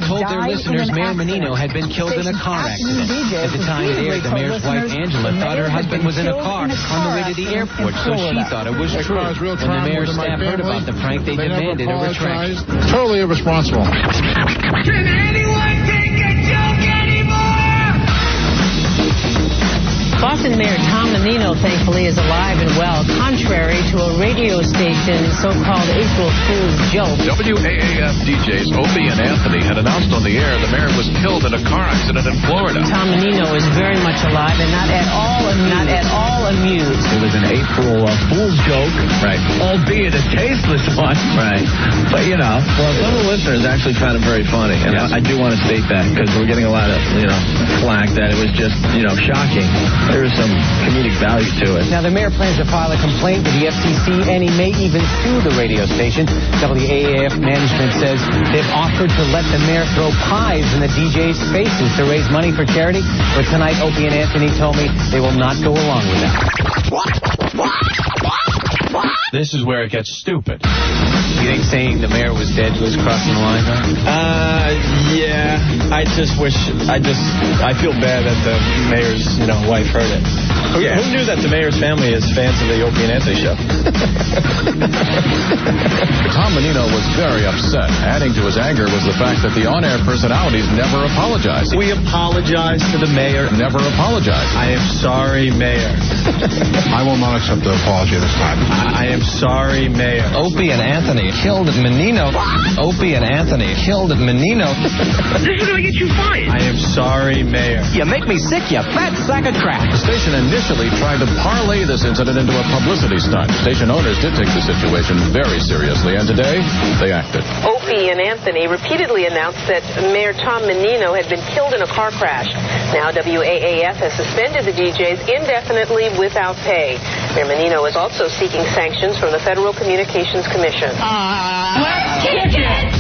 told their listeners Mayor Menino had been killed in a car accident. At the time it aired, the mayor's wife, Angela, thought her husband was in a car on the way to the airport, so she thought it was true. When the mayor's staff heard about the prank, they demanded a retraction. Totally irresponsible. Can anyone take a joke anymore? Boston Mayor Tom Menino, thankfully, is alive and well, contrary to a radio station's so-called April Fool's joke. WAAF DJs Opie and Anthony had announced on the air the mayor was killed in a car accident in Florida. Tom Menino is very much alive and not at all amused. It was an April Fool's joke, right? Albeit a tasteless one, right? But you know, well, some of the listeners actually found it very funny, and yes. I do want to state that because we're getting a lot of flack that it was just shocking. There is some comedic value to it. Now, the mayor plans to file a complaint with the FCC, and he may even sue the radio station. WAAF management says they've offered to let the mayor throw pies in the DJ's faces to raise money for charity, but tonight Opie and Anthony told me they will not go along with that. This is where it gets stupid. You think saying the mayor was dead was crossing the line, huh? Yeah. I feel bad that the mayor's, wife heard it. Who knew that the mayor's family is fans of the Opie and Anthony show? Tom Menino was very upset. Adding to his anger was the fact that the on-air personalities never apologized. We apologize to the mayor. Never apologized. I am sorry, Mayor. I will not accept the apology this time. I am sorry, Mayor. Opie and Anthony killed Menino. Opie and Anthony killed Menino. This is going to get you fired. I am sorry, Mayor. You make me sick, you fat sack of crap. The station initially tried to parlay this incident into a publicity stunt. Station owners did take the situation very seriously, and today they acted. Opie and Anthony repeatedly announced that Mayor Tom Menino had been killed in a car crash. Now WAAF has suspended the DJs indefinitely without pay. Mayor Menino is also seeking sanctions from the Federal Communications Commission. Let's kick it!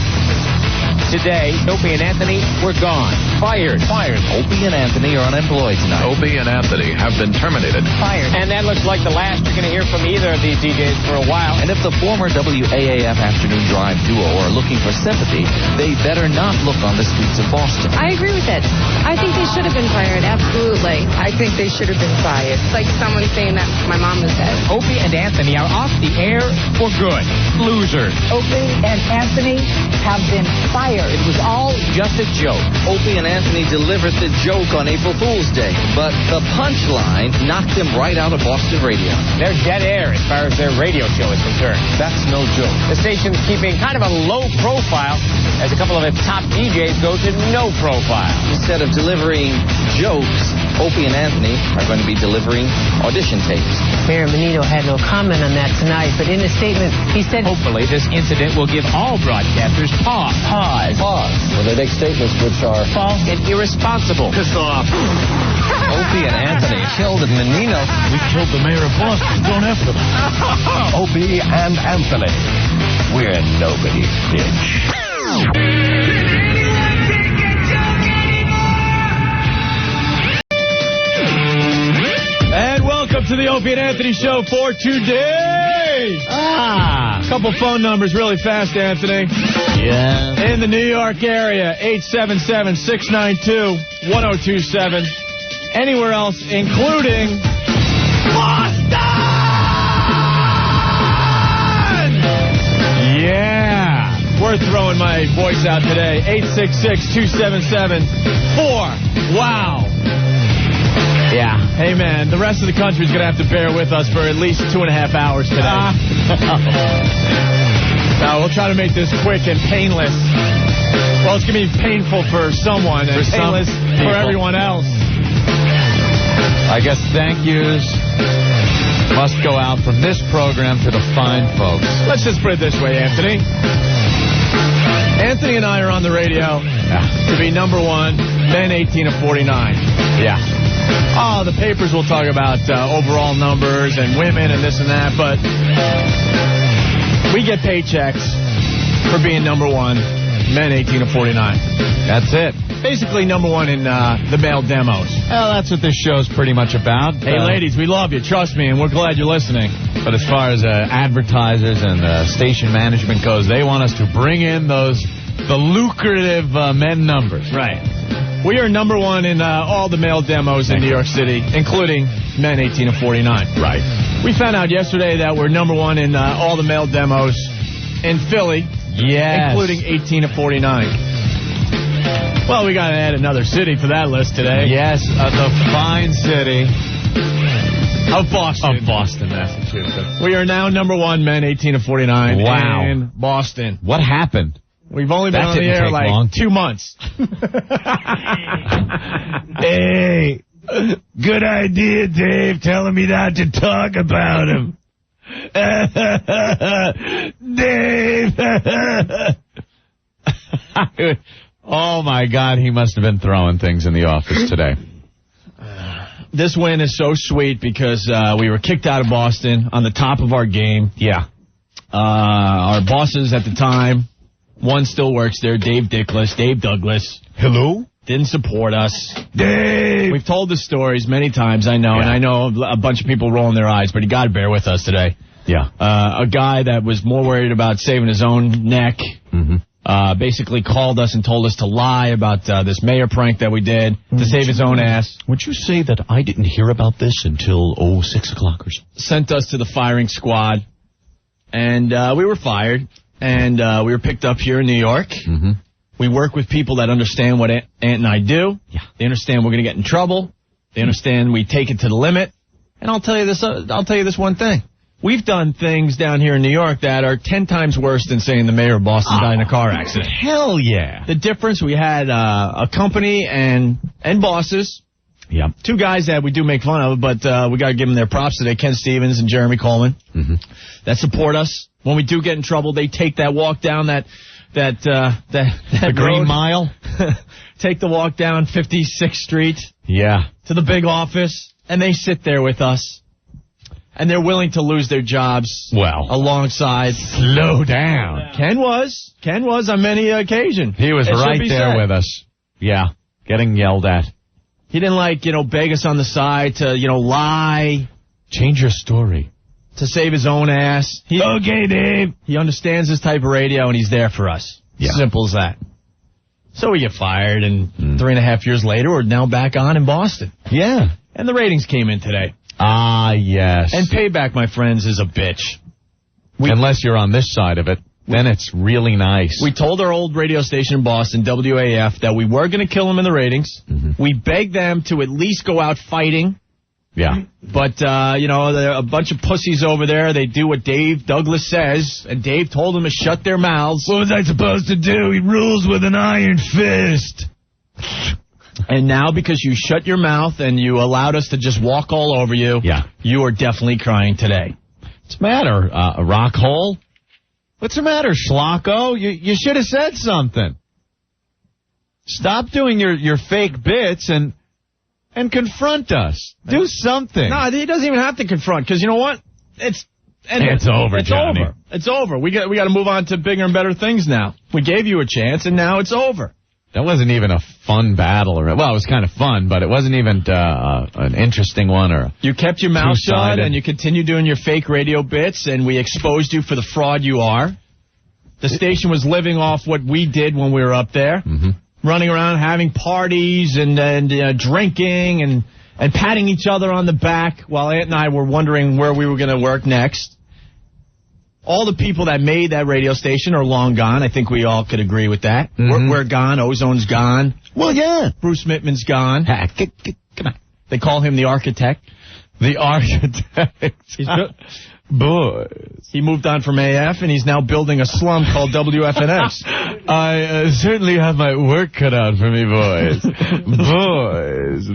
Today, Opie and Anthony were gone. Fired. Opie and Anthony are unemployed tonight. Opie and Anthony have been terminated. Fired. And that looks like the last you're going to hear from either of these DJs for a while. And if the former WAAF afternoon drive duo are looking for sympathy, they better not look on the streets of Boston. I agree with it. I think they should have been fired, absolutely. I think they should have been fired. It's like someone saying that my mom was dead. Opie and Anthony are off the air for good. Losers. Opie and Anthony have been fired. It was all just a joke. Opie and Anthony delivered the joke on April Fool's Day, but the punchline knocked them right out of Boston radio. They're dead air as far as their radio show is concerned. That's no joke. The station's keeping kind of a low profile as a couple of its top DJs go to no profile. Instead of delivering jokes, Opie and Anthony are going to be delivering audition tapes. Mayor Menino had no comment on that tonight, but in a statement, he said, hopefully this incident will give all broadcasters pause. When they make statements which are false and irresponsible. Pissed off. Opie and Anthony killed Menino. We killed the mayor of Boston. Don't F them. Opie and Anthony. We're nobody's bitch. And welcome to the Opie and Anthony show for today. A couple phone numbers really fast, Anthony. Yeah. In the New York area, 877-692-1027. Anywhere else, including Boston! Yeah. We're throwing my voice out today. 866-277-4. Wow. Yeah. Hey, man, the rest of the country's going to have to bear with us for at least 2.5 hours today. Now, we'll try to make this quick and painless. Well, it's going to be painful for someone and painless for everyone else. I guess thank yous must go out from this program to the fine folks. Let's just put it this way, Anthony. Anthony and I are on the radio to be number one, men 18 to 49. Yeah. Oh, the papers will talk about overall numbers and women and this and that, but we get paychecks for being number one, men 18 to 49. That's it. Basically number one in the male demos. Well, that's what this show's pretty much about. Hey, ladies, we love you. Trust me, and we're glad you're listening. But as far as advertisers and station management goes, they want us to bring in those the lucrative men numbers. Right. We are number one in all the male demos in New York City, including men 18 to 49. Right. We found out yesterday that we're number one in all the male demos in Philly, including 18 to 49. Well, we got to add another city to that list today. Yes, the fine city of Boston. Of Boston, Massachusetts. We are now number one, men 18 to 49 in Boston. What happened? We've only been on the air like 2 months. Hey, good idea, Dave, telling me not to talk about him. Dave. Oh, my God, he must have been throwing things in the office today. This win is so sweet because we were kicked out of Boston on the top of our game. Yeah. Our bosses at the time, one still works there, Dave Douglas. Hello? Didn't support us. Dave! We've told the stories many times, I know, and I know a bunch of people rolling their eyes, but you got to bear with us today. Yeah. A guy that was more worried about saving his own neck. Mm-hmm. Basically called us and told us to lie about this mayor prank that we did to save his own ass. Would you say that I didn't hear about this until, 6 o'clock or so? Sent us to the firing squad, and we were fired, and we were picked up here in New York. Mm-hmm. We work with people that understand what Ant and I do. Yeah. They understand we're going to get in trouble. They understand we take it to the limit. And I'll tell you this one thing. We've done things down here in New York that are 10 times worse than saying the mayor of Boston died in a car accident. Hell yeah. The difference, we had a company and bosses. Yeah. 2 guys that we do make fun of, but we got to give them their props today, Ken Stevens and Jeremy Coleman, that support us. When we do get in trouble, they take that walk down that the Green Mile. Take the walk down 56th Street. Yeah. To the big office, and they sit there with us. And they're willing to lose their jobs alongside. Slow down. Ken was on many occasions. He was right there with us. Yeah. Getting yelled at. He didn't beg us on the side to, lie. Change your story. To save his own ass. Okay, Dave. He understands this type of radio and he's there for us. Yeah. Simple as that. So we get fired and 3.5 years later we're now back on in Boston. Yeah. And the ratings came in today. Ah, yes. And payback, my friends, is a bitch. Unless you're on this side of it, then it's really nice. We told our old radio station in Boston, WAAF, that we were going to kill them in the ratings. Mm-hmm. We begged them to at least go out fighting. Yeah. But, there are a bunch of pussies over there. They do what Dave Douglas says, and Dave told them to shut their mouths. What was I supposed to do? He rules with an iron fist. And now, because you shut your mouth and you allowed us to just walk all over you, you are definitely crying today. What's the matter, Rockhole? What's the matter, Schlocko? You should have said something. Stop doing your fake bits and confront us. Do something. No, he doesn't even have to confront, because you know what? It's over, Johnny. Over. It's over. We got to move on to bigger and better things now. We gave you a chance, and now it's over. That wasn't even a fun battle. It was kind of fun, but it wasn't even an interesting one. You kept your mouth shut, and you continued doing your fake radio bits, and we exposed you for the fraud you are. The station was living off what we did when we were up there, running around having parties and drinking and patting each other on the back while Ant and I were wondering where we were going to work next. All the people that made that radio station are long gone. I think we all could agree with that. We're gone. Ozone's gone. Well, yeah. Bruce Mittman's gone. Come on. They call him the architect. The architect. Boys. He moved on from AF, and he's now building a slum called WFNX. I certainly have my work cut out for me, boys. Boys.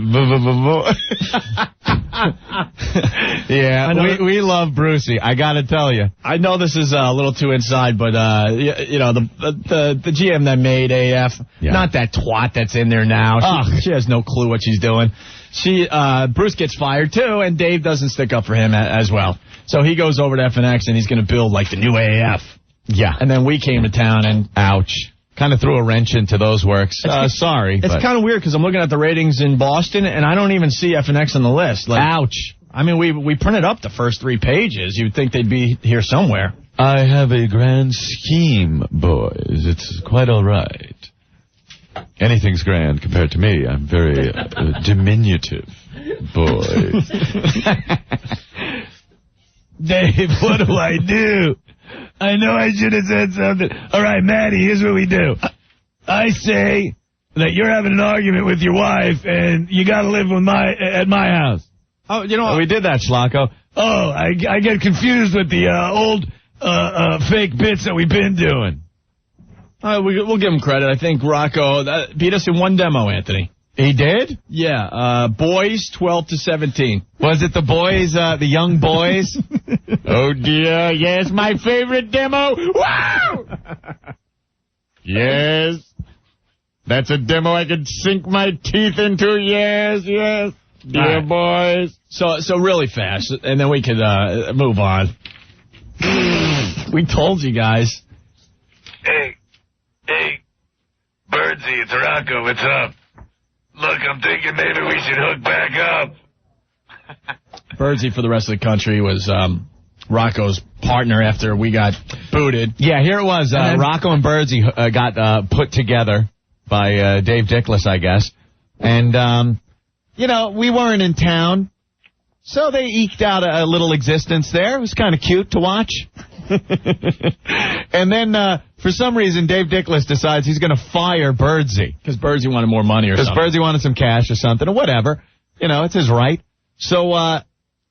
Yeah, we love Brucey. I got to tell you. I know this is a little too inside, but, the GM that made AF, not that twat that's in there now. She has no clue what she's doing. Bruce gets fired, too, and Dave doesn't stick up for him as well. So he goes over to FNX, and he's going to build, like, the new AF. Yeah. And then we came to town, and... Ouch. Kind of threw a wrench into those works. Sorry. It's kind of weird, because I'm looking at the ratings in Boston, and I don't even see FNX on the list. Ouch. I mean, we printed up the first 3 pages. You'd think they'd be here somewhere. I have a grand scheme, boys. It's quite all right. Anything's grand compared to me. I'm very diminutive, boys. Dave, what do I do? I know I should have said something. All right, Maddie, here's what we do. I say that you're having an argument with your wife, and you got to live with at my house. Oh, you know, we did that, Schlocko. Oh, I get confused with the old fake bits that we've been doing. We'll give him credit. I think Rocco beat us in one demo, Anthony. He did? Yeah. Boys 12-17. Was it the boys, the young boys? Oh, dear. Yes, my favorite demo. Wow! Yes. That's a demo I could sink my teeth into. Yes, yes. Dear boys. So really fast, and then we could move on. We told you guys. Hey, Birdsey, it's Rocco. What's up? Look, I'm thinking maybe we should hook back up. Birdsey for the rest of the country was Rocco's partner after we got booted. Yeah, here it was. Rocco and Birdsey got put together by Dave Dickless, I guess. And, we weren't in town, so they eked out a little existence there. It was kind of cute to watch. And then, for some reason, Dave Dickless decides he's going to fire Birdsey. Because Birdsey wanted more money or something. Because Birdsey wanted some cash or something, or whatever. It's his right. So,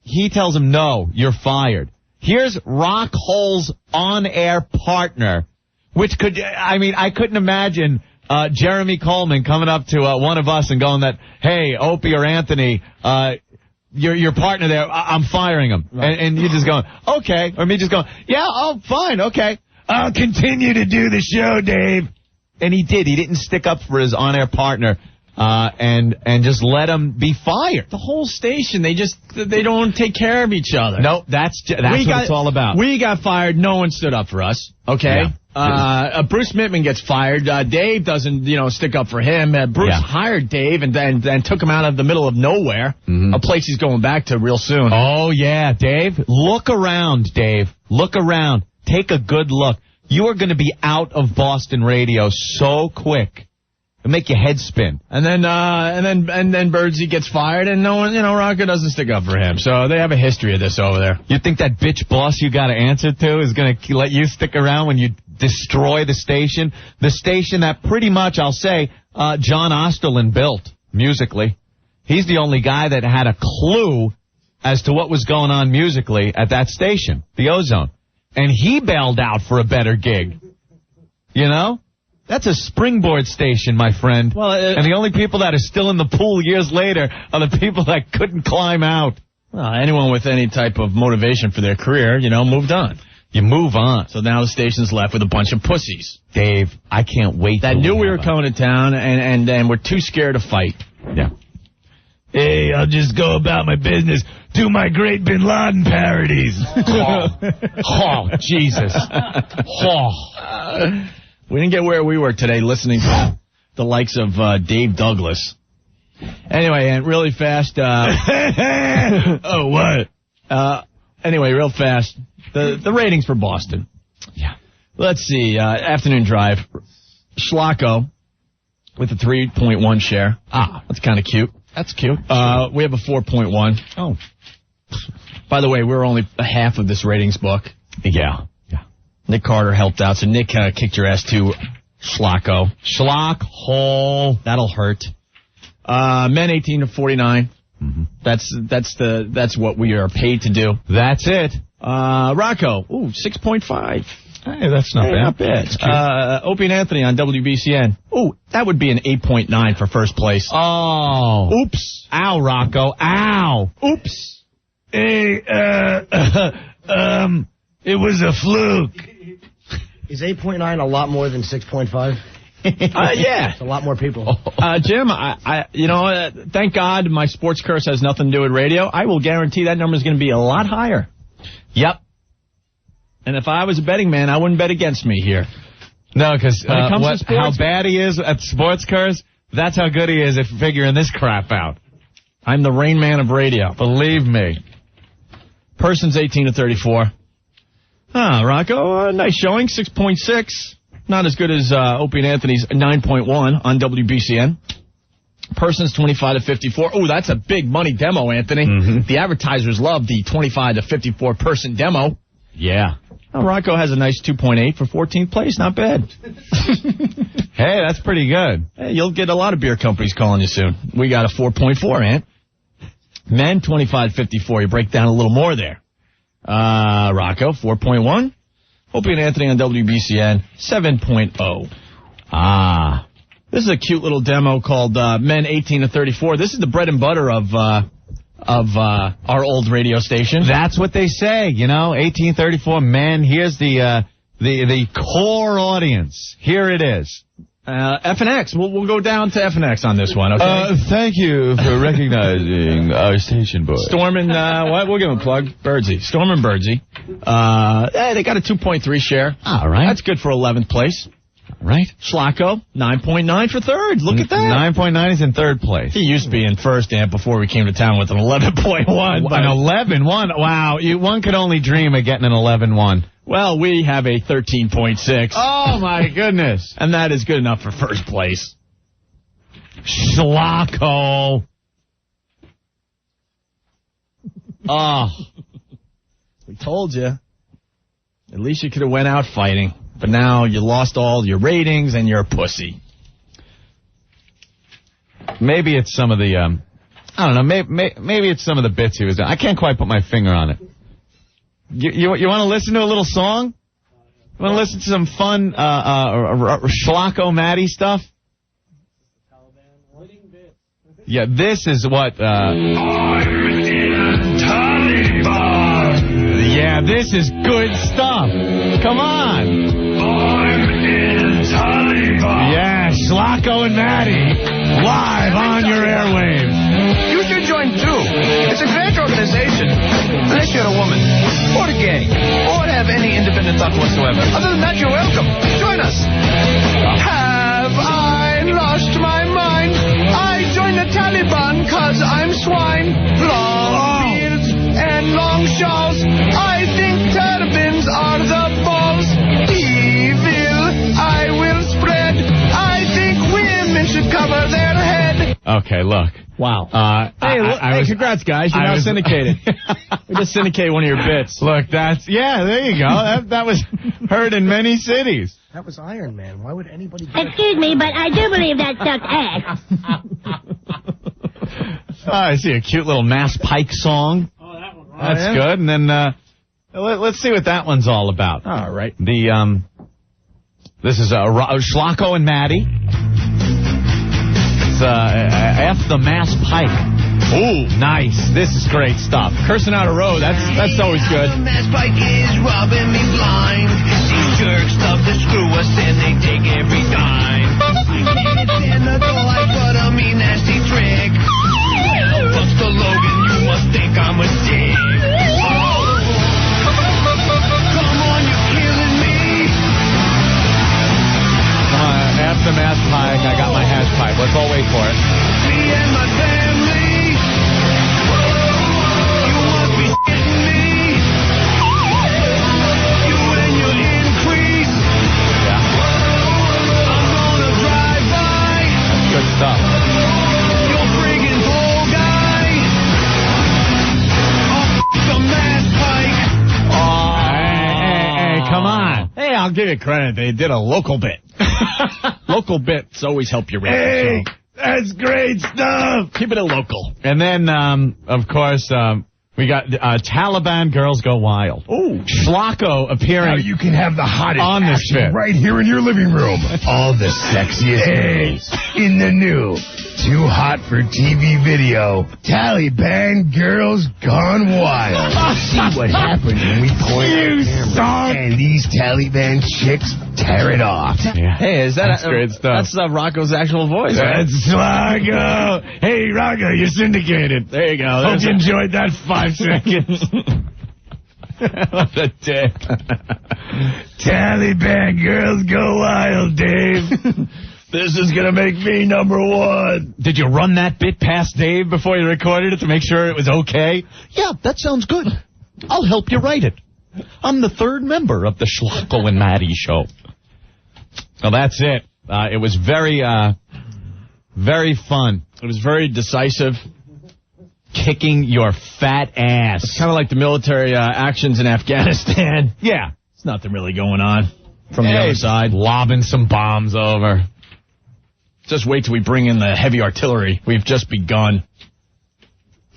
he tells him, no, you're fired. Here's Rock Hole's on-air partner, which I couldn't imagine Jeremy Coleman coming up to one of us and going that, hey, Opie or Anthony, your partner there, I'm firing him. Right. And you just going, okay. Or me just going, yeah, oh, fine, okay. I'll continue to do the show, Dave. And he did. He didn't stick up for his on-air partner and just let him be fired. The whole station, they don't take care of each other. No, that's what it's all about. We got fired. No one stood up for us. Okay. Yeah. Bruce Mittman gets fired. Dave doesn't, stick up for him. Bruce hired Dave and then took him out of the middle of nowhere, a place he's going back to real soon. Oh, yeah, Dave. Look around, Dave. Look around. Take a good look. You are going to be out of Boston radio so quick. It'll make your head spin. And then Birdsey gets fired, and no one, Rocco doesn't stick up for him. So they have a history of this over there. You think that bitch boss you got to answer to is going to let you stick around when you destroy the station? The station that pretty much, I'll say, John Osterlin built musically. He's the only guy that had a clue as to what was going on musically at that station, the Ozone. And he bailed out for a better gig. That's a springboard station, my friend. Well, and the only people that are still in the pool years later are the people that couldn't climb out. Well, anyone with any type of motivation for their career, moved on. You move on. So now the station's left with a bunch of pussies. Dave, I can't wait. That knew we were coming to town and we're too scared to fight. Yeah. Hey, I'll just go about my business. Do my great Bin Laden parodies. Oh, Jesus. Oh. We didn't get where we were today listening to the likes of Dave Douglas. Anyway, and really fast. Oh, what? Anyway, real fast. The ratings for Boston. Yeah. Let's see. Afternoon drive. Schlocko with a 3.1 share. That's kind of cute. That's cute. We have a 4.1. Oh. By the way, we're only a half of this ratings book. Yeah. Nick Carter helped out, so Nick kicked your ass to Schlocko. Schlock hole. That'll hurt. Men 18 to 49. Mm-hmm. That's what we are paid to do. That's it. Rocco. 6.5. Hey, that's not bad. Not bad. Opie and Anthony on WBCN. That would be an 8.9 for first place. Oh. Oops. Ow, Rocco. Ow. Oops. Hey, it was a fluke. Is 8.9 a lot more than 6.5? Yeah. It's a lot more people. Jim, thank God my sports curse has nothing to do with radio. I will guarantee that number is going to be a lot higher. Yep. And if I was a betting man, I wouldn't bet against me here. No, because how bad he is at sports curse, that's how good he is at figuring this crap out. I'm the Rain Man of radio. Believe me. Persons 18 to 34. Rocco, nice showing, 6.6. Not as good as Opie and Anthony's 9.1 on WBCN. Persons 25 to 54. Oh, that's a big money demo, Anthony. Mm-hmm. The advertisers love the 25 to 54 person demo. Yeah. Rocco has a nice 2.8 for 14th place. Not bad. Hey, that's pretty good. Hey, you'll get a lot of beer companies calling you soon. We got a 4.4, Ant. Men 25 to 54. You break down a little more there. Rocco 4.1. Opie and Anthony on WBCN 7.0. This is a cute little demo called Men 18 to 34. This is the bread and butter of our old radio station. That's what they say, 1834 men. Here's the core audience. Here it is. FNX. We'll go down to FNX on this one, okay? Thank you for recognizing our station, boy. Storm and, what? We'll give him a plug. Birdsey. Storm and Birdsey. They got a 2.3 share. All right. That's good for 11th place. Right. Schlocko, 9.9 for third. Look at that. 9.9 is in third place. He used to be in first, Ant, before we came to town with an 11.1. An 11.1? Wow. One could only dream of getting an 11.1. Well, we have a 13.6. Oh, my goodness. And that is good enough for first place. Schlocko. Oh. We told you. At least you could have went out fighting. But now you lost all your ratings and you're a pussy. Maybe it's some of the, I don't know, maybe it's some of the bits he was doing. I can't quite put my finger on it. You want to listen to a little song? You want to listen to some fun, Schlocko Matty stuff? Yeah, this is what, yeah, this is good stuff. Come on. Yeah, Schlocko and Matty, live on your airwaves. You should join, too. It's a great organization. Unless you're a woman, or a gay, or have any independent thought whatsoever. Other than that, you're welcome. Join us. Have I lost my mind? I joined the Taliban because I'm swine. Long beards and long shawls. I think turbans are the balls. I will spread. I think women should cover their head. Okay, look. Wow. Hey, congrats, guys. You're now syndicated. We just syndicate one of your bits. Look, there you go. That was heard in many cities. That was Iron Man. Why would anybody do Excuse me, but I do believe that sucked ass. I see a cute little Mass Pike song. Oh, that one. That's good. And then let's see what that one's all about. All right. This is Schlocko and Matty. It's F the Mass Pike. Ooh, nice. This is great stuff. Cursing out a row, that's always good. The Mass Pike is robbing me blind. These jerks love to screw us and they take every dime. I can't stand the door, I put a mean nasty trick. What's the Logan? You must think I'm a dick. Come on, you're killing me. F the Mass Pike. I got my hash pipe. Let's all wait for it. Me and my family. You must be shitting me. You and your increase. Yeah. I'm gonna drive by. That's good stuff. You're friggin' poor guy. Oh, the Mass Pike. Oh, hey, come on. Hey, I'll give you credit. They did a local bit. Local bits always help your radio show. That's great stuff. Keep it a local. And then, of course, we got Taliban Girls Go Wild. Ooh. Schlocko appearing. Now you can have the hottest on this action bit right here in your living room. All the sexiest moves in the new Too Hot for TV video, Taliban Girls Gone Wild. See what happens when we point our camera and these Taliban chicks tear it off. Yeah. Hey, that's great stuff. That's Rocco's actual voice, right? That's Rocco. Hey, Rocco, you're syndicated. There you go. Hope you enjoyed that 5 seconds. What a dick. Taliban Girls Go Wild, Dave. This is going to make me #1. Did you run that bit past Dave before you recorded it to make sure it was okay? Yeah, that sounds good. I'll help you write it. I'm the third member of the Schlocko and Maddie show. Well, that's it. It was very, very fun. It was very decisive. Kicking your fat ass. It's kind of like the military actions in Afghanistan. Yeah. There's nothing really going on from the other side. Lobbing some bombs over. Just wait till we bring in the heavy artillery. We've just begun.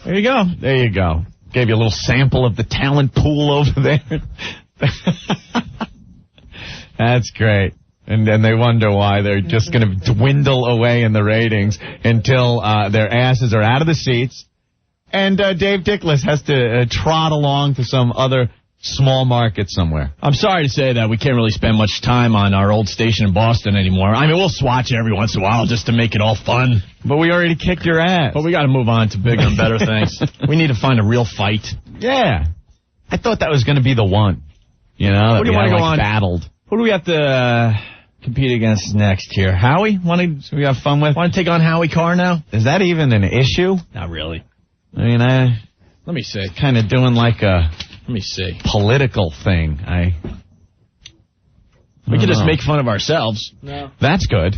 There you go. There you go. Gave you a little sample of the talent pool over there. That's great. And then they wonder why they're just going to dwindle away in the ratings until their asses are out of the seats. And Dave Dickless has to trot along to some other small market somewhere. I'm sorry to say that we can't really spend much time on our old station in Boston anymore. I mean, we'll swatch it every once in a while just to make it all fun. But we already kicked your ass. But we got to move on to bigger and better things. We need to find a real fight. Yeah. I thought that was going to be the one. You know, what do you want to go on? Battled. Who do we have to compete against next here? Howie? So we have fun with? Want to take on Howie Carr now? Is that even an issue? Not really. I mean, let me see. Kind of doing like a... Let me see. Political thing. We could just make fun of ourselves. No. That's good.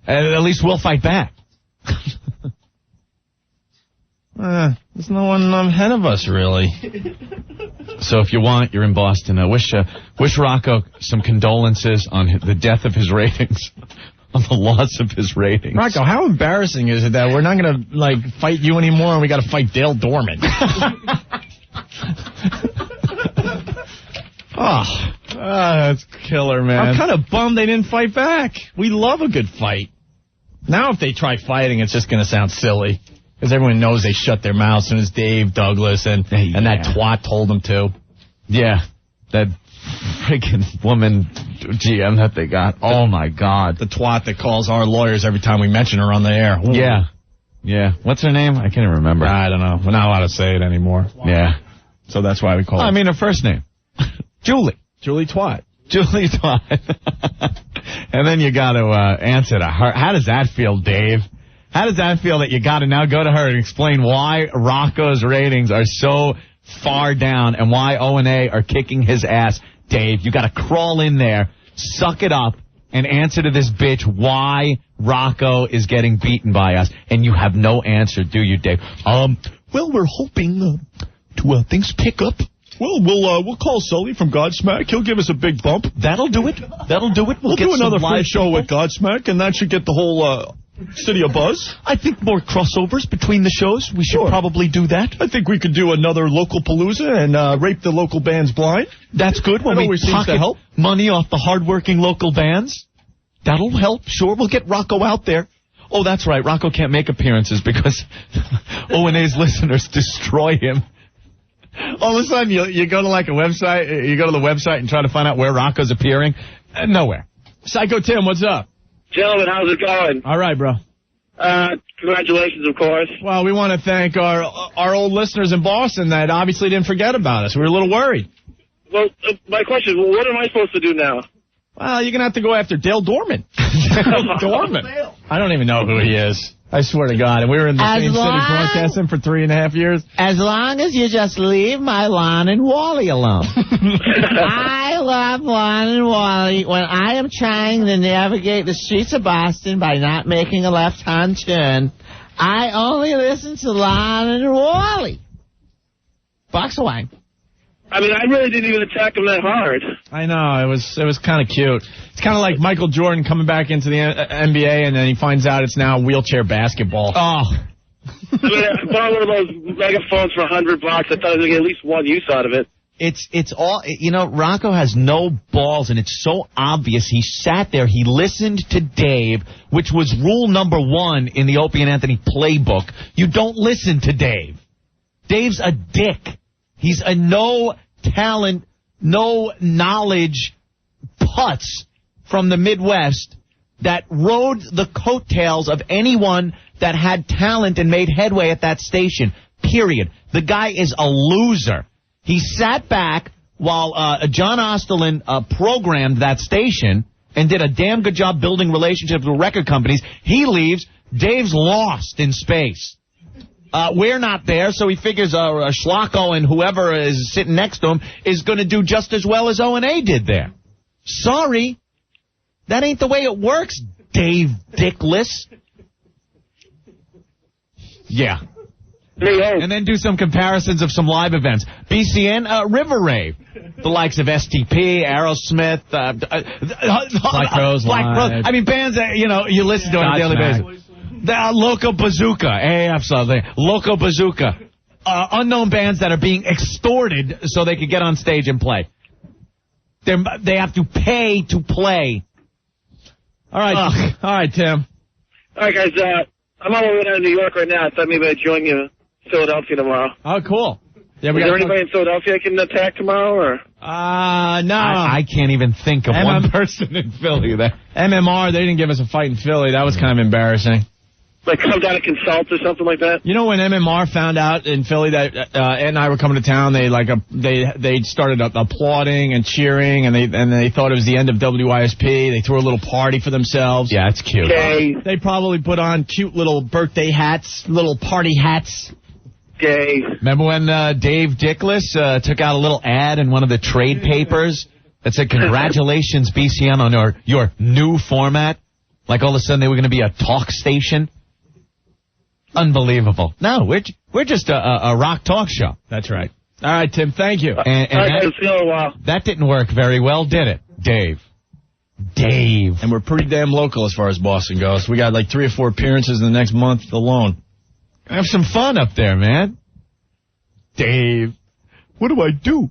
At least we'll fight back. There's no one ahead of us, really. So if you want, you're in Boston. Wish Rocco some condolences on the death of his ratings. On the loss of his ratings. Rocco, how embarrassing is it that we're not going to fight you anymore and we got to fight Dale Dorman? That's killer, man. I'm kind of bummed they didn't fight back. We love a good fight. Now if they try fighting, it's just going to sound silly. Because everyone knows they shut their mouths as soon as Dave Douglas and that twat told them to. Yeah, that freaking woman GM that they got. Oh, my God. The twat that calls our lawyers every time we mention her on the air. Ooh. Yeah. Yeah. What's her name? I can't even remember. I don't know. We're not allowed to say it anymore. Yeah. So that's why we call her. I mean, her first name. Julie. Julie Twat. Julie Twat. And then you got to answer to her. How does that feel, Dave? How does that feel that you got to now go to her and explain why Rocco's ratings are so far down and why O&A are kicking his ass? Dave, you got to crawl in there, suck it up, and answer to this bitch why Rocco is getting beaten by us. And you have no answer, do you, Dave? Well, we're hoping to things pick up. Well, we'll call Sully from Godsmack. He'll give us a big bump. That'll do it. That'll do it. We'll do another free show with Godsmack, and that should get the whole city a buzz. I think more crossovers between the shows. We should probably do that. I think we could do another local palooza and rape the local bands blind. That's good. When we pocket money off the hardworking local bands, that'll help. Sure, we'll get Rocco out there. Oh, that's right. Rocco can't make appearances because O&A's listeners destroy him. All of a sudden, you go to like a website, you go to the website and try to find out where Rocco's appearing. Nowhere. Psycho Tim, what's up? Gentlemen, how's it going? All right, bro. Congratulations, of course. Well, we want to thank our old listeners in Boston that obviously didn't forget about us. We were a little worried. Well, my question, what am I supposed to do now? Well, you're going to have to go after Dale Dorman. Dale Dorman. I don't even know who he is. I swear to God. And we were in the same city broadcasting for 3.5 years. As long as you just leave my Lon and Wally alone. I love Lon and Wally when I am trying to navigate the streets of Boston by not making a left-hand turn. I only listen to Lon and Wally. Box of wine. I mean, I really didn't even attack him that hard. I know. It was kind of cute. It's kind of like Michael Jordan coming back into the NBA, and then he finds out it's now wheelchair basketball. Oh. I mean, I bought one of those megaphones for $100. I thought I was going to get at least one use out of it. It's all, you know, Rocco has no balls, and it's so obvious. He sat there, he listened to Dave, which was rule number 1 in the Opie and Anthony playbook. You don't listen to Dave. Dave's a dick. He's a no-talent, no-knowledge putz from the Midwest that rode the coattails of anyone that had talent and made headway at that station, period. The guy is a loser. He sat back while John Osterlin programmed that station and did a damn good job building relationships with record companies. He leaves. Dave's lost in space. We're not there, so he figures Schlocko and whoever is sitting next to him is going to do just as well as O&A did there. Sorry. That ain't the way it works, Dave Dickless. Yeah. And then do some comparisons of some live events. BCN, River Rave. The likes of STP, Aerosmith, Black Crowes. I mean, bands that, you listen to on a daily basis. The Loco Bazooka, AAF something. Loco Bazooka. Unknown bands that are being extorted so they could get on stage and play. They have to pay to play. All right, Tim. All right, guys. I'm on my way down to New York right now. I thought maybe I'd join you in Philadelphia tomorrow. Oh, cool. Yeah, Is there anybody in Philadelphia I can attack tomorrow? Or? No. I can't even think of one person in Philly. MMR, they didn't give us a fight in Philly. That was kind of embarrassing. Like come down to consult or something like that? You know when MMR found out in Philly that Ed and I were coming to town, they started applauding and cheering, and they thought it was the end of WISP. They threw a little party for themselves. Yeah, it's cute. Gay. They probably put on cute little birthday hats, little party hats. Gay. Remember when Dave Dickless took out a little ad in one of the trade papers that said, "Congratulations, BCN, on your new format"? Like all of a sudden they were going to be a talk station. Unbelievable. No, we're just a rock talk show. That's right. All right, Tim, thank you. And that didn't work very well, did it, Dave? And we're pretty damn local as far as Boston goes. We got like 3 or 4 appearances in the next month alone. Have some fun up there, man. Dave, what do I do?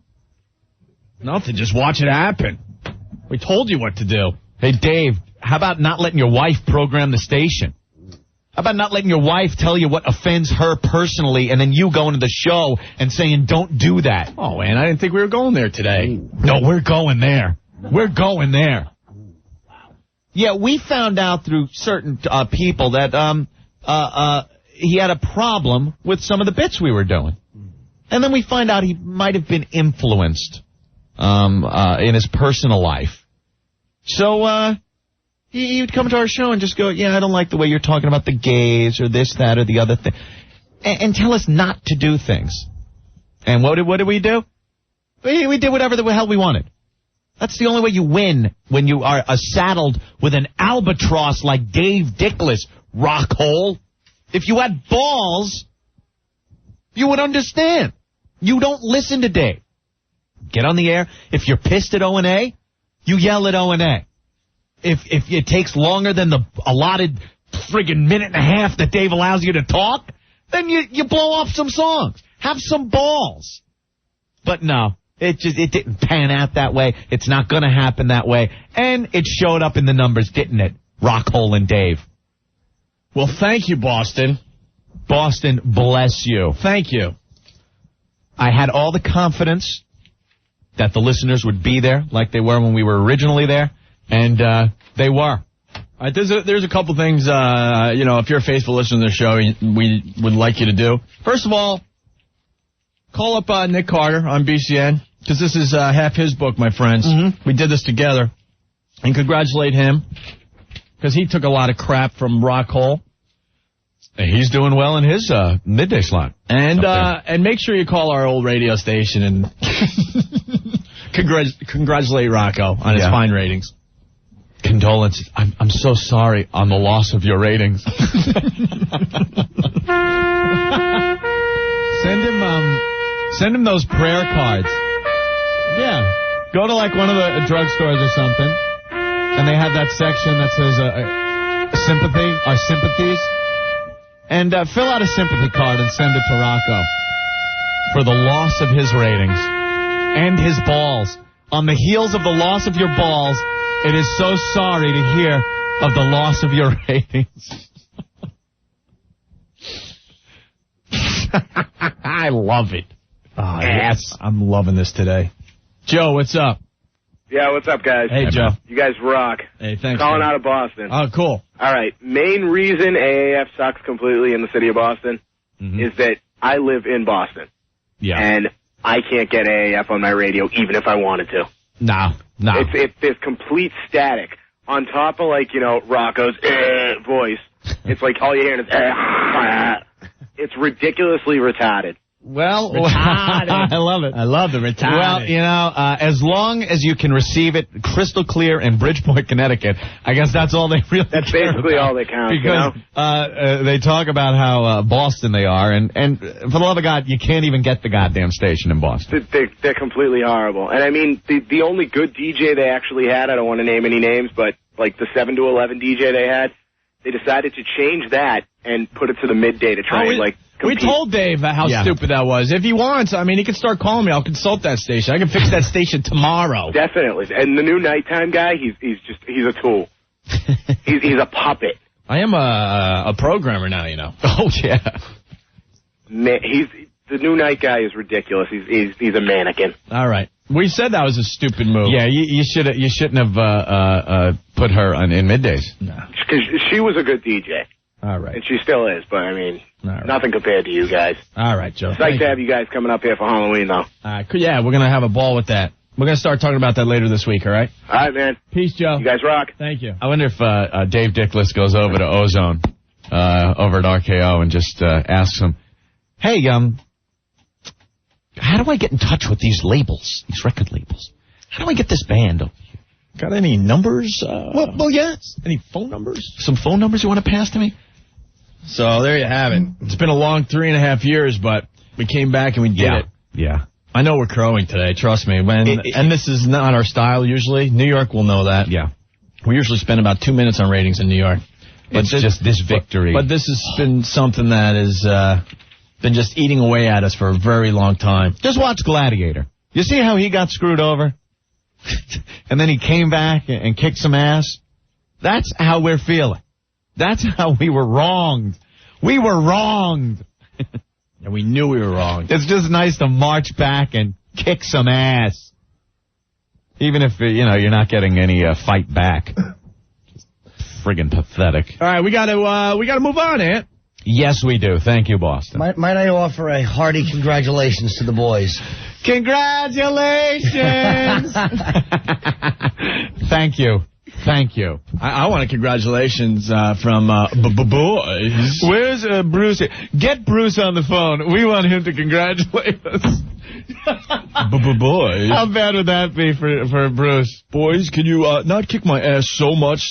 Nothing, just watch it happen. We told you what to do. Hey, Dave, how about not letting your wife program the station? How about not letting your wife tell you what offends her personally, and then you going to the show and saying, don't do that? Oh, man, I didn't think we were going there today. No, we're going there. We're going there. Yeah, we found out through certain people that he had a problem with some of the bits we were doing. And then we find out he might have been influenced in his personal life. So, he would come to our show and just go, yeah, I don't like the way you're talking about the gays or this, that, or the other thing. And tell us not to do things. And what did we do? We did whatever the hell we wanted. That's the only way you win when you are saddled with an albatross like Dave Dickless, rockhole. If you had balls, you would understand. You don't listen to Dave. Get on the air. If you're pissed at O&A, you yell at O&A. If it takes longer than the allotted friggin' minute and a half that Dave allows you to talk, then you blow off some songs. Have some balls. But no, it didn't pan out that way. It's not going to happen that way. And it showed up in the numbers, didn't it? Rockhole and Dave. Well, thank you, Boston. Boston, bless you. Thank you. I had all the confidence that the listeners would be there like they were when we were originally there. And they were. All right, there's a couple things, if you're a faithful listener to the show, we would like you to do. First of all, call up Nick Carter on BCN, because this is half his book, my friends. Mm-hmm. We did this together. And congratulate him, because he took a lot of crap from Rockhole. And he's doing well in his midday slot. And make sure you call our old radio station and congratulate Rocco on his fine ratings. Condolences. I'm so sorry on the loss of your ratings. Send him those prayer cards. Yeah. Go to like one of the drugstores or something, and they have that section that says sympathy, our sympathies, and fill out a sympathy card and send it to Rocco for the loss of his ratings and his balls. On the heels of the loss of your balls, it is so sorry to hear of the loss of your ratings. I love it. Oh, yes. I'm loving this today. Joe, what's up? Yeah, what's up, guys? Hey, Joe. You guys rock. Hey, thanks. Calling out of Boston. Oh, cool. All right. Main reason AAF sucks completely in the city of Boston is that I live in Boston. Yeah. And I can't get AAF on my radio even if I wanted to. No. It's this complete static on top of, Rocco's voice. It's like all you hear is It's ridiculously retarded. Well, Retarded. I love it. I love the retarded. Well, you know, as long as you can receive it crystal clear in Bridgeport, Connecticut, I guess that's all they really That's care basically about. all that counts, Because they talk about how Boston they are, and for the love of God, you can't even get the goddamn station in Boston. They're completely horrible. And I mean, the only good DJ they actually had, I don't want to name any names, but like the 7 to 11 DJ they had, they decided to change that and put it to the midday to try and compete. We told Dave how stupid that was. If he wants, I mean, he can start calling me. I'll consult that station. I can fix that station tomorrow. Definitely. And the new nighttime guy, he's a tool. he's a puppet. I am a programmer now, you know. Oh yeah. Man, the new night guy is ridiculous. He's a mannequin. All right. We said that was a stupid move. Yeah, you shouldn't have put her in middays. No. Because she was a good DJ. All right. And she still is, but I mean, nothing compared to you guys. All right, Joe. Psyched to have you guys coming up here for Halloween, though. Yeah, we're going to have a ball with that. We're going to start talking about that later this week, all right? All right, man. Peace, Joe. You guys rock. Thank you. I wonder if Dave Dickless goes over to Ozone over at RKO and just asks him, hey, how do I get in touch with these labels, these record labels? How do I get this band over here? Got any numbers? Well, yes. Any phone numbers? Some phone numbers you want to pass to me? So there you have it. It's been a long 3.5 years, but we came back and we did it. Yeah. I know we're crowing today, trust me. And this is not our style usually. New York will know that. Yeah. We usually spend about 2 minutes on ratings in New York. But It's just this victory. But this has been something that has been just eating away at us for a very long time. Just watch Gladiator. You see how he got screwed over? And then he came back and kicked some ass? That's how we're feeling. That's how we were wronged. We were wronged. And we knew we were wrong. It's just nice to march back and kick some ass. Even if, you're not getting any fight back. Just friggin' pathetic. All right, we got to move on, Ant. Yes, we do. Thank you, Boston. Might I offer a hearty congratulations to the boys? Congratulations! Thank you. Thank you. I want a congratulations from boys. Where's Bruce? Get Bruce on the phone. We want him to congratulate us. Boys. How bad would that be for Bruce? Boys, can you not kick my ass so much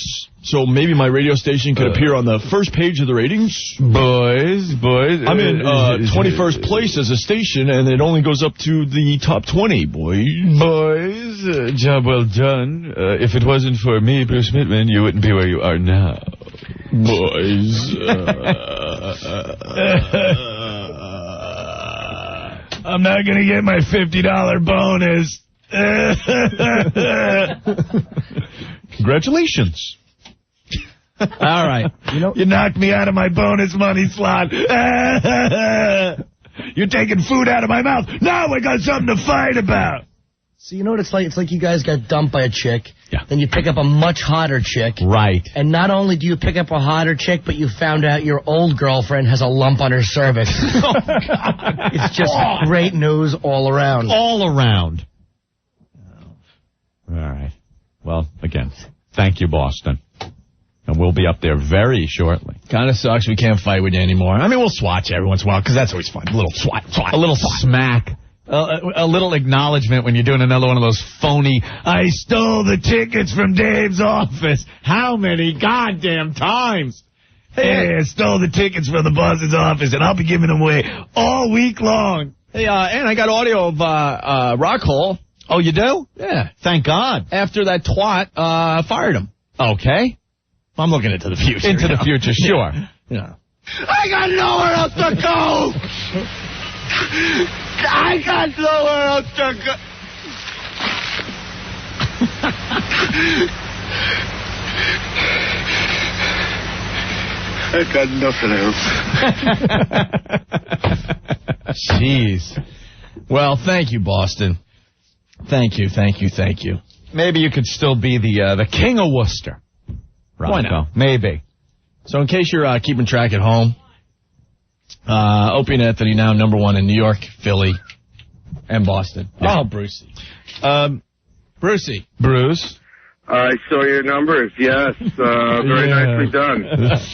so maybe my radio station could appear on the first page of the ratings? Boys. I'm in 21st place as a station, and it only goes up to the top 20, Boys, job well done. If it wasn't for me, Bruce Mittman, you wouldn't be where you are now. Boys. I'm not going to get my $50 bonus. Congratulations. All right. You knocked me out of my bonus money slot. You're taking food out of my mouth. Now we got something to fight about. So you know what it's like? It's like you guys got dumped by a chick. Yeah. Then you pick up a much hotter chick. Right. And not only do you pick up a hotter chick, but you found out your old girlfriend has a lump on her cervix. Oh, God. It's just great news all around. All around. All right. Well, again, thank you, Boston. And we'll be up there very shortly. Kind of sucks we can't fight with you anymore. I mean, we'll swatch every once in a while, because that's always fun. A little swat. A little smack. A little acknowledgement when you're doing another one of those phony, I stole the tickets from Dave's office. How many goddamn times? Hey, I stole the tickets from the boss's office, and I'll be giving them away all week long. Hey, and I got audio of Rockhole. Oh, you do? Yeah. Thank God. After that twat fired him. Okay. I'm looking into the future. Into the future, sure. Yeah. I got nowhere else to go. I got nowhere else to go. I got nothing else. Jeez. Well, thank you, Boston. Thank you. Maybe you could still be the king of Worcester. Why not? Maybe. So in case you're keeping track at home, Opie and Anthony now #1 in New York, Philly, and Boston. Yeah. Oh, Brucey. Bruce. I saw your numbers, yes. Very nicely done.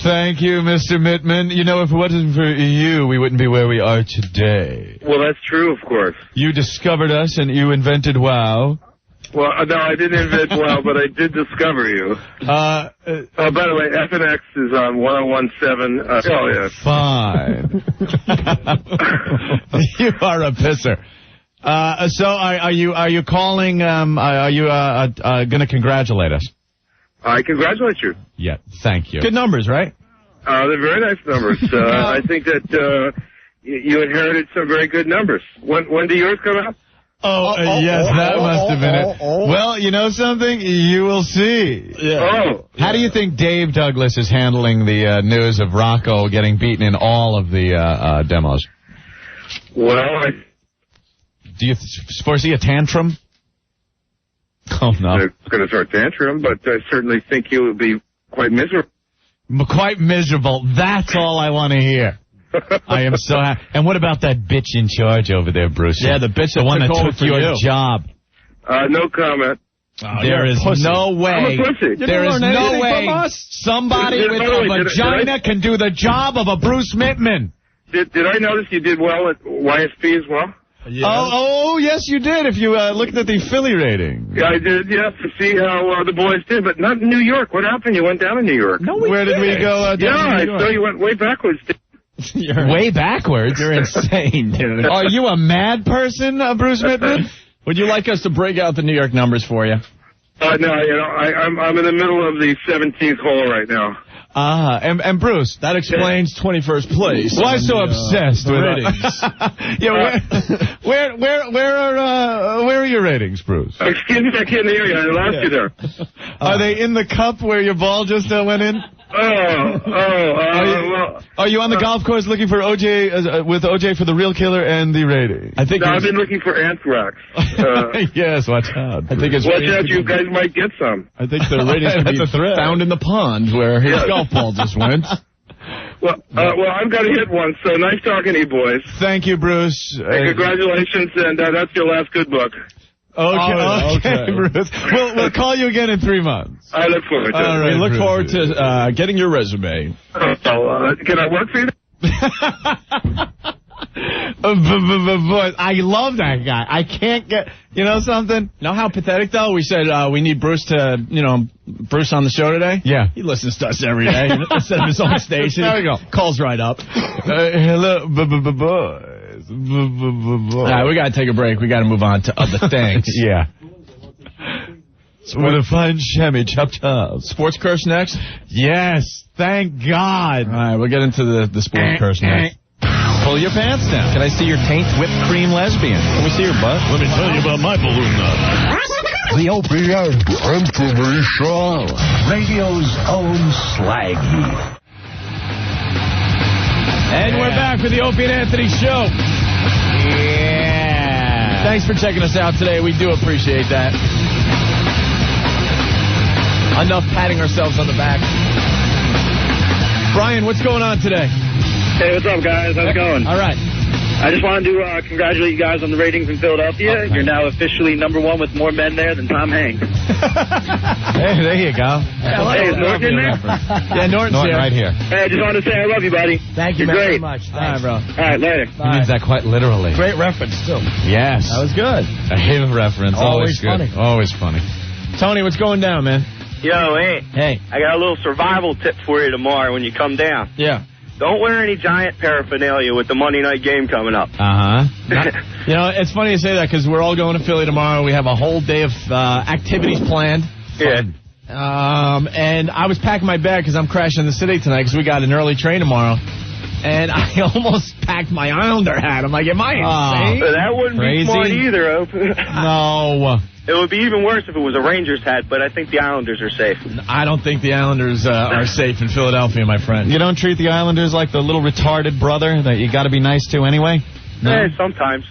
Thank you, Mr. Mittman. You know, if it wasn't for you, we wouldn't be where we are today. Well, that's true, of course. You discovered us and you invented WOW. Well, no, I didn't invent WOW, but I did discover you. By the way, FNX is on 101.7. Oh, yes. Fine. You are a pisser. So are you calling, are you going to congratulate us? I congratulate you. Yeah, thank you. Good numbers, right? They're very nice numbers. I think that you inherited some very good numbers. When do yours come out? Yes, that must have been it. Well, you know something? You will see. Yeah. How do you think Dave Douglas is handling the news of Rocco getting beaten in all of the demos? Well, do you foresee a tantrum? Oh, no. I'm going to throw a tantrum, but I certainly think he will be quite miserable. Quite miserable. That's all I want to hear. I am so happy. And what about that bitch in charge over there, Bruce? Yeah, the bitch that one that took took your job. No comment. There is no way. I'm a pussy. There is no way somebody with a vagina can do the job of a Bruce Mittman. Did I notice you did well at YSP as well? Yes. Oh, yes, you did, if you looked at the Philly rating. Yeah, I did, to see how the boys did, but not in New York. What happened? You went down to New York. No, where did we go down to New York? I saw you went way backwards. Way backwards? You're insane, dude. Are you a mad person, Bruce Mittman? Would you like us to break out the New York numbers for you? No, I'm in the middle of the 17th hole right now. And Bruce, that explains 21st place. Why so obsessed with ratings? Yeah, where are your ratings, Bruce? Excuse me, I can't hear you. I lost you there. Are they in the cup where your ball just went in? Are you on the golf course looking for OJ with OJ for the real killer and the rating? I've been looking for Anthrax. Yes, watch out. I think it's watch out, you guys might get some. I think the ratings can be found in the pond where his golf ball just went. Well, I've got to hit one, so nice talking to you boys. Thank you, Bruce. Hey, congratulations, and that's your last good book. Okay, Bruce. We'll call you again in 3 months. I look forward to it. All right, we look forward to getting your resume. Can I work for you? Boy, I love that guy. I can't get, you know something? Know how pathetic, though? We said we need Bruce to, Bruce on the show today? Yeah. He listens to us every day instead of his own station. There we go. Calls right up. Hello, boys. All right, we got to take a break. We got to move on to other things. Yeah. With a fine chamois, chop. Sports curse next? Yes, thank God. All right, we'll get into the sports curse next. Pull your pants down. Can I see your Taint whipped cream lesbian? Can we see your butt? Let me tell you about my balloon nut. The Opie Anthrax Show. Radio's own slag heap. And we're back with the Opie and Anthony Show. Yeah. Thanks for checking us out today. We do appreciate that. Enough patting ourselves on the back. Brian, what's going on today? Hey, what's up, guys? How's it going? All right. I just wanted to congratulate you guys on the ratings in Philadelphia. You're now officially #1 with more men there than Tom Hanks. Hey, there you go. Hey, is Norton in there? Yeah, Norton's Norton here. right here. Hey, I just wanted to say I love you, buddy. Thank you You're very great. much. All right, bro. All right, later. He means that quite literally. Great reference, too. Yes. That was good. A him reference. Always good. Funny. Always funny. Tony, what's going down, man? Yo, Hey. I got a little survival tip for you tomorrow when you come down. Yeah. Don't wear any giant paraphernalia with the Monday night game coming up. It's funny you say that because we're all going to Philly tomorrow. We have a whole day of activities planned. Yeah. And I was packing my bag because I'm crashing the city tonight because we got an early train tomorrow. And I almost packed my Islander hat. I'm like, am I insane? That wouldn't be smart either, Ope. No. It would be even worse if it was a Rangers hat, but I think the Islanders are safe. I don't think the Islanders are safe in Philadelphia, my friend. You don't treat the Islanders like the little retarded brother that you got to be nice to anyway? No? Sometimes,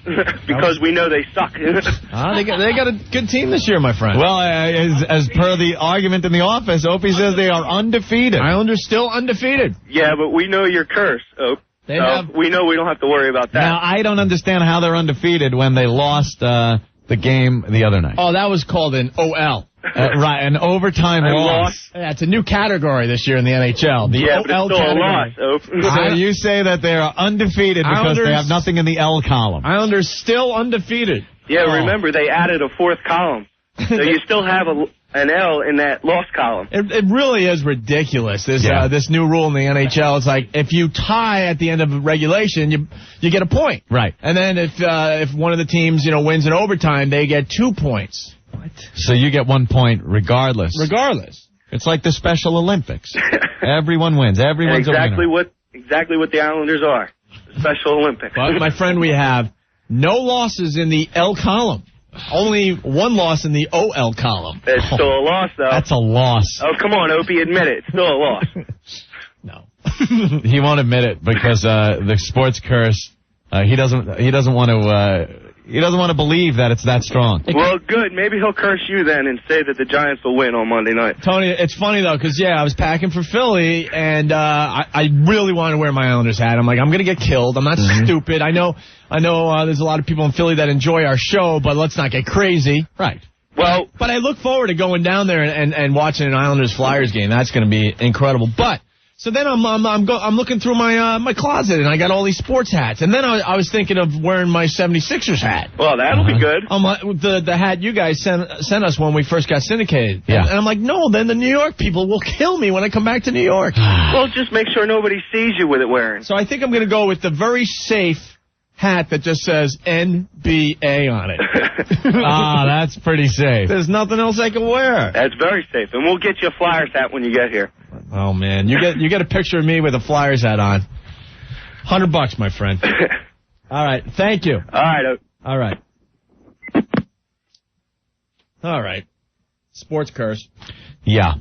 because we know they suck. They got a good team this year, my friend. Well, as per the argument in the office, Opie says they are undefeated. Islanders still undefeated. Yeah, but we know your curse, Ope. We know we don't have to worry about that. Now, I don't understand how they're undefeated when they lost the game the other night. Oh, that was called an OL. Right, an overtime loss. Yeah, it's a new category this year in the NHL. The but it's OL still category. a loss. So you say that they are undefeated because they have nothing in the L column. Islanders still undefeated. Yeah, remember, they added a fourth column. So you still have an L in that loss column. It really is ridiculous, this new rule in the NHL. It's like, if you tie at the end of regulation, you get a point. Right. And then if one of the teams, wins in overtime, they get 2 points. What? So you get 1 point regardless. Regardless. It's like the Special Olympics. Everyone wins. Everyone's exactly a winner. Exactly what the Islanders are. Special Olympics. But, my friend, we have no losses in the L column. Only one loss in the OL column. It's still a loss, though. That's a loss. Oh, come on, Opie, admit it. It's still a loss. No. He won't admit it because the sports curse. He doesn't want to believe that it's that strong. Well, good. Maybe he'll curse you then and say that the Giants will win on Monday night. Tony, it's funny, though, because, I was packing for Philly, and I really wanted to wear my Islanders hat. I'm like, I'm going to get killed. I'm not stupid. I know there's a lot of people in Philly that enjoy our show, but let's not get crazy. Right. Well, but I look forward to going down there and watching an Islanders-Flyers game. That's going to be incredible. But so then I'm looking through my closet, and I got all these sports hats. And then I was thinking of wearing my 76ers hat. Well, that'll be good. The hat you guys sent us when we first got syndicated. Yeah. And I'm like, no, then the New York people will kill me when I come back to New York. Well, just make sure nobody sees you with it wearing. So I think I'm going to go with the very safe hat that just says NBA on it. That's pretty safe. There's nothing else I can wear. That's very safe. And we'll get you a Flyers hat when you get here. Oh, man. You get a picture of me with a Flyers hat on. $100, my friend. All right. Thank you. All right. All right. All right. Sports curse. Yeah.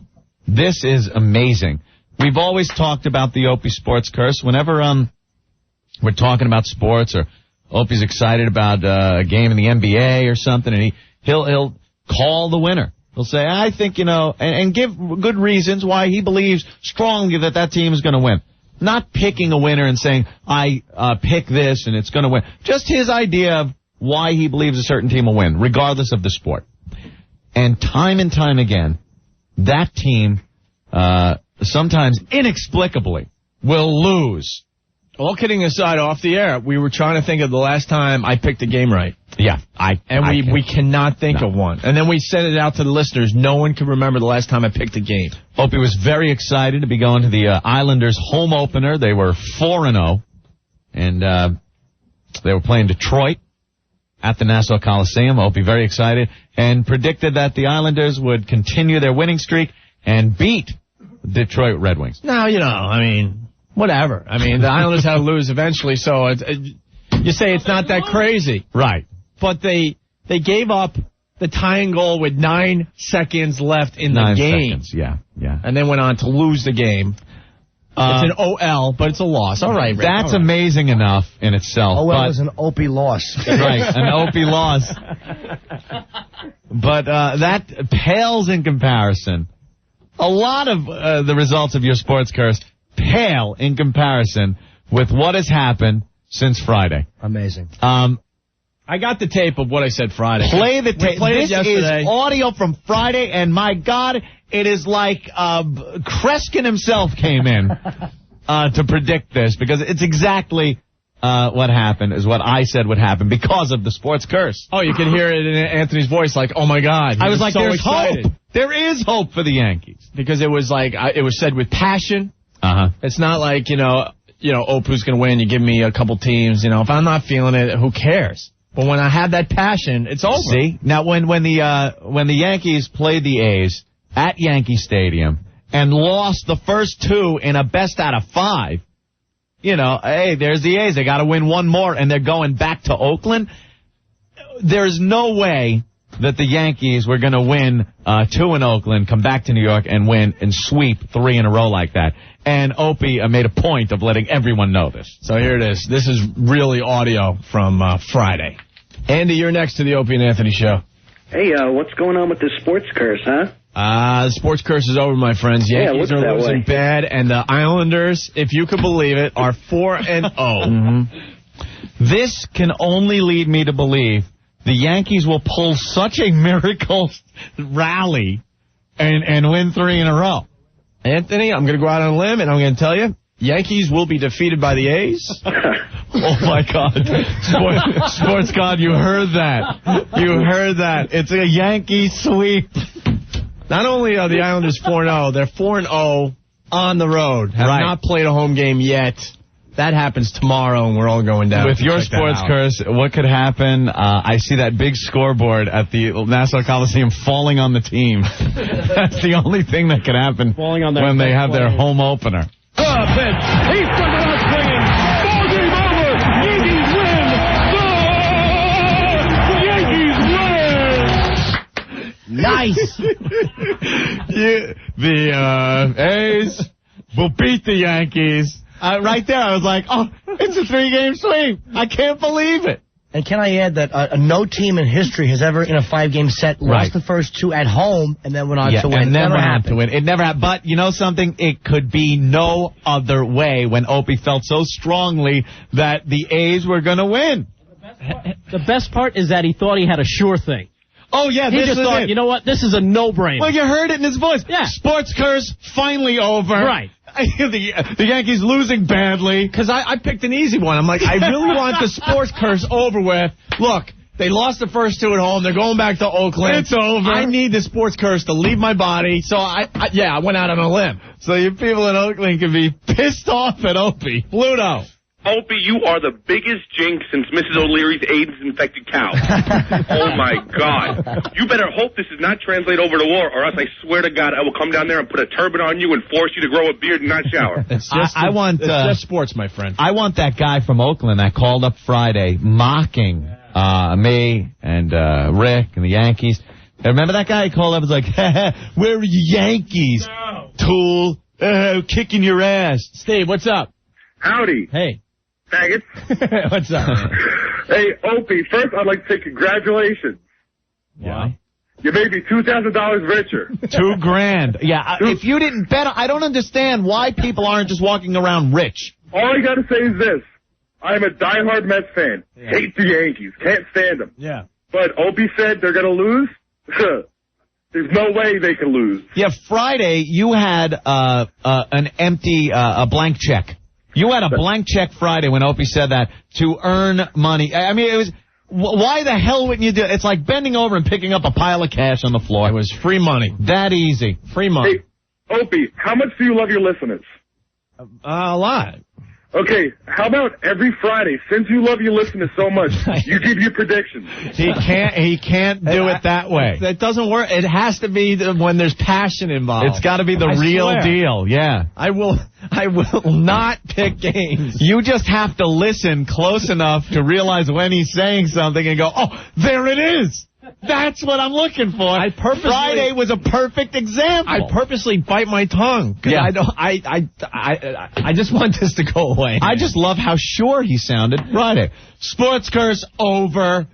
This is amazing. We've always talked about the Opie sports curse. Whenever we're talking about sports or Opie's excited about a game in the NBA or something, and he'll call the winner. He'll say, I think, and give good reasons why he believes strongly that team is going to win. Not picking a winner and saying, I pick this and it's going to win. Just his idea of why he believes a certain team will win, regardless of the sport. And time again, that team, sometimes inexplicably, will lose. All kidding aside, off the air, we were trying to think of the last time I picked a game right. Yeah. We cannot think of one. And then we sent it out to the listeners. No one could remember the last time I picked a game. Opie was very excited to be going to the Islanders home opener. They were 4-0, and they were playing Detroit at the Nassau Coliseum. Opie very excited and predicted that the Islanders would continue their winning streak and beat the Detroit Red Wings. Now, whatever. The Islanders had to lose eventually, so you say it's not that crazy. Right. But they gave up the tying goal with 9 seconds left in the 9 game. Seconds, yeah. And then went on to lose the game. It's an OL, but it's a loss. All right, Rick. That's amazing enough in itself. OL is an Opie loss. Right, an Opie loss. But that pales in comparison. A lot of the results of your sports curse pale in comparison with what has happened since Friday. Amazing. I got the tape of what I said Friday. Play the tape. This is yesterday. audio from Friday, and my God, it is like Kreskin himself came in to predict this, because it's exactly what happened, is what I said would happen because of the sports curse. Oh, you can hear it in Anthony's voice, like, oh my God. I was like, so there's excited. hope. There is hope for the Yankees. Because it was like, it was said with passion. It's not like, Opie's going to win, you give me a couple teams, if I'm not feeling it, who cares? But when I had that passion, it's over. See? Now, when the Yankees played the A's at Yankee Stadium and lost the first 2 in a best out of 5, hey, there's the A's. They got to win one more, and they're going back to Oakland. There's no way that the Yankees were going to win 2 in Oakland, come back to New York, and win and sweep 3 in a row like that. And Opie made a point of letting everyone know this. So here it is. This is really audio from Friday. Andy, you're next to the Opie and Anthony show. Hey, what's going on with this sports curse, huh? The sports curse is over, my friends. Yankees are losing bad, and the Islanders, if you could believe it, are 4-0. This can only lead me to believe the Yankees will pull such a miracle rally and win 3 in a row. Anthony, I'm going to go out on a limb, and I'm going to tell you, Yankees will be defeated by the A's. Oh, my God. Sports God, you heard that. You heard that. It's a Yankee sweep. Not only are the Islanders 4-0, they're 4-0 on the road. Have not played a home game yet. That happens tomorrow, and we're all going down. With your sports curse, what could happen? I see that big scoreboard at the Nassau Coliseum falling on the team. That's the only thing that could happen when they have their home opener. He's coming out swinging. Ball game over. Yankees win. The Yankees win. Nice. The A's will beat the Yankees. Right there, I was like, oh, it's a 3-game sweep. I can't believe it. And can I add that no team in history has ever, in a 5-game set, lost the first 2 at home and then went on to win. And never happened to win. It never happened. But you know something? It could be no other way when Opie felt so strongly that the A's were going to win. The best part is that he thought he had a sure thing. Oh, yeah, he just thought, you know what, this is a no-brainer. Well, you heard it in his voice. Yeah. Sports curse finally over. Right. The Yankees losing badly. Because I picked an easy one. I'm like, I really want the sports curse over with. Look, they lost the first 2 at home. They're going back to Oakland. It's over. I need the sports curse to leave my body. So, I went out on a limb. So you people in Oakland can be pissed off at Opie. Pluto. Opie, you are the biggest jinx since Mrs. O'Leary's AIDS-infected cow. Oh, my God. You better hope this does not translate over to war, or else I swear to God I will come down there and put a turban on you and force you to grow a beard and not shower. It's just sports, my friend. I want that guy from Oakland that called up Friday mocking me and Rick and the Yankees. Remember that guy who called up and was like, where are you Yankees? No. Tool, kicking your ass. Steve, what's up? Howdy. Hey. Faggots. What's up, man? Hey, Opie, first I'd like to say congratulations. Why? You made me $2,000 richer. $2,000. Yeah, if you didn't bet, I don't understand why people aren't just walking around rich. All I got to say is this. I'm a diehard Mets fan. Yeah. Hate the Yankees. Can't stand them. Yeah. But Opie said they're going to lose? There's no way they can lose. Yeah, Friday you had an empty, a blank check. You had a blank check Friday when Opie said that to earn money. I mean, it was, why the hell wouldn't you do it? It's like bending over and picking up a pile of cash on the floor. It was free money. That easy. Free money. Hey, Opie, how much do you love your listeners? A lot. Okay, how about every Friday, since you love your listeners so much, you give your predictions? He can't do it that way. That doesn't work. It has to be when there's passion involved. It's got to be the real deal, yeah. I will not pick games. You just have to listen close enough to realize when he's saying something and go, oh, there it is. That's what I'm looking for. Friday was a perfect example. I purposely bite my tongue because I just want this to go away. I just love how sure he sounded. Friday, sports curse over.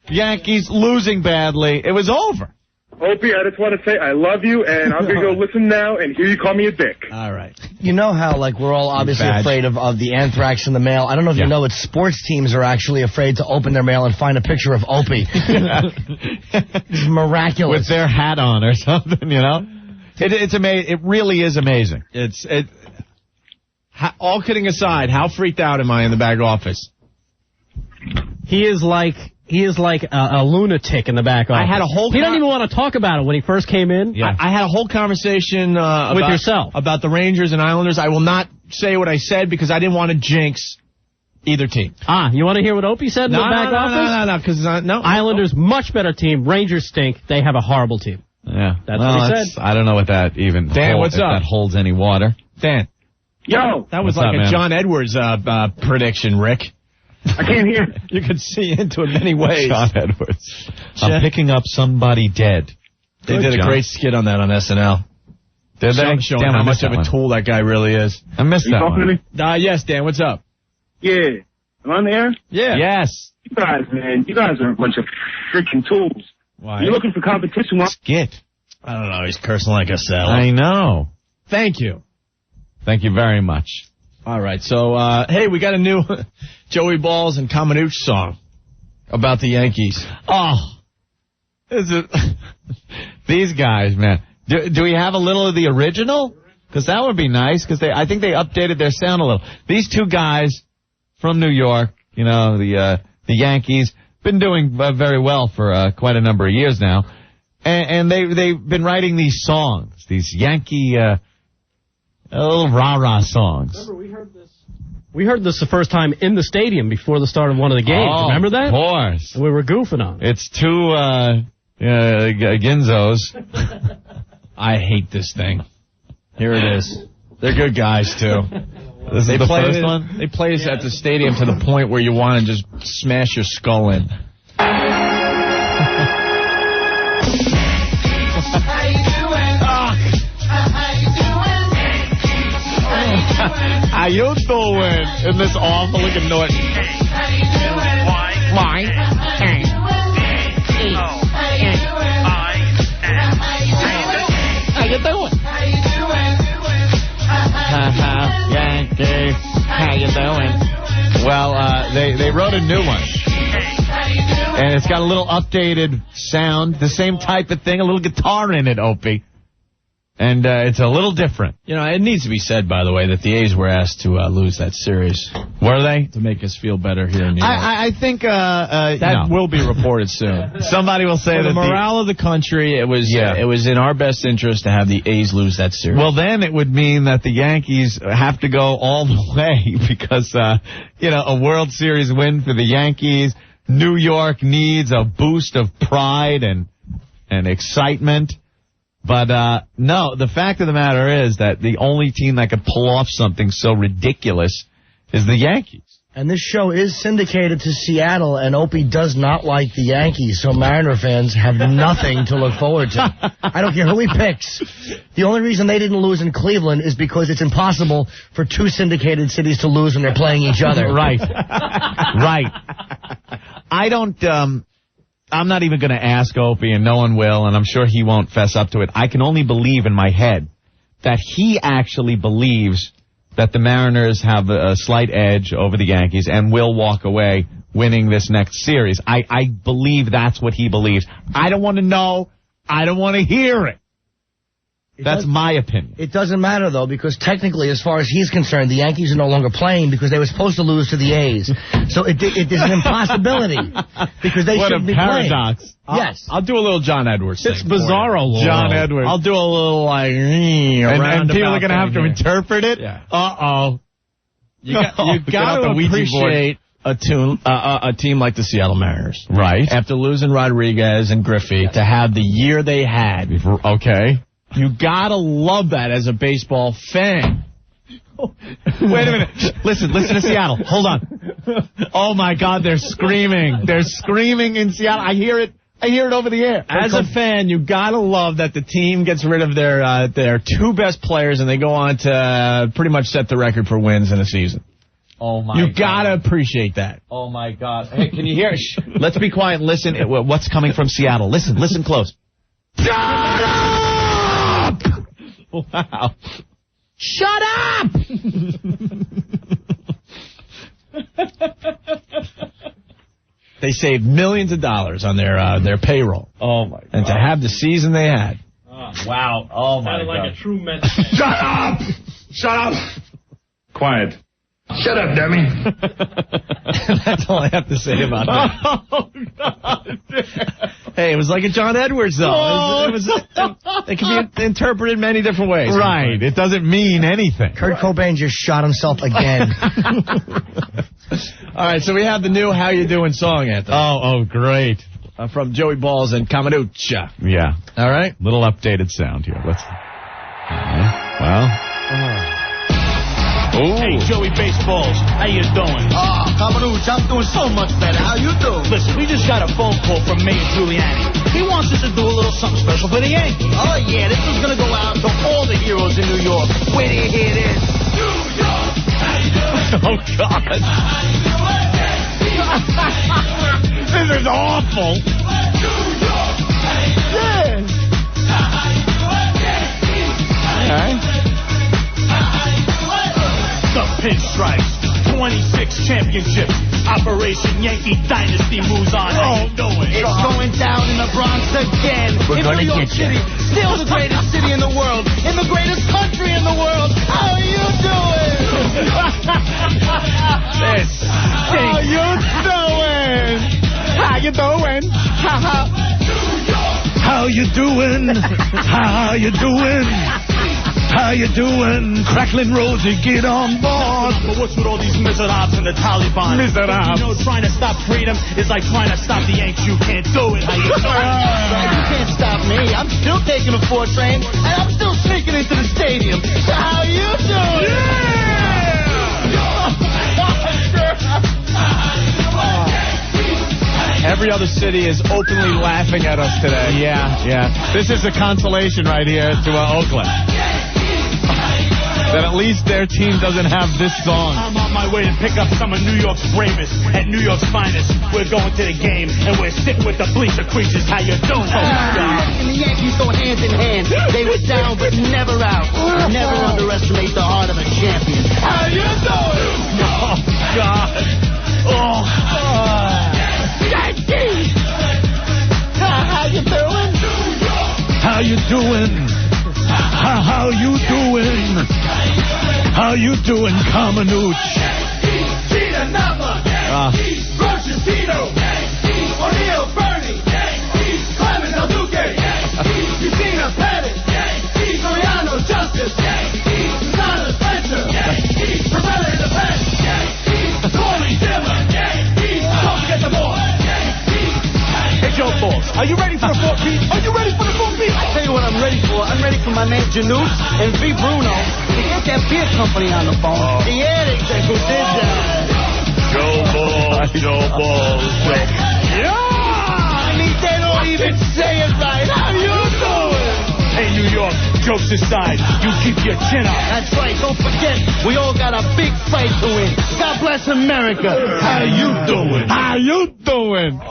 Yankees losing badly. It was over. Opie, I just want to say I love you, and I'm going to go listen now and hear you call me a dick. All right. You know how, like, we're all obviously afraid of the anthrax in the mail. I don't know if you know it, sports teams are actually afraid to open their mail and find a picture of Opie. It's miraculous. With their hat on or something, you know? It's amazing. It really is amazing. All kidding aside, how freaked out am I in the back office? He is like a lunatic in the back office. I had a whole. He doesn't even want to talk about it when he first came in. Yeah. I had a whole conversation with yourself about the Rangers and Islanders. I will not say what I said because I didn't want to jinx either team. You want to hear what Opie said in the back office? No, because Islanders much better team. Rangers stink. They have a horrible team. Yeah, that's what he said. I don't know what that even. Dan, what's up? That holds any water. Dan. Yo. That was like a John Edwards prediction, Rick. I can't hear. You could see into it many ways. John Edwards. I'm picking up somebody dead. They did a great skit on that on SNL. Did they? Showing how much of a tool that guy really is. I missed that one. Yes, Dan, what's up? Yeah. Am I on the air? Yeah. Yes. You guys are a bunch of freaking tools. Why? You're looking for competition. Skit. I don't know. He's cursing like a sailor. I know. Thank you. Thank you very much. All right, so, hey, we got a new Joey Balls and Kamenuch song. about the Yankees. Oh, these guys, man. Do we have a little of the original? Because that would be nice. Because I think they updated their sound a little. These two guys from New York, you know, the Yankees, been doing very well for quite a number of years now, and they've been writing these songs, these Yankee little rah-rah songs. Remember, we heard this the first time in the stadium before the start of one of the games. Oh, remember that? Of course. We were goofing on it. It's two Ginzos. I hate this thing. Here it is. They're good guys, too. This is the first one? They play this at the stadium to the point where you want to just smash your skull in. How you doing? In this awful looking noise. Why? How you doing? Yankee, how you doing? Well, they wrote a new one. And it's got a little updated sound, the same type of thing, a little guitar in it, Opie. And it's a little different. You know, it needs to be said, by the way, that the A's were asked to lose that series. Were they? To make us feel better here in New York. I think that will be reported soon. Somebody will say For that the morale of the country, it was in our best interest to have the A's lose that series. Well, then it would mean that the Yankees have to go all the way because, a World Series win for the Yankees. New York needs a boost of pride and excitement. But, no, the fact of the matter is that the only team that could pull off something so ridiculous is the Yankees. And this show is syndicated to Seattle, and Opie does not like the Yankees, so Mariner fans have nothing to look forward to. I don't care who he picks. The only reason they didn't lose in Cleveland is because it's impossible for two syndicated cities to lose when they're playing each other. Right. Right. I'm not even going to ask Opie, and no one will, and I'm sure he won't fess up to it. I can only believe in my head that he actually believes that the Mariners have a slight edge over the Yankees and will walk away winning this next series. I believe that's what he believes. I don't want to know. I don't want to hear it. That's my opinion. It doesn't matter, though, because technically, as far as he's concerned, the Yankees are no longer playing because they were supposed to lose to the A's. So it is an impossibility because they shouldn't be playing. What a paradox. Yes. I'll do a little John Edwards thing. It's bizarro law. John Edwards. I'll do a little, like, and people are going to have to interpret it? Yeah. Uh-oh. You got to appreciate a team like the Seattle Mariners. Right. After losing Rodriguez and Griffey to have the year they had. Okay. You gotta love that as a baseball fan. Wait a minute. Listen to Seattle. Hold on. Oh my God, they're screaming. They're screaming in Seattle. I hear it over the air. As a fan, you gotta love that the team gets rid of their two best players and they go on to pretty much set the record for wins in a season. Oh my God. You gotta appreciate that. Oh my God. Hey, can you hear it? Let's be quiet and listen. What's coming from Seattle? Listen close. Shut up! Wow. Shut up! They saved millions of dollars on their payroll. Oh my God. And to have the season they had. Wow. Oh my God. Like a true Mets fan. Shut up! Shut up! Quiet. Shut up, dummy. That's all I have to say about that. Oh, God. Hey, it was like a John Edwards, though. Oh. It can be interpreted many different ways. Right. It doesn't mean anything. Kurt Cobain just shot himself again. All right, so we have the new How You Doing song, Anthony. Oh, great. From Joey Balls and Camaducha. Yeah. All right. Little updated sound here. Let's. Ooh. Hey, Joey Baseballs, how you doing? Oh, Camaducha, I'm doing so much better. How you doing? Listen, we just got a phone call from Mayor Giuliani. He wants us to do a little something special for the Yankees. Oh, yeah, this is going to go out to all the heroes in New York. Wait till you hear this. New York, how you doing? Oh, God. This is awful. New York, how you doing? All right. The pinstripes, 26 championships. Operation Yankee Dynasty moves on. How you doing? It's going down in the Bronx again. We're in gonna New York get you. City, still the greatest city in the world, in the greatest country in the world. How you doing? How you doing? How you doing? How you doing? How you doing? How you doing? Cracklin' Rosie, get on board. But what's with all these miserables and the Taliban? Miserables. You know, trying to stop freedom is like trying to stop the Yanks. You can't do it. How you doing? You can't stop me. I'm still taking a 4 train, and I'm still sneaking into the stadium. So how you doing? Every other city is openly laughing at us today. Yeah. This is a consolation right here to Oakland. That at least their team doesn't have this song. I'm on my way to pick up some of New York's bravest and New York's finest. We're going to the game, and we're sitting with the bleacher creatures. How you doing? And the Yankees go hand in hand. They were down, but never out. Never underestimate the heart of a champion. How you doing? Oh, God. Oh, Yankees! How you doing? How you doing? How you doing? How you doing, Kamenuch? Tina Napa. Grosh's Tito. O'Neal Bernie. Clemens El Duque. Eugenia Pettit. Soriano Justice. Susanna Spencer. Propeller Defense. Corey Dimmer. Don't forget the boy. Hey, Joe Balls, are you ready for the 4-beat? Are you ready for the 4-beat? I tell you what I'm ready for. I'm ready for my man Janus and V. Bruno to get that beer company on the phone. Yeah, they said who did that. Joe Balls. Yeah! I mean, they don't even say it right. How you doing? Hey, New York, jokes aside, you keep your chin up. That's right. Don't forget, we all got a big fight to win. God bless America. How you doing? How you doing?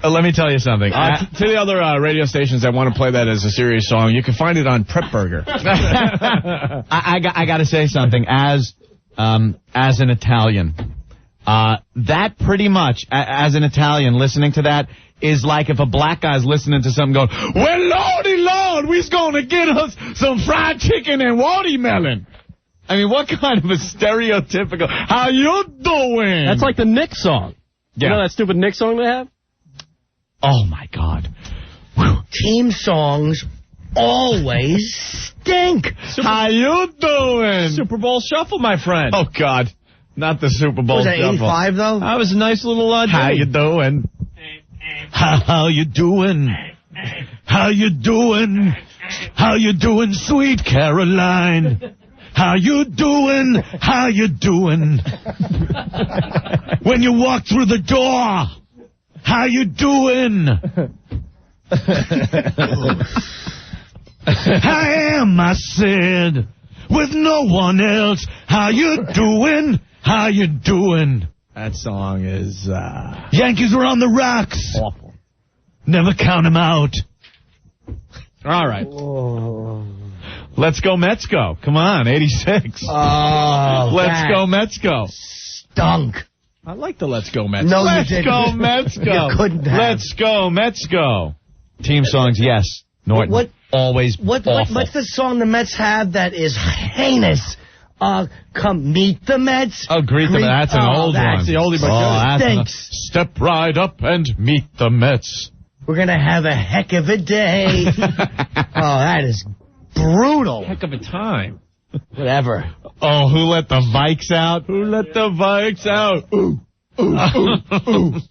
Let me tell you something. To the other radio stations that want to play that as a serious song, you can find it on Prep Burger. I got to say something. As an Italian, that pretty much, as an Italian, listening to that is like if a black guy's listening to something going, well, lordy lord, we's going to get us some fried chicken and watermelon. I mean, what kind of a stereotypical, how you doing? That's like the Nick song. Yeah. You know that stupid Nick song they have? Oh, my God. Team songs always stink. How you doing? Super Bowl Shuffle, my friend. Oh, God. Not the Super Bowl Was that Shuffle. 85, though? That was a nice little How you doing? How you doing? How you doing? How you doing, sweet Caroline? How you doing? How you doing? When you walk through the door, how you doing? I am, I said, with no one else. How you doing? How you doing? That song is, Yankees were on the rocks. awful. Never count them out. All right. Let's go Mets go. Come on, 86. Oh, Let's go Mets go. Stunk. I like the Let's Go Mets. No, Let's you didn't. go Mets go. You couldn't have. Let's go Mets go. Team songs, yes. Norton, What- always awful. What's the song the Mets have that is heinous? Come meet the Mets. Oh, greet them. That's an old one. That's the oldie but good. Stinks. Step right up and meet the Mets. We're going to have a heck of a day. That is brutal. Heck of a time. Whatever. Oh, who let the Vikes out? Who let the Vikes out? Ooh.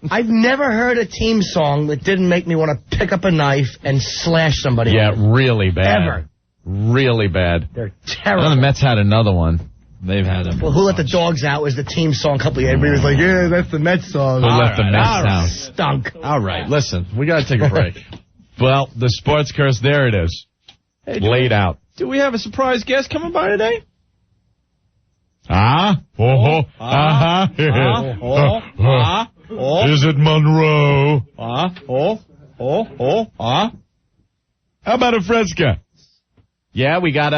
I've never heard a team song that didn't make me want to pick up a knife and slash somebody. Yeah, with it. really bad. Ever. Really bad. They're I know terrible. the Mets had another one. They've had them. Well, Who Let the Dogs Out was the team song a couple of years. Everybody was like, yeah, that's the Mets song. Who let the Mets out? Stunk. All right, listen, we got to take a break. Well, the sports curse, there it is. Hey, Laid out. do we have a surprise guest coming by today? Is it Monroe? How about a Fresca? Yeah, we got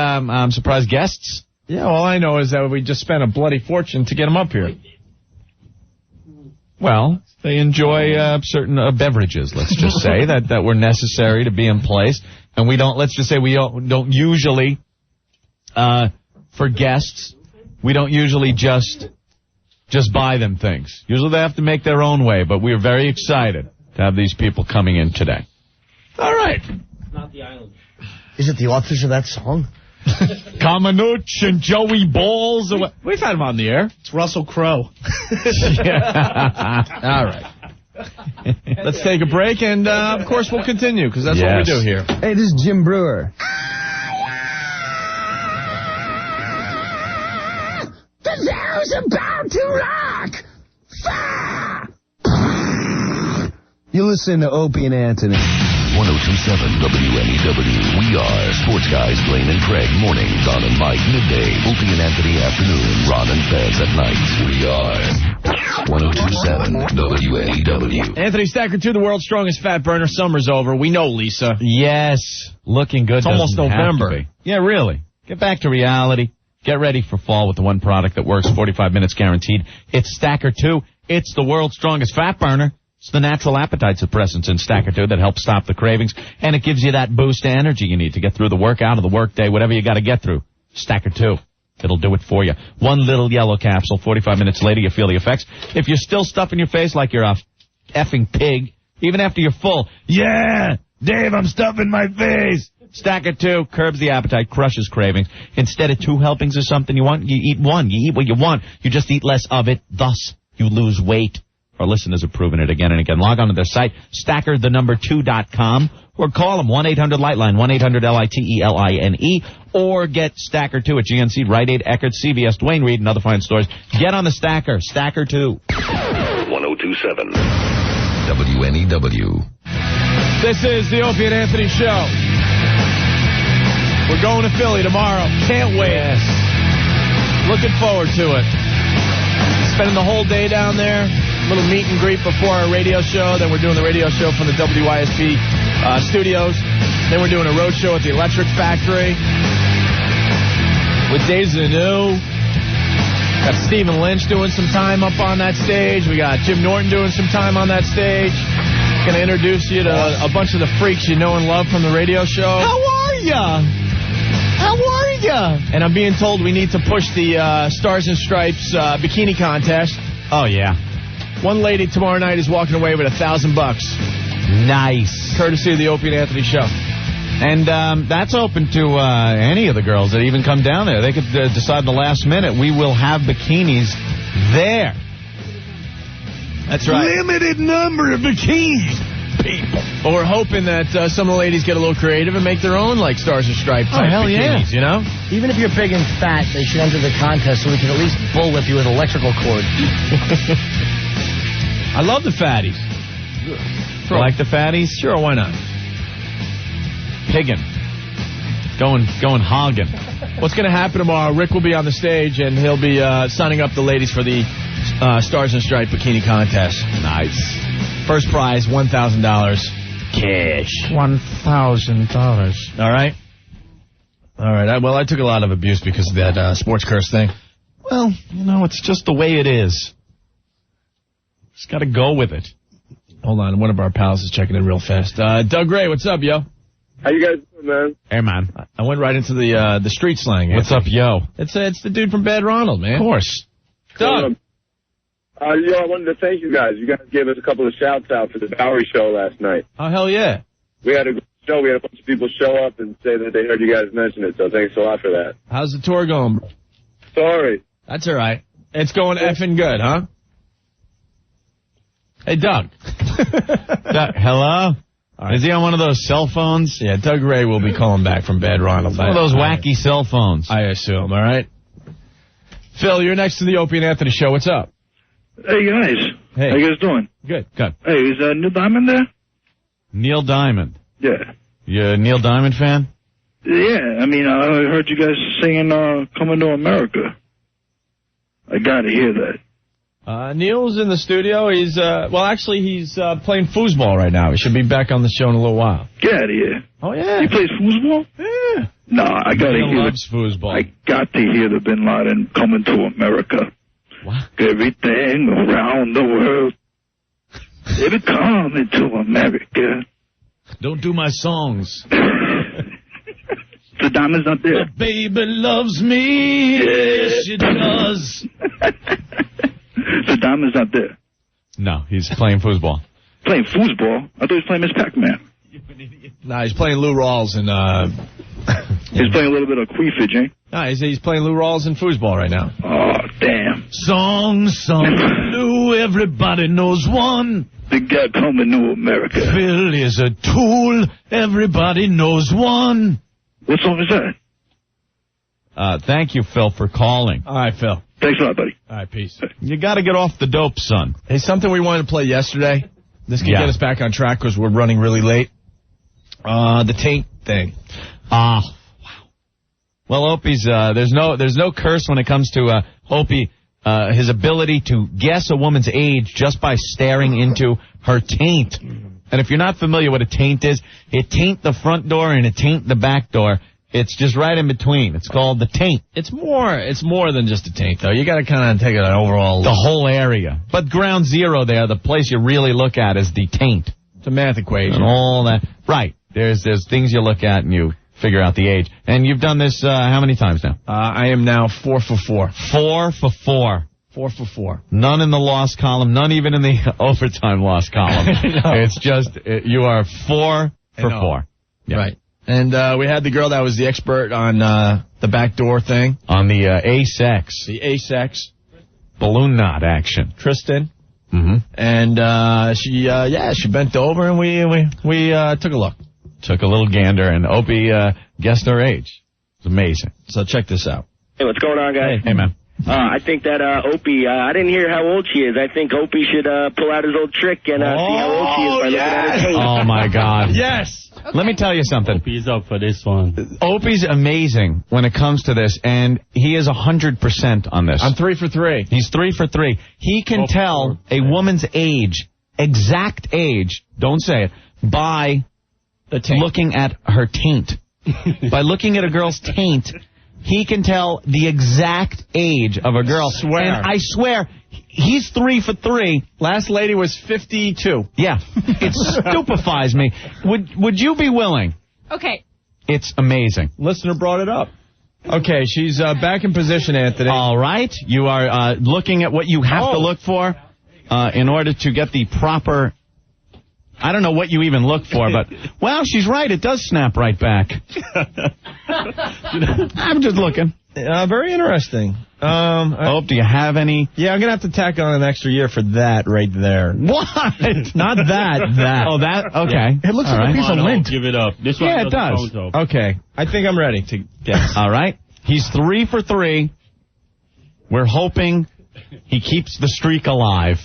surprise guests. Yeah, all I know is that we just spent a bloody fortune to get them up here. Well, they enjoy certain beverages, let's just say, that were necessary to be in place. And we don't, let's just say we don't usually, for guests, we don't usually just buy them things. Usually they have to make their own way, but we're very excited to have these people coming in today. All right. Not the island. Is it the authors of that song? Kamenuch and Joey Balls. We've had him on the air. It's Russell Crowe. All right. Let's take a break, and of course we'll continue, because that's what we do here. Hey, this is Jim Brewer. The show's about to rock! Fire! You listen to Opie and Anthony. 1027 WNEW. We are Sports Guys, Blaine and Craig. Morning, Don and Mike. Midday, Opie and Anthony. Afternoon, Ron and Fez at night. We are 1027 WNEW. Anthony Stacker 2, the world's strongest fat burner. Summer's over. We know, Lisa. Yes. Looking good. It's almost November. Yeah, really. Get back to reality. Get ready for fall with the one product that works 45 minutes guaranteed. It's Stacker 2. It's the world's strongest fat burner. It's the natural appetite suppressants in Stacker 2 that help stop the cravings, and it gives you that boost of energy you need to get through the workout or the workday, whatever you got to get through. Stacker 2. It'll do it for you. One little yellow capsule, 45 minutes later, you feel the effects. If you're still stuffing your face like you're a effing pig, even after you're full, yeah, Dave, I'm stuffing my face. Stacker 2 curbs the appetite, crushes cravings. Instead of 2 helpings of something you want, you eat 1. You eat what you want. You just eat less of it. Thus, you lose weight. Our listeners have proven it again and again. Log on to their site, stacker2.com, or call them, 1-800-LIGHTLINE, 1-800-LITELINE, or get Stacker 2 at GNC, Rite Aid, Eckerd, CVS, Dwayne Reed, and other fine stores. Get on the Stacker, Stacker 2. 1027 WNEW. This is the Opie and Anthony Show. We're going to Philly tomorrow. Can't wait. Yes. Looking forward to it. Spending the whole day down there. Little meet and greet before our radio show. Then we're doing the radio show from the WISP studios. Then we're doing a road show at the Electric Factory with WNEW. Got Stephen Lynch doing some time up on that stage. We got Jim Norton doing some time on that stage. Going to introduce you to a bunch of the freaks you know and love from the radio show. How are ya? How are ya? And I'm being told we need to push the Stars and Stripes bikini contest. Oh, yeah. One lady tomorrow night is walking away with $1,000. Nice. Courtesy of the Opie and Anthony Show. And that's open to any of the girls that even come down there. They could decide in the last minute. We will have bikinis there. That's right. Limited number of bikinis, people. But we're hoping that some of the ladies get a little creative and make their own, like, Stars and Stripes type bikinis, you know? Even if you're big and fat, they should enter the contest so we can at least bullwhip you with electrical cord. I love the fatties. Like the fatties? Sure, why not? Piggin'. Going hogging. What's going to happen tomorrow, Rick will be on the stage, and he'll be signing up the ladies for the Stars and Stripes bikini contest. Nice. First prize, $1,000. Cash. $1,000. All right? All right. I took a lot of abuse because of that sports curse thing. Well, you know, it's just the way it is. Just got to go with it. Hold on. One of our pals is checking in real fast. Doug Gray, what's up, yo? How you guys doing, man? Hey, man. I went right into the street slang. What's up, yo? It's the dude from Bad Ronald, man. Of course. Doug. I wanted to thank you guys. You guys gave us a couple of shouts out for the Bowery show last night. Oh, hell yeah. We had a good show. We had a bunch of people show up and say that they heard you guys mention it, so thanks a lot for that. How's the tour going, bro? Sorry. That's all right. It's going effing good, huh? Hey, Doug. Hello? Right. Is he on one of those cell phones? Yeah, Doug Ray will be calling back from Bad Ronald. One of those wacky cell phones. I assume, all right? Phil, you're next to the Opie and Anthony Show. What's up? Hey, guys. Hey. How you guys doing? Good. Good. Hey, is Neil Diamond there? Neil Diamond? Yeah. You a Neil Diamond fan? Yeah, I mean, I heard you guys singing Coming to America. I gotta hear that. Neil's in the studio. He's, he's playing foosball right now. He should be back on the show in a little while. Get out of here. Oh, yeah. He plays foosball? Yeah. No, I got to Neil hear loves foosball. I got to hear the Bin Laden coming to America. What? Everything around the world. It'll come into America. Don't do my songs. Saddam is not there. The baby loves me. Yes, she does. Saddam is not there. No, he's playing foosball. Playing foosball? I thought he was playing Miss Pac-Man. Nah, he's playing Lou Rawls and He's playing a little bit of queefage, eh? No, he's playing Lou Rawls and foosball right now. Oh, damn. Song Lou, everybody knows one. The guy coming to America. Phil is a tool, everybody knows one. What song is that? Thank you, Phil, for calling. All right, Phil. Thanks a lot, buddy. All right, peace. You got to get off the dope, son. Hey, something we wanted to play yesterday. This can Yeah. get us back on track because we're running really late. The Taint thing. Wow. Well, Opie's, there's no curse when it comes to Opie, his ability to guess a woman's age just by staring into her taint. And if you're not familiar what a taint is, it taint the front door and it taint the back door. It's just right in between. It's called the taint. It's more than just a taint, though. You got to kind of take an overall The whole area. But ground zero there, the place you really look at is the taint. It's a math equation. And all that. Right. There's things you look at and you figure out the age. And you've done this how many times now? I am now 4 for 4. 4 for 4. 4 for 4. None in the lost column, none even in the overtime lost column. No. It's just, you are 4 for 4. Yeah. Right. And we had the girl that was the expert on the backdoor thing. On the A-sex. The A-sex. Balloon knot action. Tristan. Mm-hmm. And she bent over and we took a look. Took a little gander and Opie guessed her age. It's amazing. So check this out. Hey, what's going on, guys? Hey, man. I think that Opie, I didn't hear how old she is. I think Opie should pull out his old trick and see how old she is by looking at her taint. Oh, my God. Yes. Let me tell you something. Opie's up for this one. Opie's amazing when it comes to this, and he is 100% on this. I'm 3 for 3. He's 3 for 3. He can tell a woman's age, exact age, don't say it, by looking at her taint. By looking at a girl's taint, he can tell the exact age of a girl. Swear. And I swear, he's 3 for 3. Last lady was 52. Yeah. It stupefies me. Would you be willing? Okay. It's amazing. Listener brought it up. Okay, she's back in position, Anthony. All right. You are looking at what you have to look for in order to get the proper... I don't know what you even look for, but, well, she's right. It does snap right back. I'm just looking. Very interesting. Do you have any? Yeah, I'm going to have to tack on an extra year for that right there. What? Not that. Oh, that? Okay. Yeah. It looks like a piece of lint. Give it up. This one Yeah, it does. Okay. I think I'm ready to guess. All right. He's 3 for 3. We're hoping he keeps the streak alive.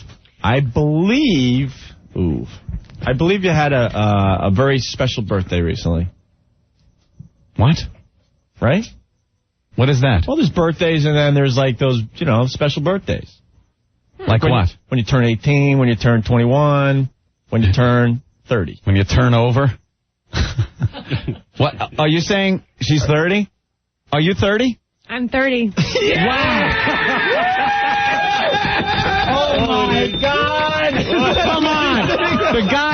I believe you had a very special birthday recently. What? Right? What is that? Well, there's birthdays and then there's like those, special birthdays. Like what? When you turn 18, when you turn 21, when you turn 30. When you turn over? What? Are you saying she's 30? Are you 30? I'm 30. Yeah. Wow. Oh, my God. Come on. The guy.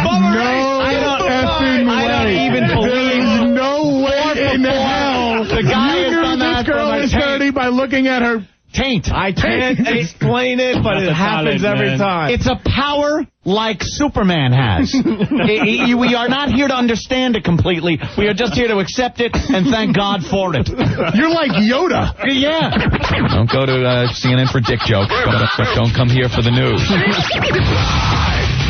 I don't even believe. There's no way in hell. The guy has done that. This girl is 30 by looking at her taint. I can't explain it, but it happens every time. It's a power like Superman has. We are not here to understand it completely. We are just here to accept it and thank God for it. You're like Yoda. Yeah. Don't go to CNN for dick jokes. Don't come here for the news.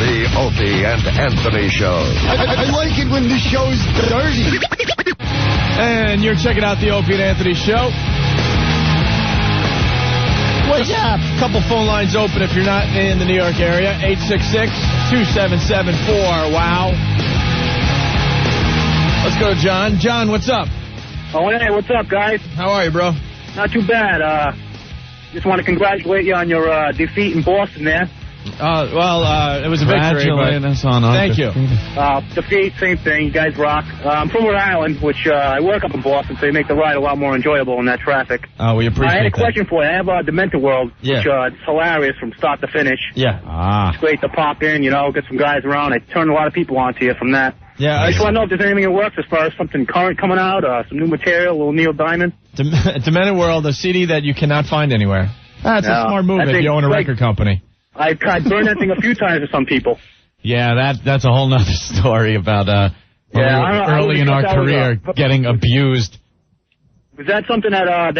The Opie and Anthony Show. I like it when the show's dirty. And you're checking out the Opie and Anthony Show. What's up? Couple phone lines open if you're not in the New York area. 866-2774-WOW. Let's go to John. John, what's up? Oh, hey, what's up, guys? How are you, bro? Not too bad. Just want to congratulate you on your defeat in Boston there. It was a victory. Thank you. Defeat, same thing. You guys rock. I'm from Rhode Island, which I work up in Boston, so you make the ride a lot more enjoyable in that traffic. We appreciate that. I had a question for you. I have Dementor World, which it's hilarious from start to finish. Yeah. It's great to pop in, get some guys around. I turned a lot of people onto you from that. Yeah, I just want to know if there's anything that works as far as something current coming out, some new material, a little Neil Diamond. Dementor World, a CD that you cannot find anywhere. That's a smart move if you own a record company. I've burned that thing a few times with some people. Yeah, that's a whole nother story about early in our career getting abused. Was that something that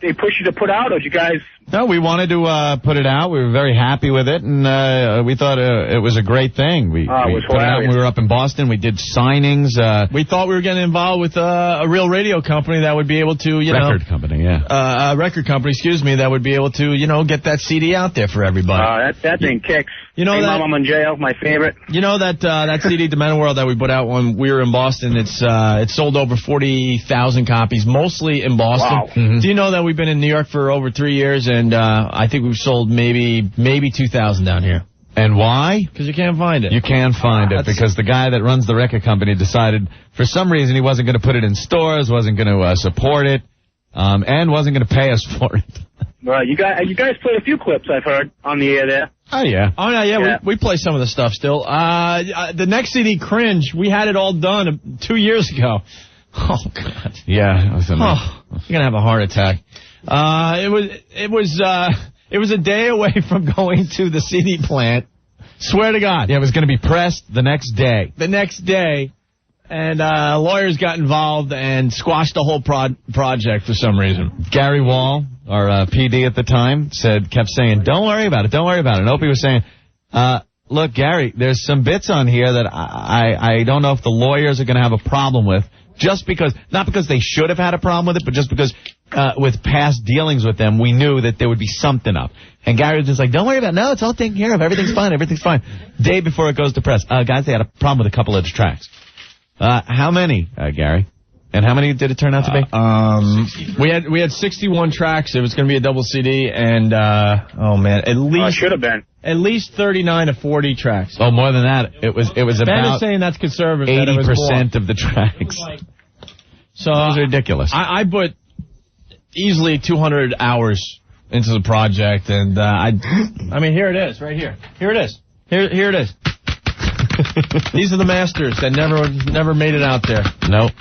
they pushed you to put out, or did you guys... No, we wanted to put it out. We were very happy with it, and we thought it was a great thing. We put it out when we were up in Boston. We did signings. We thought we were getting involved with a real radio company that would be able to, record company, a record company, excuse me, that would be able to, get that CD out there for everybody. That thing kicks. You know hey, that Mom, I'm in jail, my favorite. You know that CD, Dementor World, that we put out when we were in Boston. It sold over 40,000 copies, mostly in Boston. Wow. Mm-hmm. Do you know that we've been in New York for over 3 years, and I think we've sold maybe 2,000 down here. And why? Because you can't find it. You can find it because the guy that runs the record company decided for some reason he wasn't going to put it in stores, wasn't going to support it, and wasn't going to pay us for it. Right, you guys played a few clips I've heard on the air there. Oh yeah. We play some of the stuff still. The next CD, Cringe, we had it all done 2 years ago. Oh God. Yeah. You're gonna have a heart attack. It was a day away from going to the CD plant. Swear to God. Yeah, it was going to be pressed the next day. And lawyers got involved and squashed the whole project for some reason. Gary Wall, our PD at the time, kept saying, don't worry about it. And Opie was saying, look, Gary, there's some bits on here that I don't know if the lawyers are going to have a problem with. Just because, not because they should have had a problem with it, but just because with past dealings with them, we knew that there would be something up. And Gary was just like, don't worry about it. No, it's all taken care of. Everything's fine. Day before it goes to press. Guys, they had a problem with a couple of the tracks. How many, Gary? And how many did it turn out to be? We had 61 tracks. It was going to be a double CD, and at least should have been at least 39 to 40 tracks. Oh, more than that. It was Ben about is saying that's conservative. 80% of the tracks. So it was ridiculous. I put easily 200 hours into the project, and I mean, here it is, right here. Here it is. Here it is. These are the masters that never made it out there. Nope.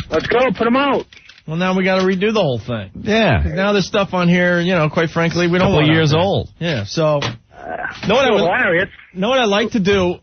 Let's go, put them out. Well, now we got to redo the whole thing. Yeah. Now there's stuff on here, quite frankly, we don't want. Couple years old. Yeah. So, know what I'd like to do?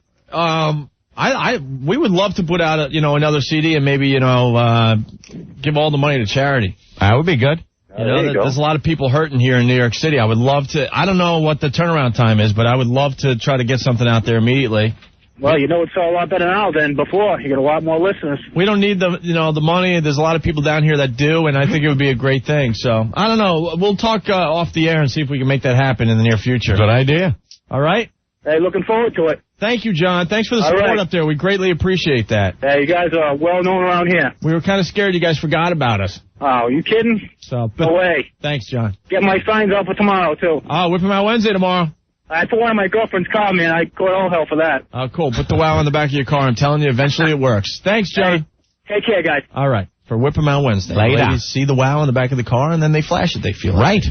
We would love to put out another CD and maybe give all the money to charity. That would be good. There's a lot of people hurting here in New York City. I would love to. I don't know what the turnaround time is, but I would love to try to get something out there immediately. Well, it's a lot better now than before. You get a lot more listeners. We don't need the money. There's a lot of people down here that do, and I think it would be a great thing. So, I don't know. We'll talk off the air and see if we can make that happen in the near future. Good idea. All right? Hey, looking forward to it. Thank you, John. Thanks for the support up there. We greatly appreciate that. Hey, you guys are well known around here. We were kind of scared you guys forgot about us. Oh, you kidding? No way. Thanks, John. Get my signs out for tomorrow, too. Oh, whip them out Wednesday tomorrow. I put one of my girlfriend's car, man. I go to all hell for that. Oh, cool. Put the WOW on the back of your car. I'm telling you, eventually it works. Thanks, John. Hey, take care, guys. All right. For Whip 'em Out Wednesday. Ladies see the WOW on the back of the car, and then they flash it. They feel right.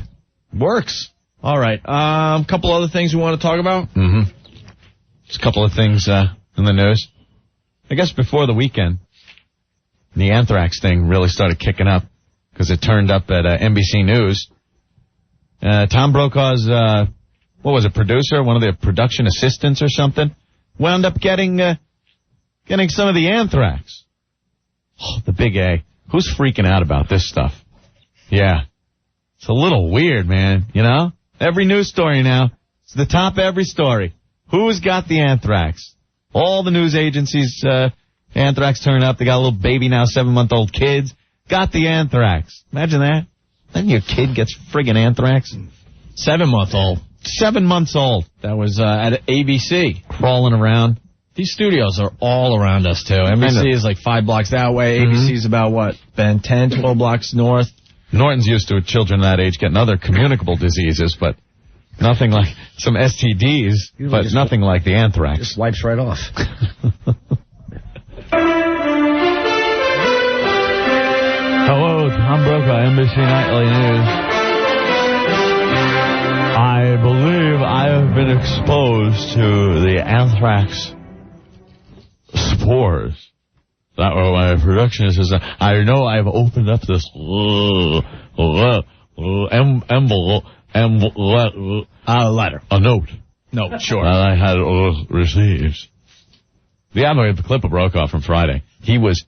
Works. All right. Couple other things we want to talk about. Mm-hmm. Just a couple of things in the news. I guess before the weekend, the Anthrax thing really started kicking up because it turned up at NBC News. Tom Brokaw's, producer, one of the production assistants or something, wound up getting some of the Anthrax. Oh, the big A. Who's freaking out about this stuff? Yeah. It's a little weird, man, Every news story now, it's the top of every story. Who's got the Anthrax? All the news agencies, Anthrax turn up. They got a little baby now, 7-month-old kids. Got the Anthrax. Imagine that. Then your kid gets friggin' Anthrax. 7-month-old. 7 months old. That was at ABC. Crawling around. These studios are all around us, too. NBC is like 5 blocks that way. ABC is about, what, Ben, 10, 12 blocks north? Norton's used to children that age getting other communicable diseases, but Nothing like some STDs, but nothing like the anthrax. Just wipes right off. Hello, Tom Brokaw, NBC Nightly News. I believe I have been exposed to the anthrax spores. That what my production is. I know I've opened up this letter. A note. No, sure. That I had received. Yeah, I'm going to get the clip of Brokaw from Friday. He was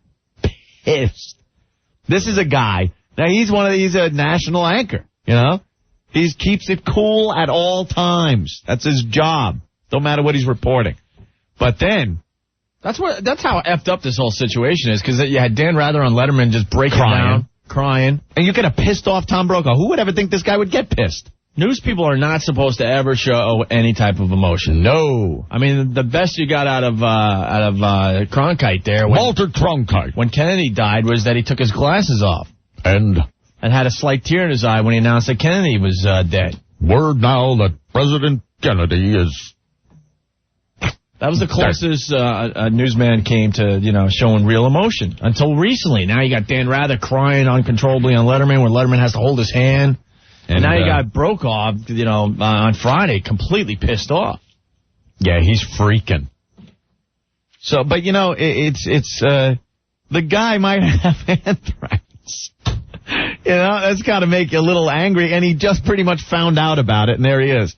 pissed. This is a guy. Now, he's a national anchor, you know? He keeps it cool at all times. That's his job. Don't matter what he's reporting. But then... That's how effed up this whole situation is, because you had Dan Rather on Letterman just breaking down, crying. And you could have pissed off Tom Brokaw. Who would ever think this guy would get pissed? News people are not supposed to ever show any type of emotion. No. I mean, the best you got out of Cronkite there, Walter Cronkite, when Kennedy died, was that he took his glasses off and had a slight tear in his eye when he announced that Kennedy was dead. Word now that President Kennedy is. That was the closest a newsman came to, showing real emotion until recently. Now you got Dan Rather crying uncontrollably on Letterman, where Letterman has to hold his hand. And now you got Brokaw, on Friday, completely pissed off. Yeah, he's freaking. So, but the guy might have anthrax. That's got to make you a little angry. And he just pretty much found out about it, and there he is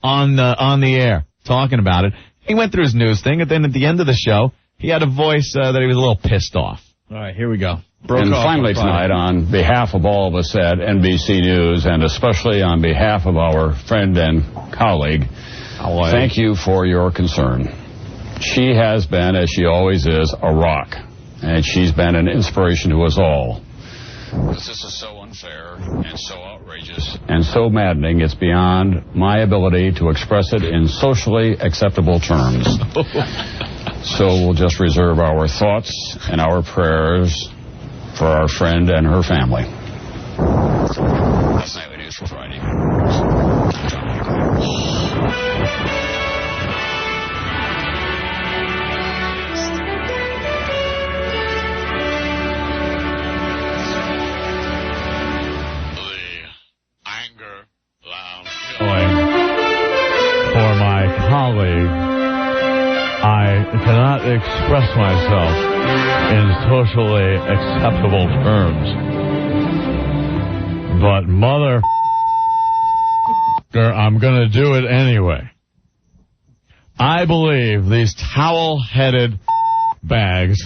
on the air talking about it. He went through his news thing, and then at the end of the show, he had a voice that he was a little pissed off. All right, here we go. And finally tonight, on behalf of all of us at NBC News, and especially on behalf of our friend and colleague, thank you for your concern. She has been, as she always is, a rock, and she's been an inspiration to us all. This is so unfair and so outrageous and so maddening, it's beyond my ability to express it in socially acceptable terms. So we'll just reserve our thoughts and our prayers for our friend and her family. That's Nightly News for Friday. For my colleague, I cannot express myself in socially acceptable terms. But mother, I'm going to do it anyway. I believe these towel-headed bags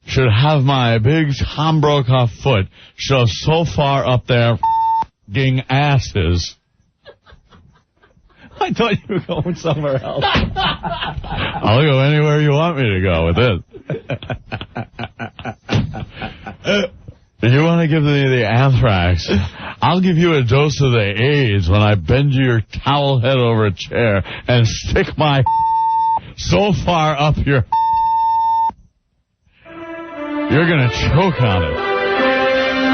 should have my big Tom Brokaw foot shoved so far up their asses. I thought you were going somewhere else. I'll go anywhere you want me to go with it. If you want to give me the anthrax, I'll give you a dose of the AIDS when I bend your towel head over a chair and stick my so far up your... You're going to choke on it.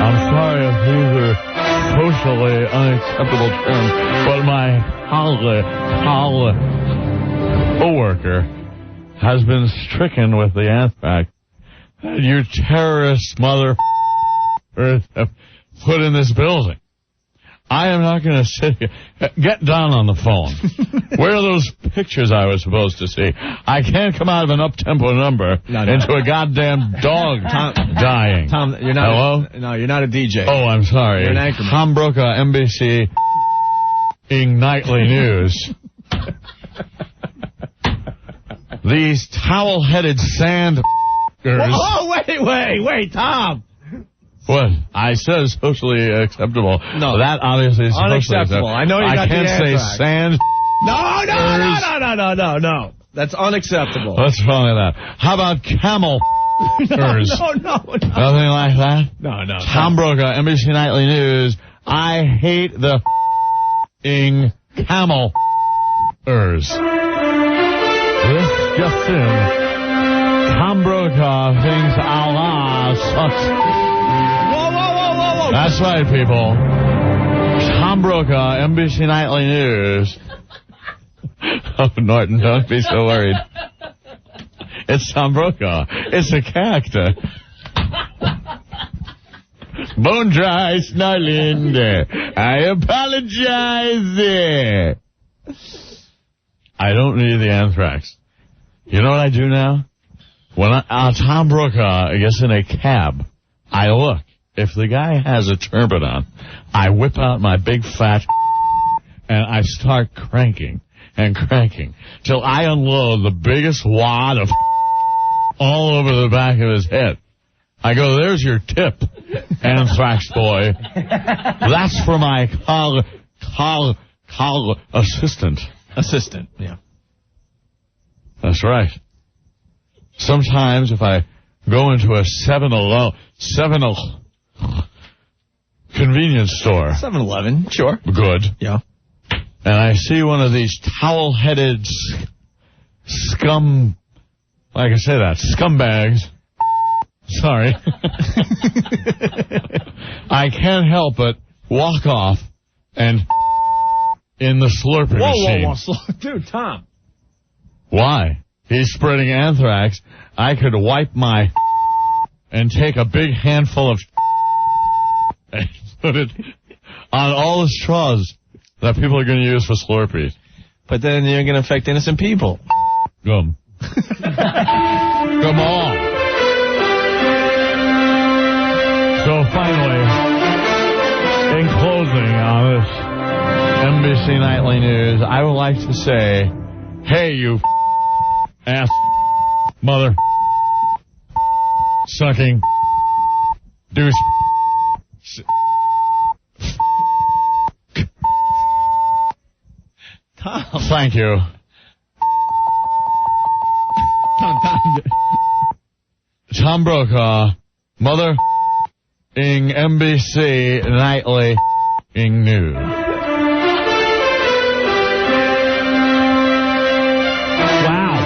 I'm sorry if these are socially unacceptable terms, but my co-worker has been stricken with the anthrax. You terrorist mother have put in this building. I am not going to sit here. Get down on the phone. Where are those pictures I was supposed to see? I can't come out of an up-tempo number into a goddamn dog dying. Tom, you're not. Hello? No, you're not a DJ. Oh, I'm sorry. You're an anchorman. Tom Brokaw, NBC Nightly News. These towel-headed sand... Oh, wait, Tom. What? I said socially acceptable. No. That obviously is unacceptable. I know you're not I can't say sand... No. That's unacceptable. What's wrong with that? How about camel... No. Nothing like that? No. Tom Brokaw, NBC Nightly News. I hate the camel-ers. This just in. Tom Brokaw thinks Allah sucks. Whoa. That's right, people. Tom Brokaw, NBC Nightly News. Oh, Norton, don't be so worried. It's Tom Brokaw. It's a character. Bone dry, snarling. I apologize. I don't need the anthrax. You know what I do now? When Tom Brokaw gets in a cab, I look. If the guy has a turban on, I whip out my big fat and I start cranking and cranking till I unload the biggest wad of all over the back of his head. I go, there's your tip, anthrax boy. That's for my assistant. Assistant, yeah. That's right. Sometimes if I go into a 7-Eleven convenience store. 7-Eleven, sure. Good. Yeah. And I see one of these towel-headed scum, like I say that, scumbags. Sorry. I can't help but walk off and in the Slurpee machine. Whoa. Dude, Tom. Why? He's spreading anthrax. I could wipe my and take a big handful of and put it on all the straws that people are going to use for Slurpees. But then you're going to affect innocent people. Come on. So finally, in closing on this NBC Nightly News, I would like to say, hey, you ass mother sucking douche. Tom. Thank you. Tom Brokaw, mother ing NBC Nightly ing News. Wow.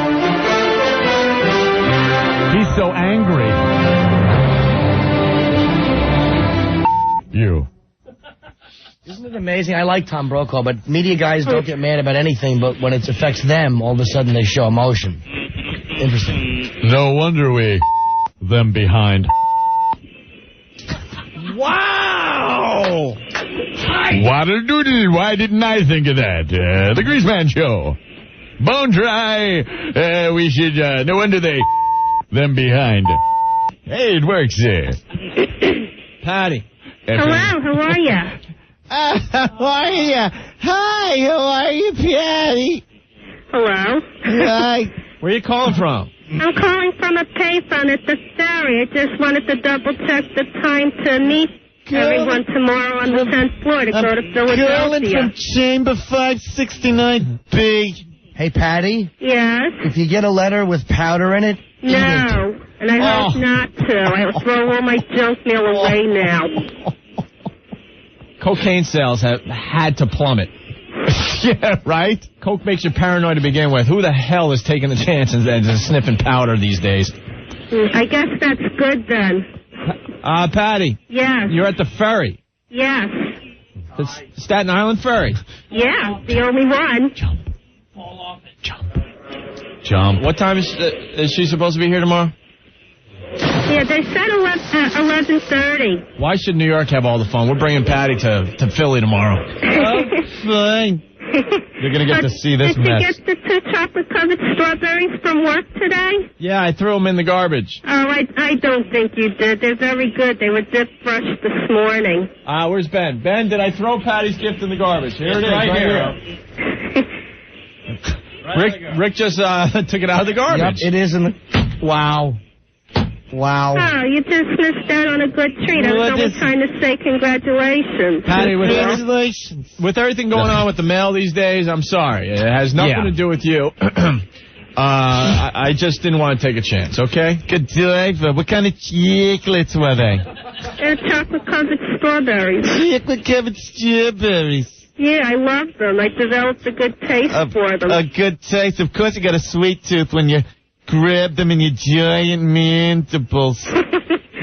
He's so angry. You. Isn't it amazing? I like Tom Brokaw, but media guys don't get mad about anything, but when it affects them, all of a sudden they show emotion. Interesting. No wonder we them behind. Wow! Why didn't I think of that? The Greaseman Show. Bone dry. We should, no wonder they them behind. Hey, it works there. Patty. Hello, how are you? How are you? Hi, how are you, Patty? Hello? Hi. Where are you calling from? I'm calling from a payphone at the ferry. I just wanted to double-check the time to meet everyone tomorrow on the 10th floor to go to Calling Philadelphia. from Chamber 569B. Hey, Patty, Yes? if you get a letter with powder in it, eat it. No, and I hope not to. I'll throw all my junk mail away now. Cocaine sales have had to plummet. Yeah, right? Coke makes you paranoid to begin with. Who the hell is taking the chances and sniffing powder these days? I guess that's good then. Patty. Yes. You're at the ferry. Yes. The Staten Island ferry. Yeah, the only one. Jump. What time is she supposed to be here tomorrow? Yeah, they said 11:30. Why should New York have all the fun? We're bringing Patty to Philly tomorrow. Fine. You're going to get to see this Did mess. you get the 2 chocolate-covered strawberries from work today? Yeah, I threw them in the garbage. Oh, I don't think you did. They're very good. They were dip-brushed this morning. Where's Ben? Ben, did I throw Patty's gift in the garbage? Here it is, right here. Rick just took it out of the garbage. Yep, it is in the... Wow. Wow. Oh, you just missed out on a good treat. I was only trying to say congratulations. Patty, with everything going on with the mail these days, I'm sorry. It has nothing to do with you. I just didn't want to take a chance, okay? Good driver. What kind of chocolates were they? They're chocolate-covered strawberries. Chocolate-covered strawberries. Yeah, I love them. I developed a good taste for them. A good taste. Of course you got a sweet tooth when you grab them in your giant mandibles.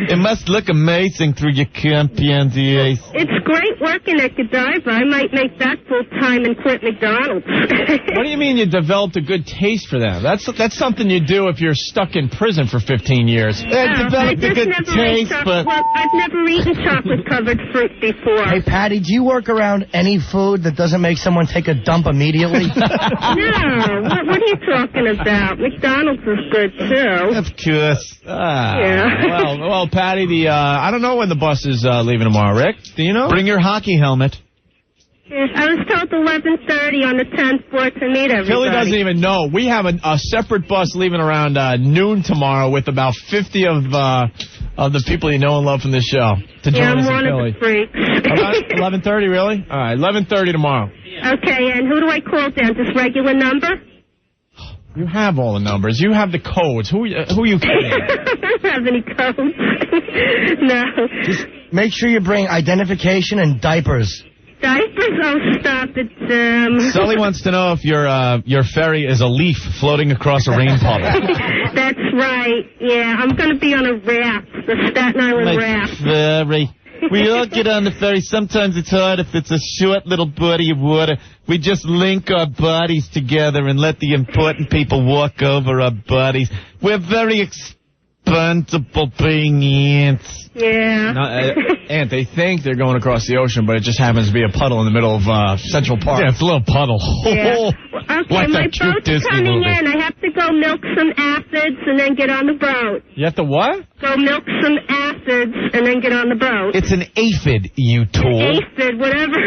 It must look amazing through your Champions ears. It's great working at Godiva. I might make that full-time and quit McDonald's. What do you mean you developed a good taste for them? That's something you do if you're stuck in prison for 15 years. Developed a good taste, but... Well, I've never eaten chocolate-covered fruit before. Hey, Patty, do you work around any food that doesn't make someone take a dump immediately? No, what are you talking about? McDonald's is good, too. Of course. Yeah. Well, Patty, I don't know when the bus is leaving tomorrow, Rick. Do you know? Bring your hockey helmet. Yes, I was told 11:30 on the 10th floor to meet everybody. Philly doesn't even know. We have a separate bus leaving around noon tomorrow with about 50 of the people you know and love from this show to join us in Philly. I'm one of the freaks. 11:30, really? All right, 11:30 tomorrow. Okay, and who do I call down? Just regular number? You have all the numbers. You have the codes. Who are you kidding? I don't have any codes. No. Just make sure you bring identification and diapers. Diapers? Oh, stop it, Sully wants to know if your ferry is a leaf floating across a rain puddle. That's right. Yeah, I'm going to be on a raft, the Staten Island raft. Ferry. We all get on the ferry. Sometimes it's hard if it's a short little body of water. We just link our bodies together and let the important people walk over our bodies. We're very expendable being ants. Yeah. No, Ant, they think they're going across the ocean, but it just happens to be a puddle in the middle of Central Park. Yeah, it's a little puddle. Yeah. Okay, like my that cute boat's Disney coming movie. in. I have to go milk some aphids and then get on the boat. You have to what? Go milk some aphids and then get on the boat. It's an aphid, you tool. Aphid, whatever.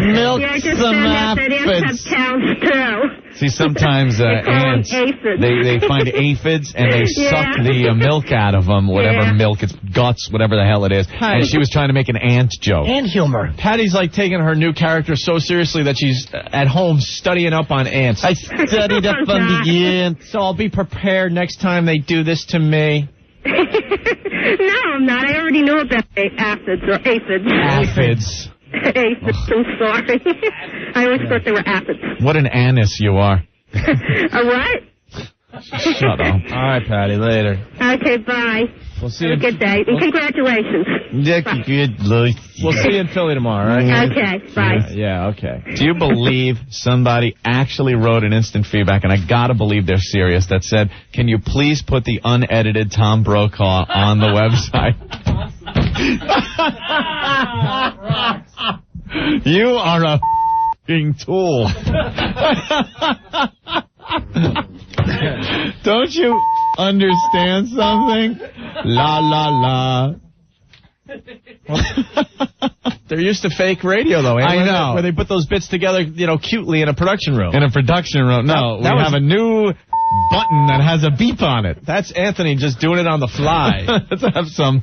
Milk yeah, I just some found out that ants aphids. have cows, too. See, sometimes ants, they find aphids and they suck the milk out of them, whatever milk, it's guts, whatever the hell it is. And she was trying to make an ant joke. And humor. Patty's like taking her new character so seriously that she's at home studying up on ants. I studied up on the ants. So I'll be prepared next time they do this to me. No, I'm not. I already knew about aphids or aphids. Aphids. Aphids, I'm sorry. I always thought they were aphids. What an anise you are. A what? Shut up. All right, Patty, later. Okay, bye. We'll see Have a good day. And congratulations. We'll see you in Philly tomorrow, right? Okay, bye. Yeah, okay. Do you believe somebody actually wrote an instant feedback, and I gotta believe they're serious, that said, can you please put the unedited Tom Brokaw on the website? You are a f***ing tool. Don't you understand something? La la la. They're used to fake radio, though. I know. Where they put those bits together, cutely in a production room. In a production room. No, we have a new button that has a beep on it. That's Anthony just doing it on the fly. Let's have some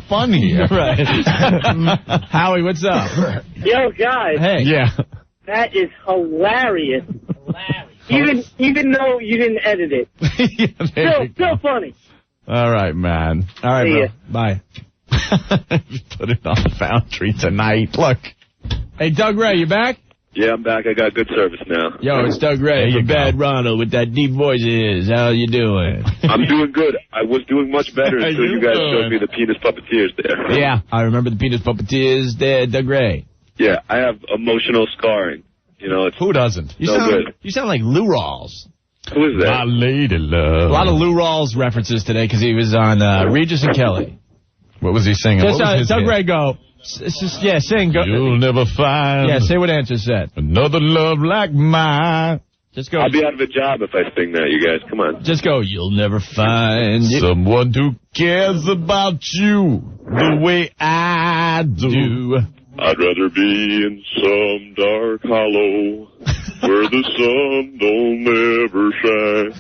fun here. Right. Howie, what's up? Yo, guys. Hey. Yeah. That is hilarious. Even though you didn't edit it. Still funny. All right, man. All right, See bro. ya. Bye. Put it on the Foundry tonight. Look. Hey, Doug Ray, you back? Yeah, I'm back. I got good service now. Yo, it's Doug Ray. You from Bad Ronald with that deep voice of his. How you doing? I'm doing good. I was doing much better How until you you guys doing? showed me the penis puppeteers there. Yeah, I remember the penis puppeteers there, Doug Ray. Yeah, I have emotional scarring. It's Who doesn't? You no sound, good. You sound like Lou Rawls. Who is that? My lady love. A lot of Lou Rawls references today because he was on Regis and Kelly. What was he singing? Just, what was his Doug hit? Ray, go. Sing. Go. You'll never find. Yeah, say what Answer said. Another love like mine. Just go. I'll be out of a job if I sing that, you guys. Come on. Just go. You'll never find Someone who cares about you the way I do. I'd rather be in some dark hollow where the sun don't ever shine.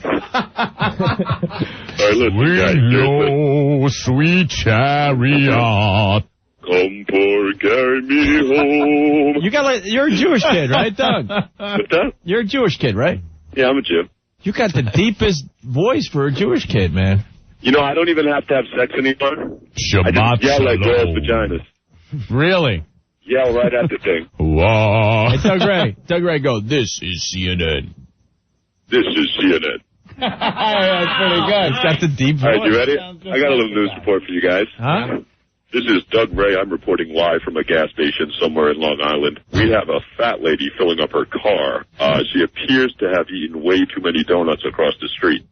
All right, listen, guys. Hello, sweet chariot. Come for carry me home. You're a Jewish kid, right, Doug? What's that? You're a Jewish kid, right? Yeah, I'm a Jew. You got the deepest voice for a Jewish kid, man. I don't even have to have sex anymore. Shabbat I just yell like shalom. girls' vaginas. Really? Yell right at the thing. Wow. Hey, Doug Ray, go. This is CNN. This is CNN. That's pretty good. It's got the deep voice. All right, you ready? I got a little news report for you guys. Huh? This is Doug Ray. I'm reporting live from a gas station somewhere in Long Island. We have a fat lady filling up her car. She appears to have eaten way too many donuts across the street.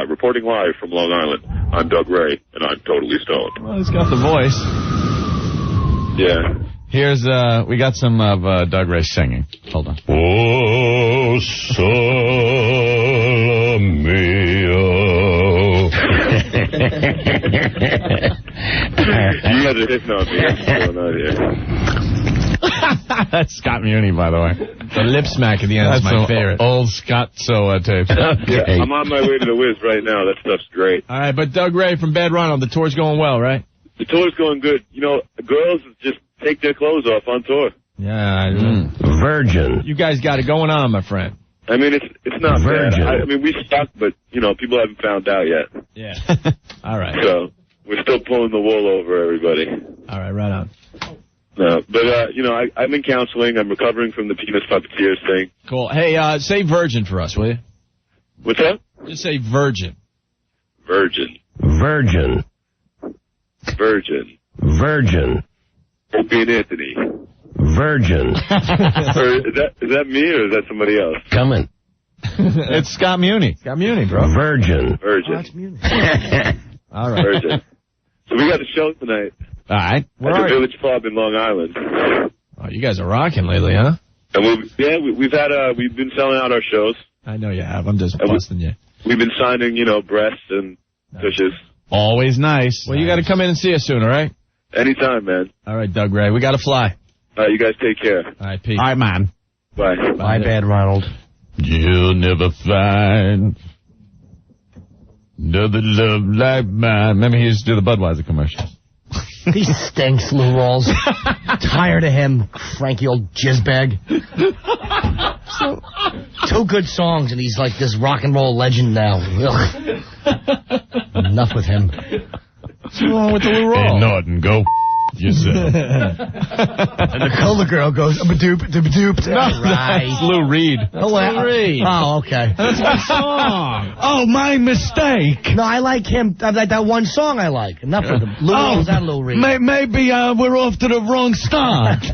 Reporting live from Long Island. I'm Doug Ray, and I'm totally stoned. Well, he's got the voice. Yeah. Here's, we got some of Doug Ray singing. Hold on. Oh, sole mio. You guys are hitting on me. What's going on here? That's Scott Muni, by the way. The lip smack at the end is my favorite. Old Scott So tape. Yeah, I'm on my way to the Wiz right now. That stuff's great. All right, but Doug Ray from Bad Ronald, the tour's going well, right? The tour's going good. You know, girls just take their clothes off on tour. Yeah. Virgin. You guys got it going on, my friend. I mean, it's not Virgin. bad. I mean, we suck, but, you know, people haven't found out yet. Yeah. All right. So, we're still pulling the wool over everybody. All right, right on. You know, I'm in counseling. I'm recovering from the penis puppeteers thing. Cool. Hey, say virgin for us, will you? What's that? Just say virgin. Virgin. Virgin. Virgin. Virgin. Opie and Anthony. Virgin. Or is that me or is that somebody else? Coming. It's Scott Muni. Scott Muni, bro. Virgin. Virgin. Oh, that's Muni. All right. Virgin. So we got a show tonight All right. at the Village Pub in Long Island. Oh, you guys are rocking lately, huh? And we've been selling out our shows. I know you have. I'm just busting you. We've been signing, you know, breasts and tushes. Always nice. Well, you got to come in and see us soon, all right? Anytime, man. All right, Doug Ray. We got to fly. All right, you guys take care. All right, Pete. All right, man. Bye. My bad, Ronald. You'll never find another love like mine. Remember, he used to do the Budweiser commercials. He stinks, Lou Rawls. Tired of him, cranky old jizzbag. Two good songs, and he's like this rock and roll legend now. Ugh. Enough with him. What's wrong with the Lou Rawls? Ain't nothing. Go yourself. And the color girl goes, ba-doop, ba-doop. Right. Lou Reed. Lou Reed. Oh, okay. That's my song. Oh, my mistake. No, I like him. I like that one song I like. Enough with him. Lou Rawls and Lou Reed. Maybe we're off to the wrong start.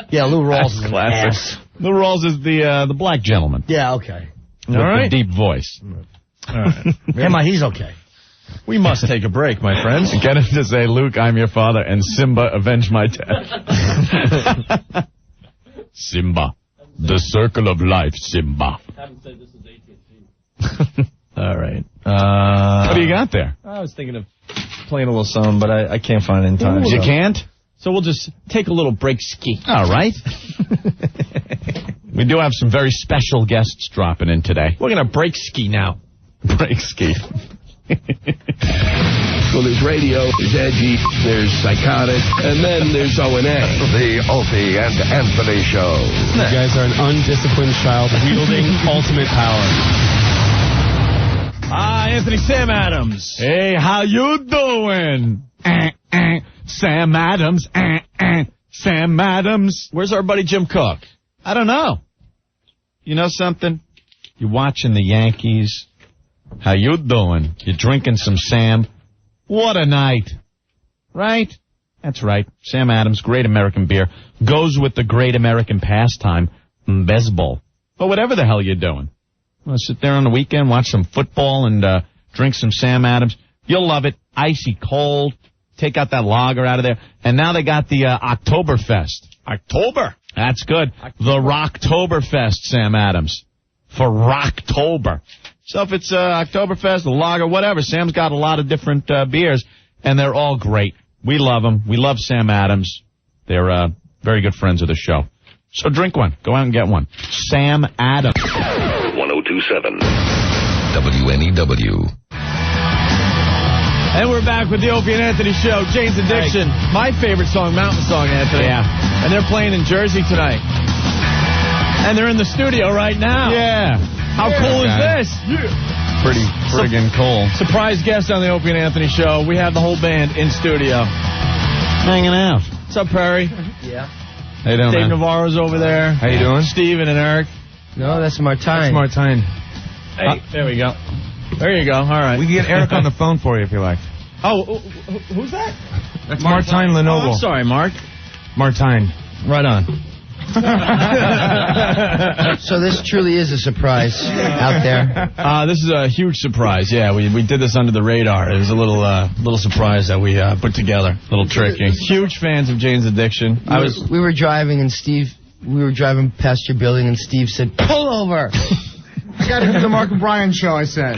Yeah, Lou Rawls is an classic. ass. Lou Rawls is the black gentleman. Yeah, okay. With the deep voice. All right. He's okay. We must take a break, my friends. Get him to say, Luke, I'm your father, and Simba, avenge my death. Simba. The circle of life, Simba. All right. What do you got there? I was thinking of playing a little song, but I can't find it in time. You can't? So we'll just take a little break ski. All right. We do have some very special guests dropping in today. We're going to break ski now. Break ski. Well, there's radio, there's edgy, there's psychotic, and then there's O&A. The Opie and Anthony Show. You guys are an undisciplined child wielding ultimate power. Anthony Sam Adams. Hey, how you doing? Sam Adams. Sam Adams. Where's our buddy Jim Cook? I don't know. You know something? You're watching the Yankees. How you doing? You're drinking some Sam. What a night. Right? That's right. Sam Adams, great American beer, goes with the great American pastime, baseball. Or whatever the hell you're doing. Want to sit there on the weekend, watch some football, and drink some Sam Adams. You'll love it. Icy cold. Take out that lager out of there. And now they got the Oktoberfest. October. That's good. The Rocktoberfest, Sam Adams. For Rocktober. So if it's Oktoberfest, a lager, whatever, Sam's got a lot of different beers, and they're all great. We love them. We love Sam Adams. They're very good friends of the show. So drink one. Go out and get one. Sam Adams. 1027 WNEW. And we're back with the Opie and Anthony Show. Jane's Addiction. My favorite song, Mountain Song, Anthony. Yeah. And they're playing in Jersey tonight. And they're in the studio right now. Yeah. How cool is this? Pretty friggin' cool. Surprise guest on the Opie and Anthony Show. We have the whole band in studio. Hanging out. What's up, Perry? Yeah. How you doing, Dave man? Navarro's over there. How you doing? Steven and Eric. No, that's Martine. That's Martine. Hey, there we go. There you go. All right. We can get Eric on the phone for you if you like. Oh, who's that? That's Martine Lenoble. Oh, I'm sorry, Mark. Martine. Right on. So this truly is a surprise out there. This is a huge surprise. Yeah, we did this under the radar. It was a little surprise that we put together. Little tricky. Huge fans of Jane's Addiction. We were driving and we were driving past your building and Steve said, "Pull over." I got to do the Mark and Brian show, I said.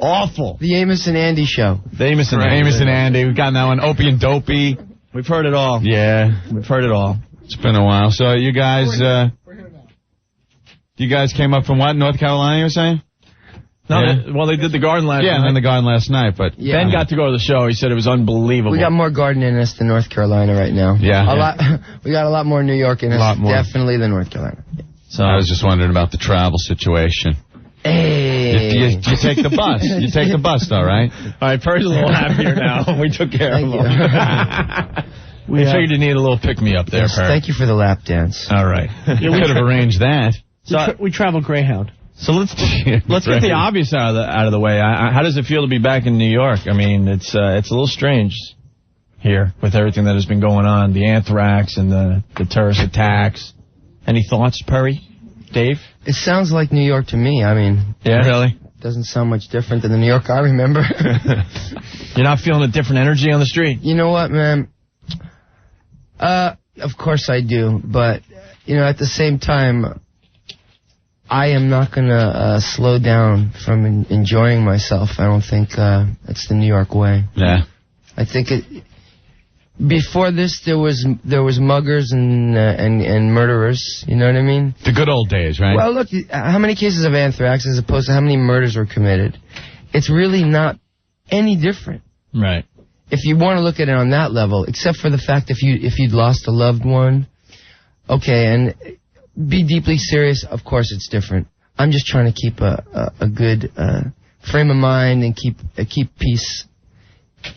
Awful. The Amos and Andy show. The Amos and Andy. We've gotten that one. Opie and Dopey. We've heard it all. Yeah. We've heard it all. It's been a while. So you guys came up from what, North Carolina, you were saying? No, Yeah. well, they did the Garden last night. Yeah, and then the Garden last night, but... Ben got to go to the show. He said it was unbelievable. We got more Garden in us than North Carolina right now. Yeah. We got a lot more New York in us, definitely, than North Carolina. So I was just wondering about the travel situation. Hey. You take the bus. You take the bus, though, right? All right, Perry's a little happier now. We took care of him. We figured you need a little pick-me-up there, Yes, Perry. thank you for the lap dance. All right. You could have arranged that. We travel Greyhound. So let's get the obvious out of the way. How does it feel to be back in New York? I mean, it's a little strange here with everything that has been going on, the anthrax and the terrorist attacks. Any thoughts, Perry? Dave? It sounds like New York to me. I mean, yeah, really? Doesn't sound much different than the New York I remember. You're not feeling a different energy on the street? You know what, man? Of course I do, but at the same time, I am not gonna slow down from enjoying myself. I don't think it's the New York way. Yeah. I think before this, there was muggers and murderers. You know what I mean? The good old days, right? Well, look, how many cases of anthrax as opposed to how many murders were committed? It's really not any different. Right. If you want to look at it on that level, except for the fact if you'd lost a loved one, okay, and be deeply serious, of course it's different. I'm just trying to keep a good frame of mind and keep peace.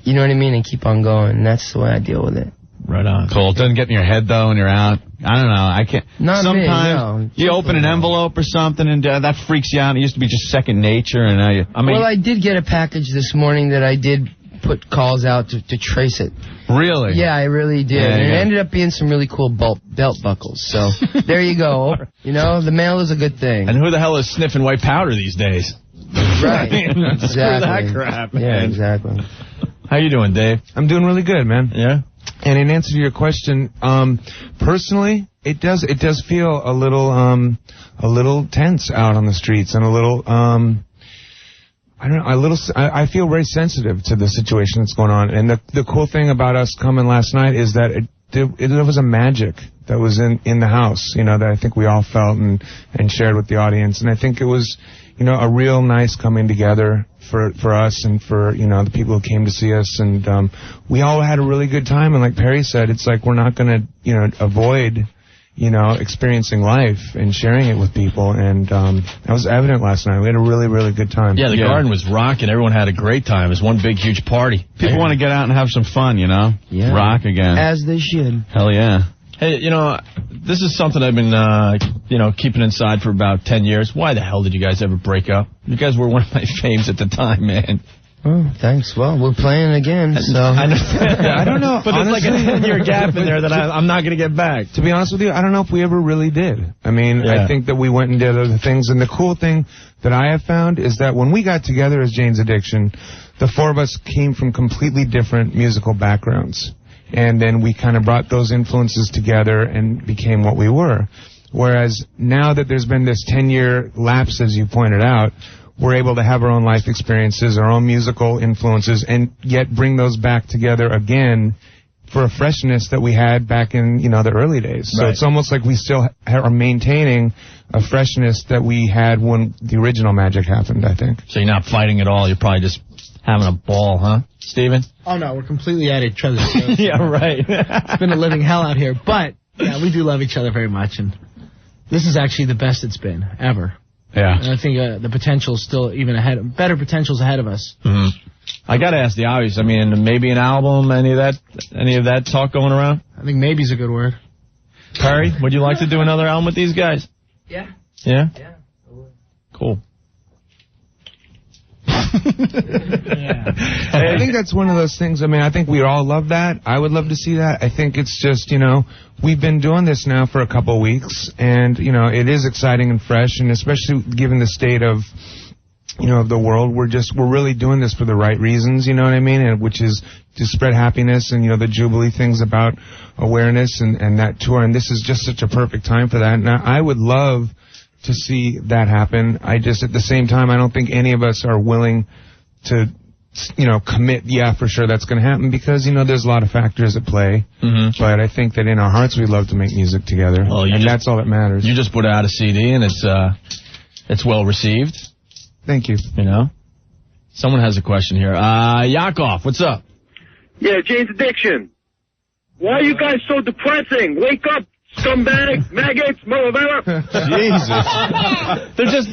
You know what I mean? And keep on going. And that's the way I deal with it. Right on. Cool. It doesn't get in your head, though, when you're out. I don't know. I can't. Sometimes you open an envelope or something, and that freaks you out. It used to be just second nature, and now you... Well, I did get a package this morning that I did put calls out to trace it. Really? Yeah, I really did. Yeah, and yeah. it ended up being some really cool belt buckles. So there you go. The mail is a good thing. And who the hell is sniffing white powder these days? Right. Exactly. Screw that crap, man. Yeah, exactly. How you doing, Dave? I'm doing really good, man. Yeah? And in answer to your question, personally, it does feel a little tense out on the streets and a little, I feel very sensitive to the situation that's going on. And the cool thing about us coming last night is that there was a magic that was in the house, that I think we all felt and shared with the audience. And I think it was, a real nice coming together for us and for, the people who came to see us. And we all had a really good time. And like Perry said, it's like we're not going to, avoid, experiencing life and sharing it with people. And that was evident last night. We had a really, really good time. Yeah, the garden was rocking. Everyone had a great time. It was one big, huge party. People want to get out and have some fun, Yeah. Rock again. As they should. Hell yeah. Hey, this is something I've been, keeping inside for about 10 years. Why the hell did you guys ever break up? You guys were one of my faves at the time, man. Oh, thanks. Well, we're playing again, so... I don't know. But Honestly, there's like a 10-year gap in there that I'm not going to get back. To be honest with you, I don't know if we ever really did. I mean, Yeah. I think that we went and did other things. And the cool thing that I have found is that when we got together as Jane's Addiction, the four of us came from completely different musical backgrounds. And then we kind of brought those influences together and became what we were. Whereas now that there's been this 10-year lapse, as you pointed out, we're able to have our own life experiences, our own musical influences, and yet bring those back together again for a freshness that we had back in, the early days. So it's almost like we still are maintaining a freshness that we had when the original magic happened, I think. So you're not fighting at all. You're probably just having a ball, huh, Steven? Oh, no, we're completely at each other's throats. Yeah, right. It's been a living hell out here. But, yeah, we do love each other very much. And this is actually the best it's been, ever. Yeah. And I think the potential's still even ahead. Better potential's ahead of us. Mm-hmm. I got to ask the obvious. I mean, maybe an album, any of that talk going around? I think maybe's a good word. Perry, would you like to do another album with these guys? Yeah. Yeah? Yeah. Cool. I think that's one of those things. I mean, I think we all love that. I would love to see that. I think it's just, we've been doing this now for a couple of weeks, and, it is exciting and fresh, and especially given the state of, of the world, we're really doing this for the right reasons, you know what I mean? And which is to spread happiness and, the Jubilee things about awareness and that tour, and this is just such a perfect time for that. And I would love to see that happen. I just, at the same time, I don't think any of us are willing to, commit, yeah, for sure that's going to happen, because, there's a lot of factors at play. Mm-hmm. But I think that in our hearts we'd love to make music together, and that's all that matters. You just put out a CD, and it's well received. Thank you. Someone has a question here. Yakov, what's up? Yeah, Jane's Addiction. Why are you guys so depressing? Wake up, scumbags, maggots, motherfucker. Jesus.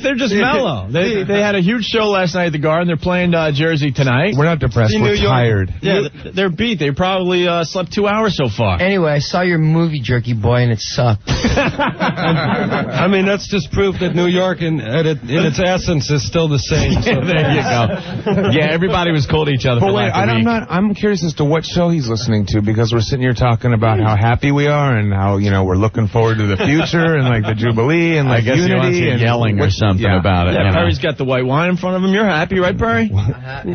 They're just mellow. They had a huge show last night at the Garden. They're playing Jersey tonight. We're not depressed. We're tired. Yeah, they're beat. They probably slept 2 hours so far. Anyway, I saw your movie, Jerky Boy, and it sucked. I mean, that's just proof that New York in its essence is still the same. So. There you go. Yeah, everybody was cool to each other. But for wait, like a week. I'm curious as to what show he's listening to, because we're sitting here talking about how happy we are and how, we're looking forward to the future and like the Jubilee and like I guess unity. He wants you and yelling or something about it. Yeah, Perry's got the white wine in front of him. You're happy, right, Perry?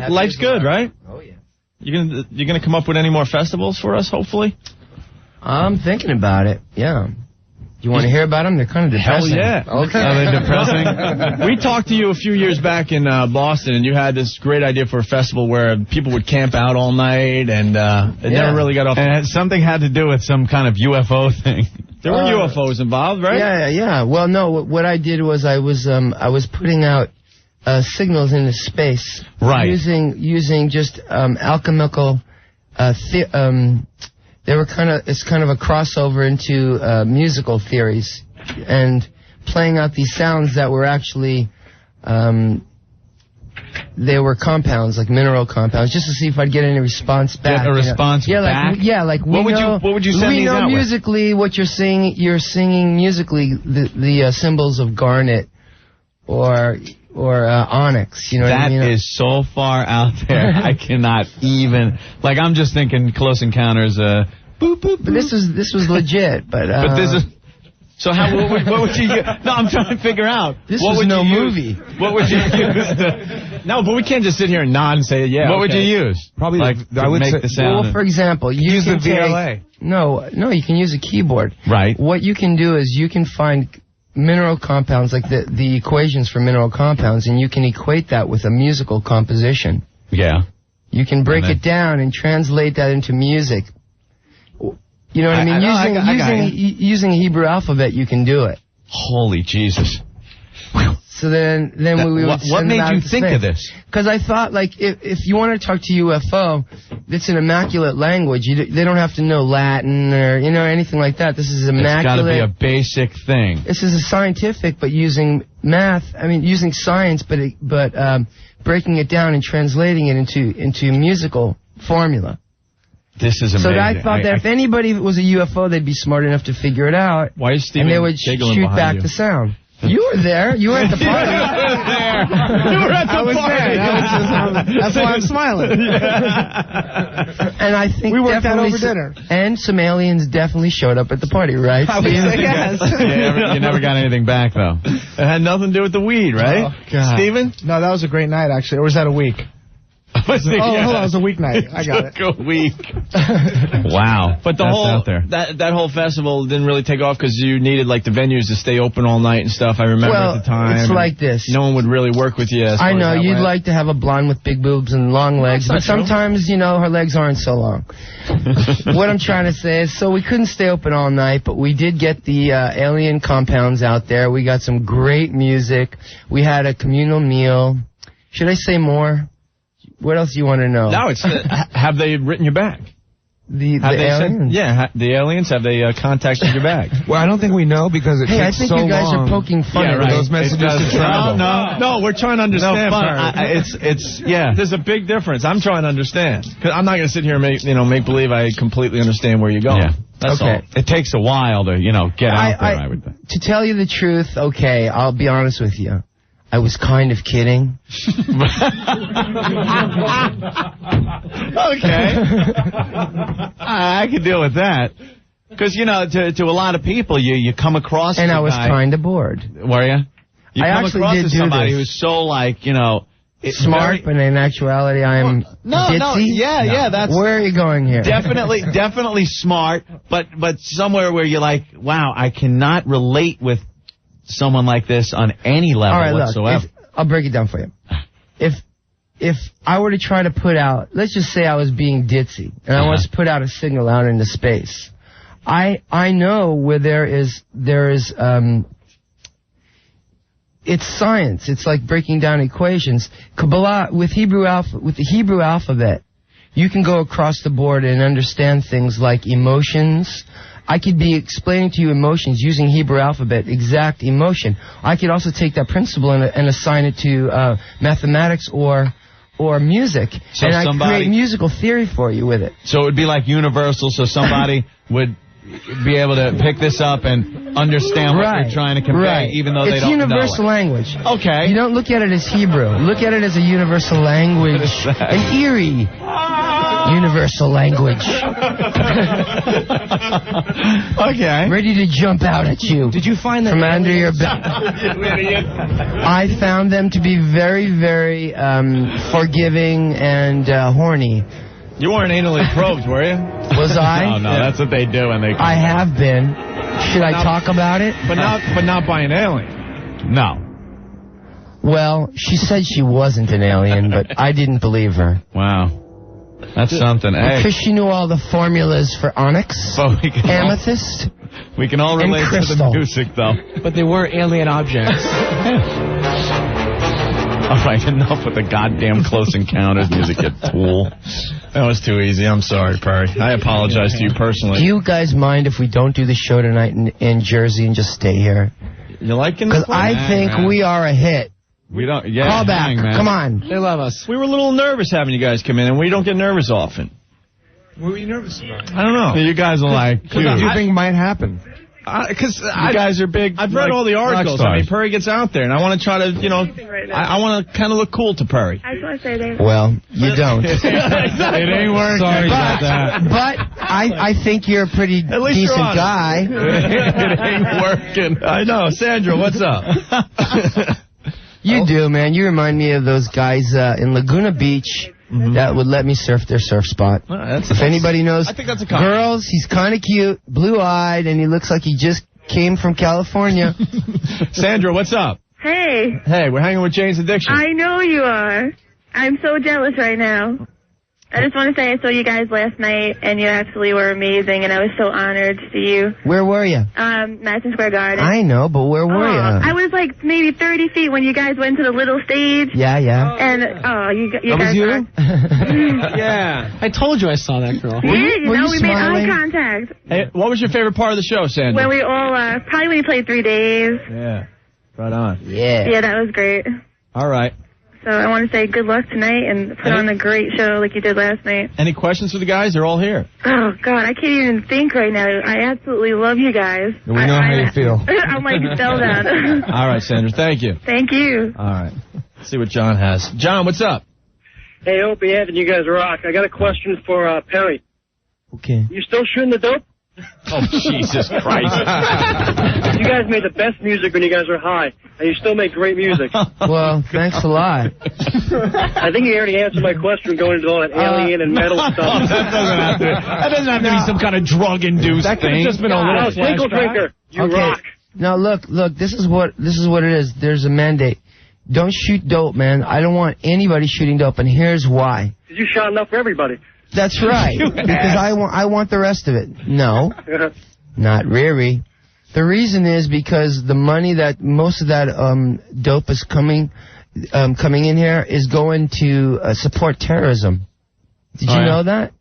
Life's good, right? Oh, yeah. You're gonna come up with any more festivals for us, hopefully? I'm thinking about it, yeah. You want to hear about them? They're kind of depressing. Hell yeah. Okay. Are they depressing? We talked to you a few years back in Boston, and you had this great idea for a festival where people would camp out all night, and it never really got off. And something had to do with some kind of UFO thing. There were UFOs involved, right? Yeah. Well, no, what I did was I was putting out signals into space. Right. Using just alchemical it's kind of a crossover into musical theories, and playing out these sounds that were actually they were compounds, like mineral compounds, just to see if I'd get any response back. Get a response back? Like what would you send we these know out musically with? what you're singing musically the symbols of garnet or onyx, you know what I mean? That is so far out there. I cannot even. Like, I'm just thinking Close Encounters. Boop, boop, boop. But this was legit. But this is. So what would you use? No, I'm trying to figure out. This was no movie. What would you use? No, but we can't just sit here and nod and say, yeah. What would you use? Probably like I would make say, the sound. Well, for example, you use can the VLA. No, you can use a keyboard. Right. What you can do is you can find mineral compounds, like the equations for mineral compounds, and you can equate that with a musical composition. Yeah. You can break it down and translate that into music. You know what I mean? Using a Hebrew alphabet, you can do it. Holy Jesus. So then we would what made you think of this? Because I thought, like, if you want to talk to UFO, it's an immaculate language. They don't have to know Latin or anything like that. This is immaculate. It's got to be a basic thing. This is a scientific, but using math. I mean, using science, but breaking it down and translating it into musical formula. This is amazing. So I thought that if anybody was a UFO, they'd be smart enough to figure it out. Why is Steven and they would shoot back the sound. You were there. You were at the party. You were at the party. That's why I'm smiling. And I think we worked out over dinner. And some aliens definitely showed up at the party, right? I guess. You never got anything back, though. It had nothing to do with the weed, right? Oh, God. Steven? No, that was a great night, actually. Or was that a week? Hold on, it was a weeknight. I got it. A week. Wow. But that whole festival didn't really take off because you needed like the venues to stay open all night and stuff. I remember at the time. It's like this. No one would really work with you. I know you'd like to have a blonde with big boobs and long legs, but sometimes her legs aren't so long. What I'm trying to say is, so we couldn't stay open all night, but we did get the alien compounds out there. We got some great music. We had a communal meal. Should I say more? What else do you want to know? No, it's have they written you back? The aliens? The aliens, have they contacted you back? Well, I don't think we know because it takes so long. I think you guys are poking fun at those messages to travel. No, we're trying to understand. No, There's a big difference. I'm trying to understand because I'm not going to sit here and make believe I completely understand where you're going. Yeah. That's all. It takes a while to, get out there, I would think. To tell you the truth, okay, I'll be honest with you. I was kind of kidding. Okay. I can deal with that. Because, to a lot of people, you come across and I was kind of bored. Were you? You I come actually across did as do somebody this. who's so, smart, but in actuality, I am ditzy. Yeah, that's... Where are you going here? Definitely smart, but somewhere where you're like, wow, I cannot relate with someone like this on any level whatsoever. Look, I'll break it down for you. If I were to try to put out, let's just say I was being ditzy, and I wanted to put out a signal out into space, I know where there is it's science. It's like breaking down equations. Kabbalah with the Hebrew alphabet, you can go across the board and understand things like emotions. I could be explaining to you emotions using Hebrew alphabet, exact emotion. I could also take that principle and assign it to mathematics or music, so and I create musical theory for you with it. So it would be like universal, so somebody would be able to pick this up and understand what you're trying to convey, even though they don't know it. It's universal language. Okay. You don't look at it as Hebrew. Look at it as a universal language. An eerie universal language. Okay. Ready to jump out at you. Did you find that from under your bed? I found them to be very, very forgiving and horny. You weren't anally probed, were you? Was I? No, that's what they do when they come I have been. Should I talk about it? But not by an alien. No. Well, she said she wasn't an alien, but I didn't believe her. Wow. That's something. Hey. Because she knew all the formulas for onyx, amethyst, we can all relate to the music, though. But they were alien objects. All right, enough with the goddamn Close Encounters music, you fool. That was too easy. I'm sorry, Perry. I apologize to you personally. Do you guys mind if we don't do the show tonight in Jersey and just stay here? You liking Because I think we are a hit. We don't. Yeah. Call back. Man. Come on. They love us. We were a little nervous having you guys come in, and we don't get nervous often. What were you nervous about? I don't know. You guys are like, what do you think might happen? Because you guys are big. I've read all the articles. I mean, Perry gets out there, and I want to try to, I want to kind of look cool to Perry. I just want to say that. Well, you don't. It ain't working. Sorry about that. But I think you're a pretty decent guy. It ain't working. I know. Sandra, what's up? You do, man. You remind me of those guys in Laguna Beach that would let me surf their surf spot. If anybody knows, I think that's a compliment. Girls, he's kind of cute, blue-eyed, and he looks like he just came from California. Sandra, what's up? Hey. Hey, we're hanging with Jane's Addiction. I know you are. I'm so jealous right now. I just want to say I saw you guys last night, and you absolutely were amazing, and I was so honored to see you. Where were you? Madison Square Garden. I know, but where were you? I was like maybe 30 feet when you guys went to the little stage. Yeah. And, you that guys was you? Yeah. I told you I saw that girl. Yeah, were you we made smiling? eye contact. Hey, what was your favorite part of the show, Sandra? When we all, probably when you played 3 days. Yeah. Right on. Yeah. Yeah, that was great. All right. So I want to say good luck tonight and put on a great show like you did last night. Any questions for the guys? They're all here. Oh, God, I can't even think right now. I absolutely love you guys. We know how you feel. I'm like spellbound. All right, Sandra, thank you. Thank you. All right. Let's see what John has. John, what's up? Hey, Opie, Anthony, you guys rock. I got a question for Perry. Okay. You still shooting the dope? Oh, Jesus Christ. You guys made the best music when you guys were high, and you still make great music. Well, thanks a lot. I think you already answered my question going into all that alien and metal stuff. That doesn't have to be some kind of drug-induced thing. That could have just been a little Twinkle Drinker, you rock. Now, look, this is what it is. There's a mandate. Don't shoot dope, man. I don't want anybody shooting dope, and here's why. Because you shot enough for everybody. That's right. Because I want the rest of it. No, not really. The reason is because the money that most of that dope is coming in here is going to support terrorism. Did you know that?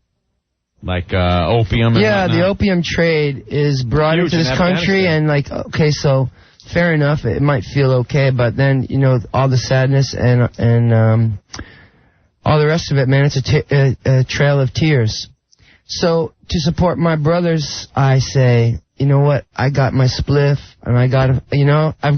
Like opium? Yeah, the opium trade is brought into this country, and okay, so fair enough, it might feel okay, but then all the sadness and all the rest of it, man, it's a trail of tears. So to support my brothers, I say, you know what? I got my spliff, and I've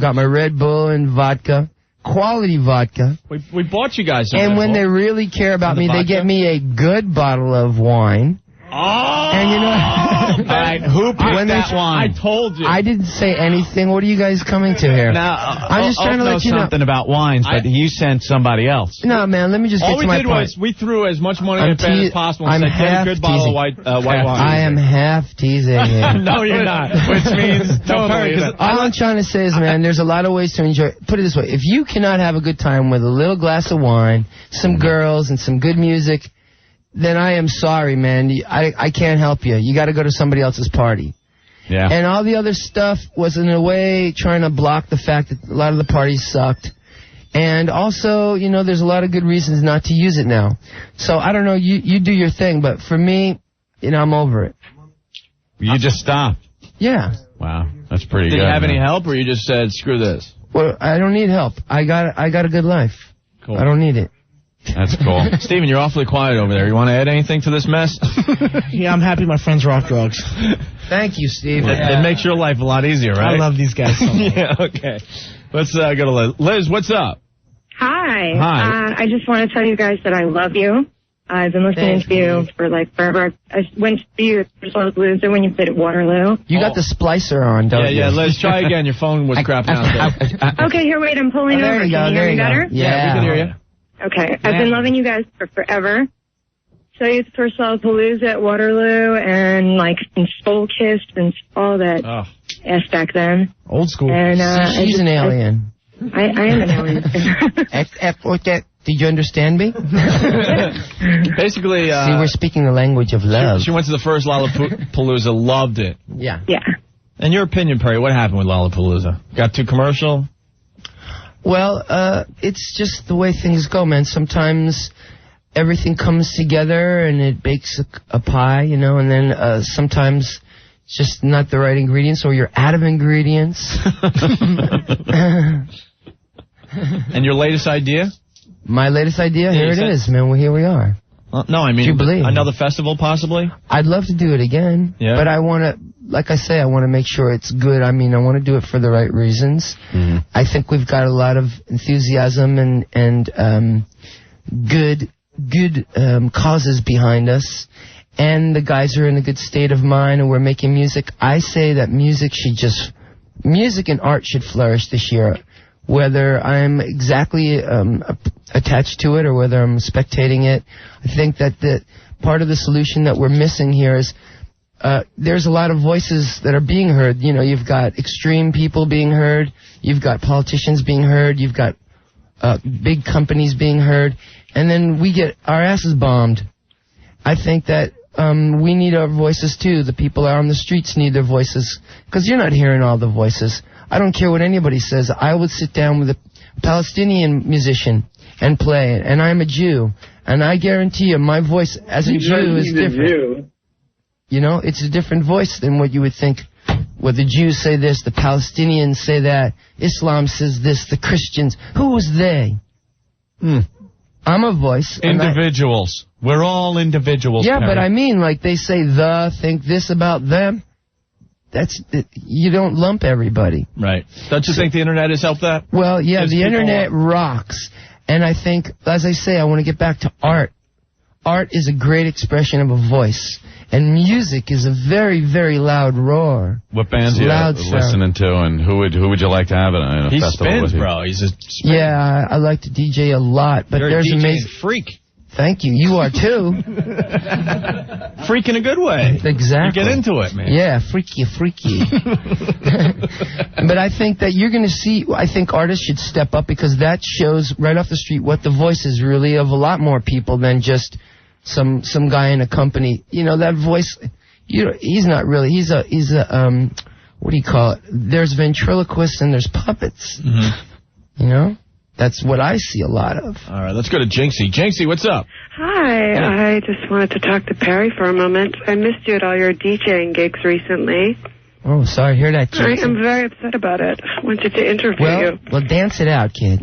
got my Red Bull and vodka, quality vodka. We bought you guys some And Red when Bull. they really care about me, vodka? they get me a good bottle of wine. Oh! And you know, all right, who picked that wine? I told you. I didn't say anything. What are you guys coming to here? Now, I'm just trying to let you know something about wines, but you sent somebody else. No, man, let me just All get we to my did point. was we threw as much money in a pan as possible and said, get a good bottle of white wine. I am half teasing you. No, you're not. Which means don't believe it. All I'm trying to say is, man, there's a lot of ways to enjoy. Put it this way: if you cannot have a good time with a little glass of wine, some girls, and some good music, then I am sorry, man. I can't help you. You got to go to somebody else's party. Yeah. And all the other stuff was, in a way, trying to block the fact that a lot of the parties sucked. And also, you know, there's a lot of good reasons not to use it now. So, I don't know, you do your thing, but for me, you know, I'm over it. You just stopped. Yeah. Wow, that's pretty good. Did you have man. any help, or you just said, screw this? Well, I don't need help. I got a good life. Cool. I don't need it. That's cool. Steven, you're awfully quiet over there. You want to add anything to this mess? Yeah, I'm happy my friends are off drugs. Thank you, Steve. It makes your life a lot easier, right? I love these guys so much. Yeah, okay. Let's go to Liz. Liz, what's up? Hi. Hi. I just want to tell you guys that I love you. I've been listening to you for like forever. I went to you at Loser when you played at Waterloo. You got the splicer on, don't you? Yeah, Liz, try again. Your phone was crapping out there. Okay, here, wait, I'm pulling over. Can you hear me better? Yeah, we can hear you. Okay, I've been loving you guys for forever. So you first saw Palooza at Waterloo and like Soul Kissed and all that ass back then. Old school. And She's an alien. I am an alien. Did you understand me? Basically, see, we're speaking the language of love. She went to the first Lollapalooza, loved it. Yeah. Yeah. In your opinion, Perry, what happened with Lollapalooza? Got too commercial? Well, it's just the way things go, man. Sometimes everything comes together and it bakes a pie, you know, and then sometimes it's just not the right ingredients or you're out of ingredients. And your latest idea? My latest idea? Here it is, man. Well, here we are. No, I mean, Do you believe? another festival possibly? I'd love to do it again. Yeah. But I want to, like I say, I want to make sure it's good. I mean, I want to do it for the right reasons. Mm-hmm. I think we've got a lot of enthusiasm and good causes behind us. And the guys are in a good state of mind and we're making music. I say that music and art should flourish this year. Whether I'm exactly attached to it or whether I'm spectating it, I think that the part of the solution that we're missing here is there's a lot of voices that are being heard. You know, you've got extreme people being heard, you've got politicians being heard, you've got big companies being heard, and then we get our asses bombed. I think that we need our voices too. The people out on the streets need their voices because you're not hearing all the voices. I don't care what anybody says. I would sit down with a Palestinian musician and play, and I'm a Jew, and I guarantee you my voice as a Jew is different. You know, it's a different voice than what you would think. Well, the Jews say this, the Palestinians say that, Islam says this, the Christians. Who is they? I'm a voice. Individuals. We're all individuals. Yeah, Perry. but I mean, like they say think this about them. You don't lump everybody. Right. Don't you think the internet has helped that? Well, yeah, Gives the people internet rocks. And I think, as I say, I want to get back to art. Art is a great expression of a voice. And music is a very, very loud roar. What bands are you listening to, and who would you like to have in a He festival spins, with you? bro. He's a Yeah, I like to DJ a lot. But You're there's a DJ amazing freak. Thank you. You are too. Freak in a good way. Exactly. You get into it, man. Yeah, freaky. But I think that you're going to see, I think artists should step up because that shows right off the street what the voice is really of a lot more people than just some guy in a company. You know, that voice, he's not really, he's a what do you call it? There's ventriloquists and there's puppets. Mm-hmm. You know? That's what I see a lot of. All right, let's go to Jinxie. Jinxie, what's up? Hi, I just wanted to talk to Perry for a moment. I missed you at all your DJing gigs recently. Oh, sorry to hear that, I Jason. am very upset about it. I wanted to interview you. Well, dance it out, kid.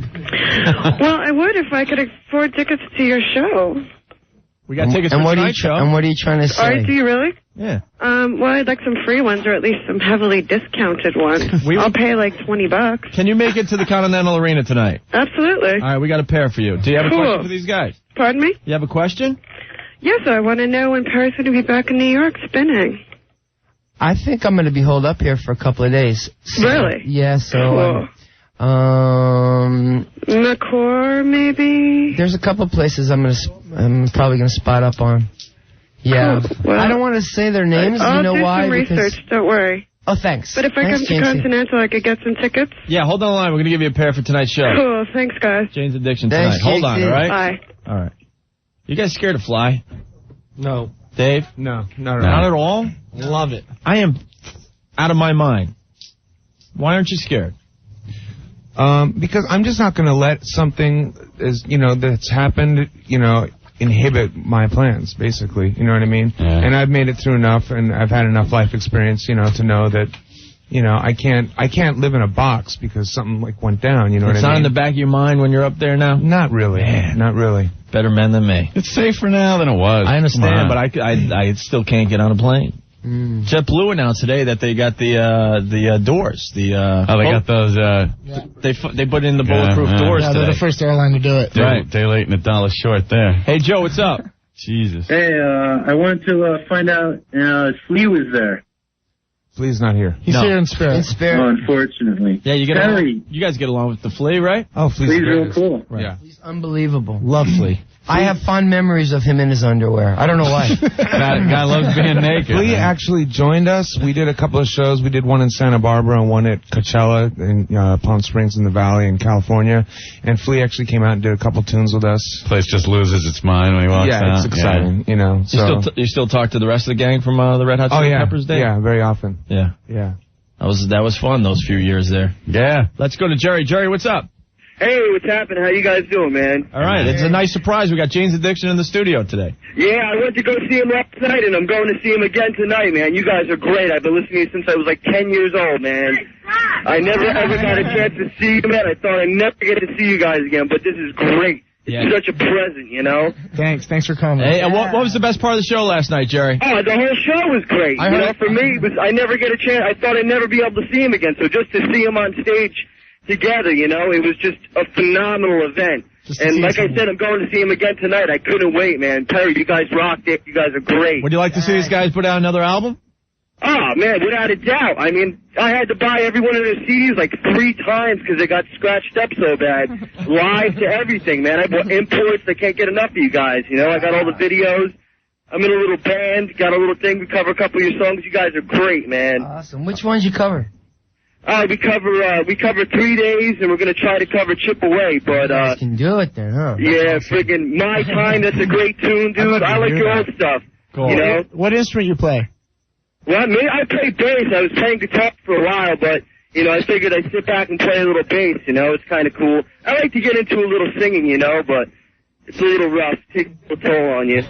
Well, I would if I could afford tickets to your show. We got tickets and for what tonight's show. And what are you trying to say? All right, do you really? Yeah. Well, I'd like some free ones, or at least some heavily discounted ones. I'll pay like $20. Can you make it to the Continental Arena tonight? Absolutely. All right, we got a pair for you. Do you have a Cool. question for these guys? Pardon me? You have a question? Yes, I want to know when Perry's going to be back in New York spinning. I think I'm going to be holed up here for a couple of days. So, Really? Yeah, so... Cool. McCore, maybe? There's a couple places I'm probably gonna spot up on. Yeah. Cool. Well, I don't want to say their names. I'll you know do why? some research, don't worry. Oh, thanks. But if I Thanks, come to James. Continental, I could get some tickets? Yeah, hold on the line. We're going to give you a pair for tonight's show. Cool, thanks, guys. Jane's Addiction Thanks, tonight. Hold on, JC. all right? Bye. All right. You guys scared to fly? No. Dave? No, not at all. Not at all? Love it. I am out of my mind. Why aren't you scared? Because I'm just not going to let something that's happened, inhibit my plans, basically. You know what I mean? Yeah. And I've made it through enough, and I've had enough life experience, to know that, I can't live in a box because something went down. You know what I mean? It's not in the back of your mind when you're up there now? Not really. Man. Not really. Better men than me. It's safer now than it was. I understand, but I still can't get on a plane. JetBlue announced today that they got the doors. They got those. They put in the bulletproof doors. Yeah, today. they're the first airline to do it. Right. Day late and $1 short there. Hey Joe, what's up? Jesus. Hey, I wanted to find out if Flea was there. Flea's not here. He's here in spirit. In spirit. Oh, unfortunately. Yeah, you Perry. guys get along with the Flea, right? Oh, Flea's real cool. Right. Yeah. He's unbelievable. Love Flea. I have fond memories of him in his underwear. I don't know why. Guy loves being naked. Flea actually joined us. We did a couple of shows. We did one in Santa Barbara and one at Coachella in Palm Springs in the Valley in California. And Flea actually came out and did a couple tunes with us. Place just loses its mind when he walks out. Yeah, it's exciting, So. You still talk to the rest of the gang from the Red Hot Chili Peppers day? Yeah, very often. Yeah. Yeah. That was fun, those few years there. Yeah. Let's go to Jerry. Jerry, what's up? Hey, what's happening? How you guys doing, man? All right, it's a nice surprise. We got Jane's Addiction in the studio today. Yeah, I went to go see him last night, and I'm going to see him again tonight, man. You guys are great. I've been listening to you since I was like 10 years old, man. I never ever got a chance to see you, man. I thought I'd never get to see you guys again, but this is great. It's such a present, Thanks for coming. Hey, and what was the best part of the show last night, Jerry? Oh, the whole show was great. For me, I never get a chance. I thought I'd never be able to see him again, so just to see him on stage together, it was just a phenomenal event. And like I said, I'm going to see him again tonight. I couldn't wait, man. Perry, you guys rocked it. You guys are great. Would you like to see these guys put out another album? Oh, man, without a doubt. I mean, I had to buy every one of their CDs like 3 times because they got scratched up so bad. Live to everything, man. I bought imports. I can't get enough of you guys. I got all the videos. I'm in a little band. Got a little thing. We cover a couple of your songs. You guys are great, man. Awesome. Which ones you cover? We cover 3 days, and we're going to try to cover Chip Away, but, You can do it then, huh? yeah, friggin' My Time, that's a great tune, dude. I like your old stuff, Cool. What instrument you play? Well, I play bass. I was playing guitar for a while, but, I figured I'd sit back and play a little bass, it's kind of cool. I like to get into a little singing, but it's a little rough. Takes a toll on you.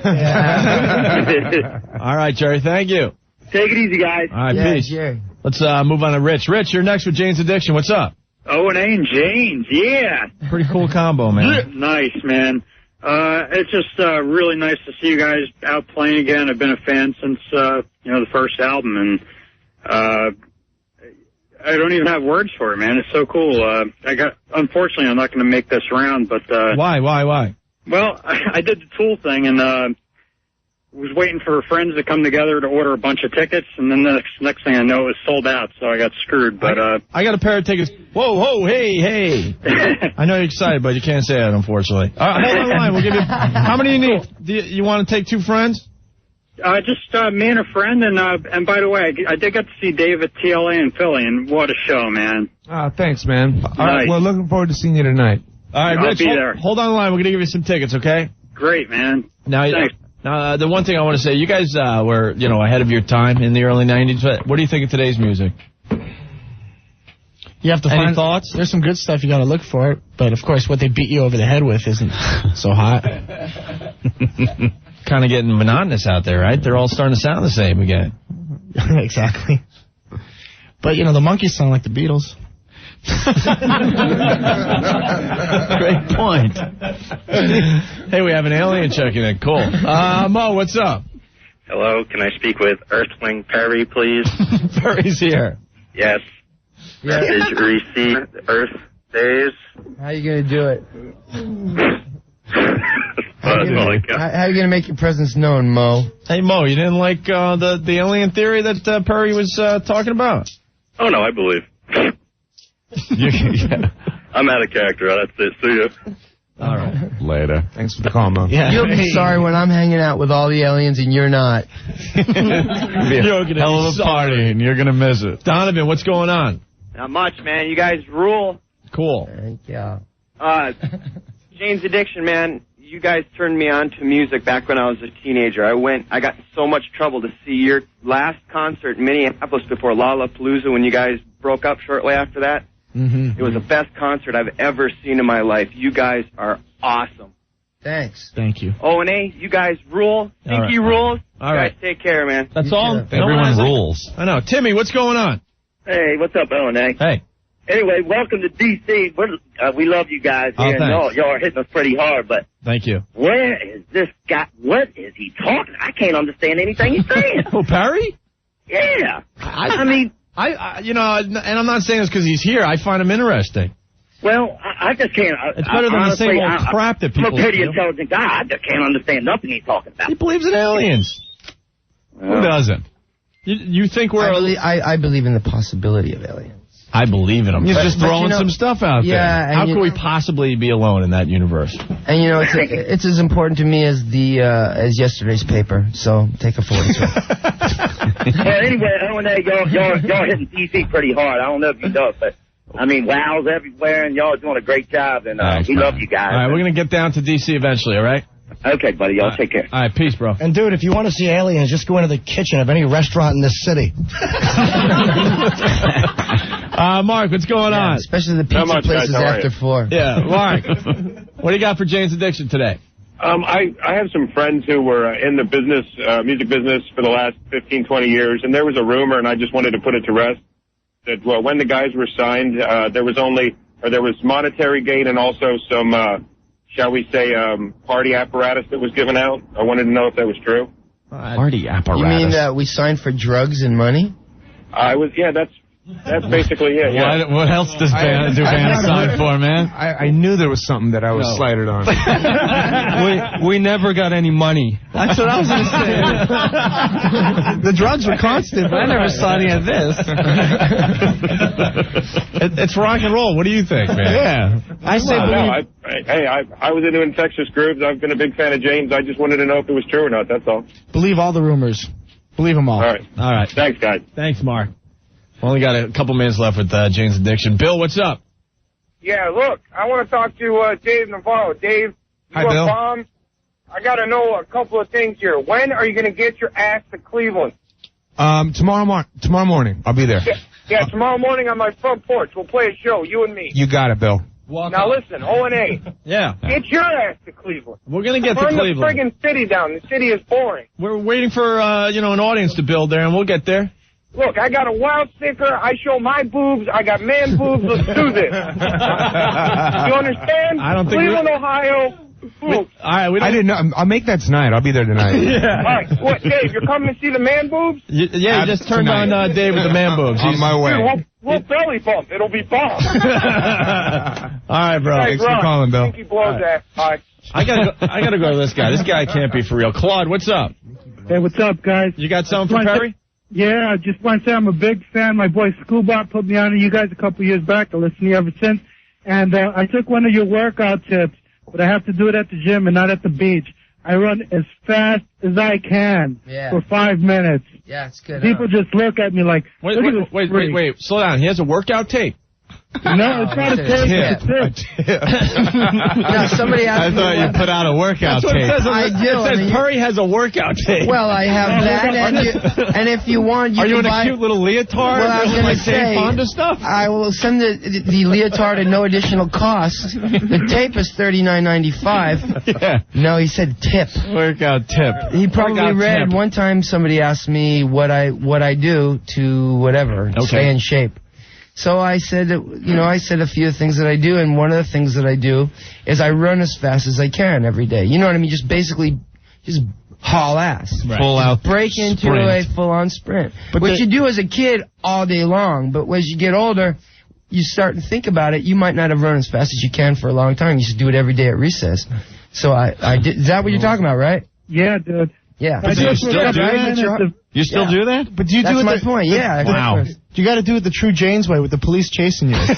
All right, Jerry, thank you. Take it easy, guys. All right, peace. Jerry. Let's move on to Rich. Rich, you're next with Jane's Addiction. What's up? O&A and Jane's, yeah. Pretty cool combo, man. Nice, man. It's just really nice to see you guys out playing again. I've been a fan since, the first album, and I don't even have words for it, man. It's so cool. Unfortunately, I'm not going to make this round, but... Why? Well, I did the Tool thing, and was waiting for friends to come together to order a bunch of tickets, and then the next thing I know, it was sold out, so I got screwed. But I got a pair of tickets. Whoa, hey. I know you're excited, but you can't say that, unfortunately. All right, hold on the line. We'll give you... How many you need? Do you want to take 2 friends? Just me and a friend, and by the way, I did get to see Dave at TLA in Philly, and what a show, man. Thanks, man. All right, well, looking forward to seeing you tonight. All right, Rich, hold on the line. We're going to give you some tickets, okay? Great, man. Thanks. Now, the one thing I want to say, you guys were, ahead of your time in the early 90s. What do you think of today's music? You have to Any thoughts? There's some good stuff you got to look for, but of course, what they beat you over the head with isn't so hot. Kind of getting monotonous out there, right? They're all starting to sound the same again. Exactly. But, the Monkees sound like the Beatles. Great point. Hey, we have an alien checking in. Cool. Mo, what's up? Hello, can I speak with Earthling Perry, please? Perry's here. Yes. Yeah. Message received. Earth days. How you gonna do it? How you gonna make your presence known, Mo? Hey, Mo, you didn't like the alien theory that Perry was talking about? Oh, no, I believe. I'm out of character. That's it. See ya. All right. Later. Thanks for the call, Mo. Yeah. You'll be sorry when I'm hanging out with all the aliens and you're not. You're gonna hell of a party, and you're going to miss it. Donovan, what's going on? Not much, man. You guys rule. Cool. Thank you. Jane's Addiction, man. You guys turned me on to music back when I was a teenager. I got in so much trouble to see your last concert in Minneapolis before Lollapalooza when you guys broke up shortly after that. Mm-hmm. It was the best concert I've ever seen in my life. You guys are awesome. Thanks. Thank you. O&A, you guys rule. Stinky rules. All right. Guys, take care, man. That's all? Everyone rules. I know. Timmy, what's going on? Hey, what's up, O&A? Hey. Anyway, welcome to D.C. We love you guys here. Thanks. Y'all are hitting us pretty hard, but Thank you. where is this guy? What is he talking? I can't understand anything he's saying. Oh, Perry? Yeah. I mean... and I'm not saying this because he's here. I find him interesting. Well, I just can't. It's better than the same old crap that people I'm a pretty feel. intelligent guy. I just can't understand nothing he's talking about. He believes in aliens. Who doesn't? You think we're... I believe in the possibility of aliens. I believe in him. He's just throwing some stuff out there. How could we possibly be alone in that universe? And it's as important to me as as yesterday's paper. So take a 42. Well, anyway, O&A, y'all hitting DC pretty hard. I don't know if you know it, but I mean, wows everywhere, and y'all are doing a great job, and we love you guys. All right, we're gonna get down to DC eventually. All right. Okay, buddy. Y'all take care. All right, peace, bro. And, dude, if you want to see aliens, just go into the kitchen of any restaurant in this city. Mark, what's going on? Especially the pizza places after 4. Yeah, Mark. What do you got for Jane's Addiction today? I have some friends who were in the business, music business for the last 15, 20 years, and there was a rumor, and I just wanted to put it to rest, that when the guys were signed, there was monetary gain and also some, shall we say, party apparatus that was given out. I wanted to know if that was true. Party apparatus. You mean that we signed for drugs and money? That's basically it, yeah. What else does bands sign for, man? I knew there was something that I was slighted on. we never got any money. That's what I was going to say. The drugs were constant, but I never saw any of this. It's rock and roll. What do you think, man? Yeah. I was into Infectious Grooves. I've been a big fan of James. I just wanted to know if it was true or not, that's all. Believe all the rumors. Believe them all. All right. Thanks, guys. Thanks, Mark. Only got a couple minutes left with Jane's Addiction. Bill, what's up? Yeah, look, I want to talk to Dave Navarro. Dave, Hi, Bill. Bomb. I got to know a couple of things here. When are you going to get your ass to Cleveland? Tomorrow morning. I'll be there. Yeah, tomorrow morning on my front porch. We'll play a show, you and me. You got it, Bill. Now listen, O&A. Yeah. Get your ass to Cleveland. We're going to get to Burn Cleveland. Burn the friggin' city down. The city is boring. We're waiting for, an audience to build there, and we'll get there. Look, I got a wild sticker. I show my boobs. I got man boobs. Let's do this. You understand? I don't think Cleveland, Ohio. All right, I didn't know. I'll make that tonight. I'll be there tonight. Yeah. All right. What, Dave, you're coming to see the man boobs? You just turned on Dave with the man boobs. On my way. Dude, we'll belly bump. It'll be bomb. All right, bro. Thanks for calling, Bill. Think he blows that. All right. I gotta go to this guy. This guy can't be for real. Claude, what's up? Hey, what's up, guys? You got something for Perry? Yeah, I just want to say I'm a big fan. My boy Scoobot put me on to you guys a couple years back. I listened to you ever since. And I took one of your workout tips, but I have to do it at the gym and not at the beach. I run as fast as I can for 5 minutes. Yeah, it's good. People just look at me like, Wait. Slow down. He has a workout tape. No, it's not a tape. It's a tip. Now, somebody asked me. I thought you put out a workout tape. I do. It says Perry has a workout tape. Well, I have that, and if you want, Are you in can buy a cute little leotard? Well, I was going to say, Fonda stuff? I will send the leotard at no additional cost. The tape is $39.95. Yeah. No, he said tip. Workout tip. He probably Workout read tip. one time somebody asked me what I do to whatever stay in shape. So I said, I said a few things that I do, and one of the things that I do is I run as fast as I can every day. You know what I mean? Just basically, haul ass. Right. Full out break into a full-on sprint. Which you do as a kid all day long, but as you get older, you start to think about it. You might not have run as fast as you can for a long time. You should do it every day at recess. So I did. Is that what you're talking about, right? Yeah, dude. Yeah. But you still do that? You still do that? But do you do That's it my point, yeah. Wow. You got to do it the true Jane's way with the police chasing you. Hey,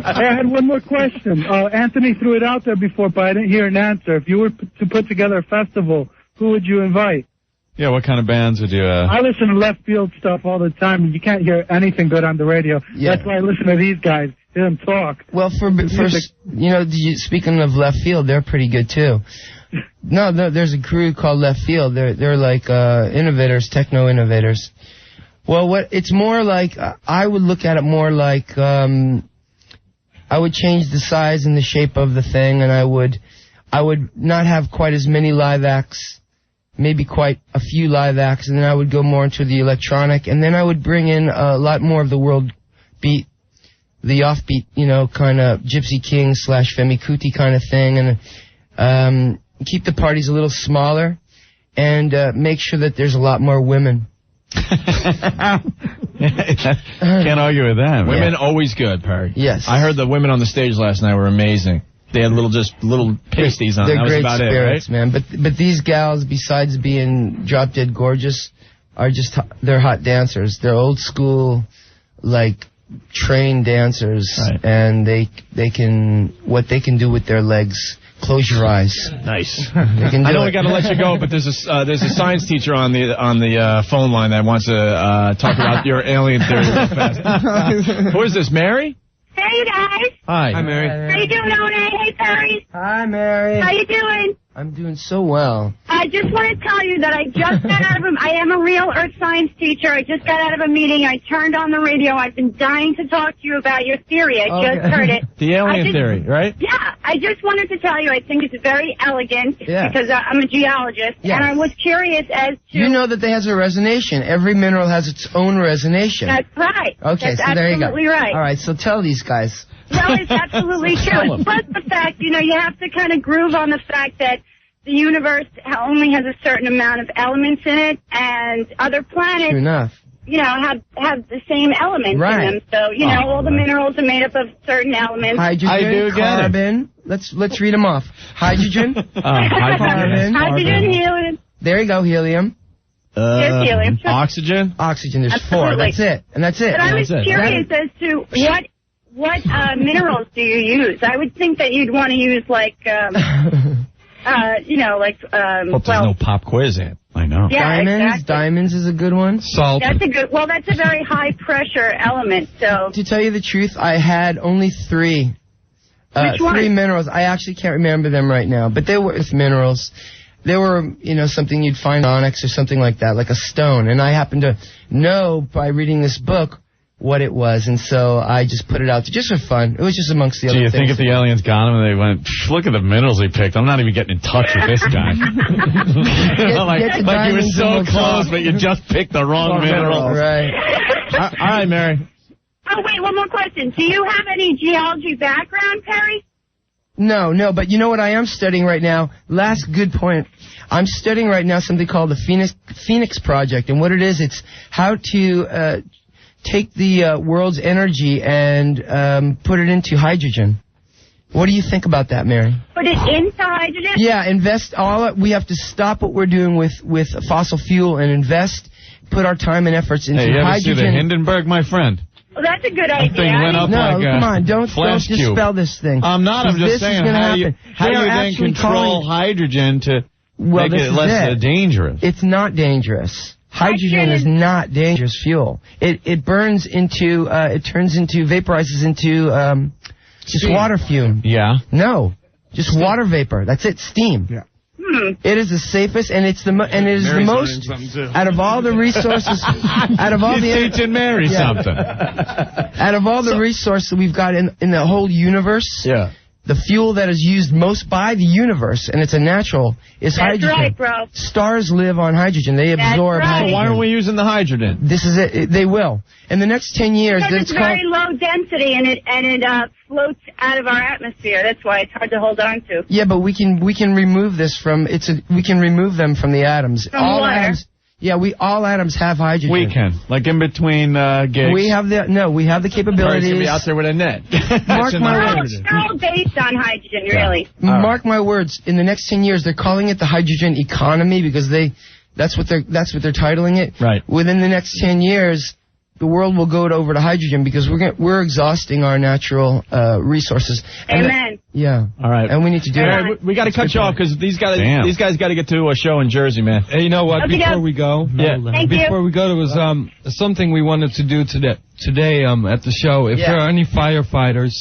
I had one more question. Anthony threw it out there before, but I didn't hear an answer. If you were to put together a festival, who would you invite? Yeah, what kind of bands would you... I listen to left field stuff all the time, and you can't hear anything good on the radio. Yeah. That's why I listen to these guys. Hear them talk. Well, speaking of left field, they're pretty good, too. No, there's a crew called Left Field. They're like innovators, techno innovators. Well, it's more like I would look at it more like I would change the size and the shape of the thing, and I would not have quite as many live acts, maybe quite a few live acts, and then I would go more into the electronic, and then I would bring in a lot more of the world beat, the offbeat, kind of Gypsy King / Femi Kuti kind of thing, and keep the parties a little smaller, and make sure that there's a lot more women. Can't argue with that. Women always good, Perry. Yes. I heard the women on the stage last night were amazing. They had little pasties on. They're that was great about spirits, it, right? man. But these gals, besides being drop dead gorgeous, are they're hot dancers. They're old school, trained dancers, right. And they can do with their legs. Close your eyes. Nice. I know we got to let you go, but there's a science teacher on the phone line that wants to talk about your alien theory real fast. Who is this, Mary? Hey, you guys. Hi. Hi, Mary. How you doing, O&A? Hey, Perry. Hi, Mary. How you doing? I'm doing so well. I just want to tell you that I just got out of I am a real earth science teacher. I just got out of a meeting. I turned on the radio. I've been dying to talk to you about your theory. I just heard it. The alien theory, right? Yeah. I just wanted to tell you I think it's very elegant because I'm a geologist. Yes. And I was curious as to... You know that they has a resonation. Every mineral has its own resonation. That's right. Okay, That's so there you go. absolutely right. All right, so tell these guys. Well, it's absolutely true. Plus the fact, you have to kind of groove on the fact that the universe only has a certain amount of elements in it, and other planets, True enough. have the same elements in them. So, all the minerals are made up of certain elements. Hydrogen, carbon. Let's read them off. Hydrogen, carbon, hydrogen, helium. There you go, helium. Yes, helium. Oxygen. Oxygen. There's Absolutely. 4. That's it. And that's it. But I was curious as to what minerals do you use? I would think that you'd want to use Hope there's no pop quiz in. I know. Yeah, Diamonds is a good one. Salt. That's a very high pressure element. So to tell you the truth, I had only 3. Which one? 3 minerals. I actually can't remember them right now, but they were minerals. They were, something you'd find in onyx or something like that, like a stone. And I happened to know by reading this book what it was, and so I just put it out just for fun. It was just amongst the other things. Do you think if the aliens got him and they went, look at the minerals he picked, I'm not even getting in touch with this guy. like you were so close, but you just picked the wrong mineral. Right. All right, Mary. Oh, wait, one more question. Do you have any geology background, Perry? No, but you know what I am studying right now? Last good point. I'm studying right now something called the Phoenix Project, and what it is, it's how to take the world's energy and put it into hydrogen. What do you think about that, Mary? Put it into hydrogen? Yeah, invest we have to stop what we're doing with fossil fuel and put our time and efforts into hydrogen. Hey, you ever see the Hindenburg, my friend? Well, that's a good idea. Thing went up come on, don't flash cube. dispel this thing. I'm not, I'm just saying, how do you then control hydrogen to make it less dangerous? It's not dangerous. Hydrogen is not dangerous fuel. It burns into, vaporizes into just water fume. Yeah. No, just water vapor. That's it, steam. Yeah. It is the safest, and it is the most out of all the resources. Out of all teaching Mary something. Out of all the resources we've got in the whole universe. Yeah. The fuel that is used most by the universe, and it's a natural, is hydrogen. That's right, bro. Stars live on hydrogen. They absorb hydrogen. So why aren't we using the hydrogen? This is it. They will. In the next 10 years, Because it's very low density and it floats out of our atmosphere. That's why it's hard to hold on to. Yeah, but we can remove this from we can remove them from the atoms. From all where? atoms. Yeah, all atoms have hydrogen. We can, like in between gigs. We have the capabilities. Gonna be out there with a net. Mark my words. It's all based on hydrogen, really. Mark my words. In the next 10 years, they're calling it the hydrogen economy because that's what they're titling it. Right. Within the next 10 years, the world will go over to hydrogen because we're exhausting our natural resources. Amen. Yeah. All right. And we need to do it. We got to cut you off because these guys got to get to a show in Jersey, man. Hey, you know what? Okay, before we go, Before we go, there was something we wanted to do today at the show. If there are any firefighters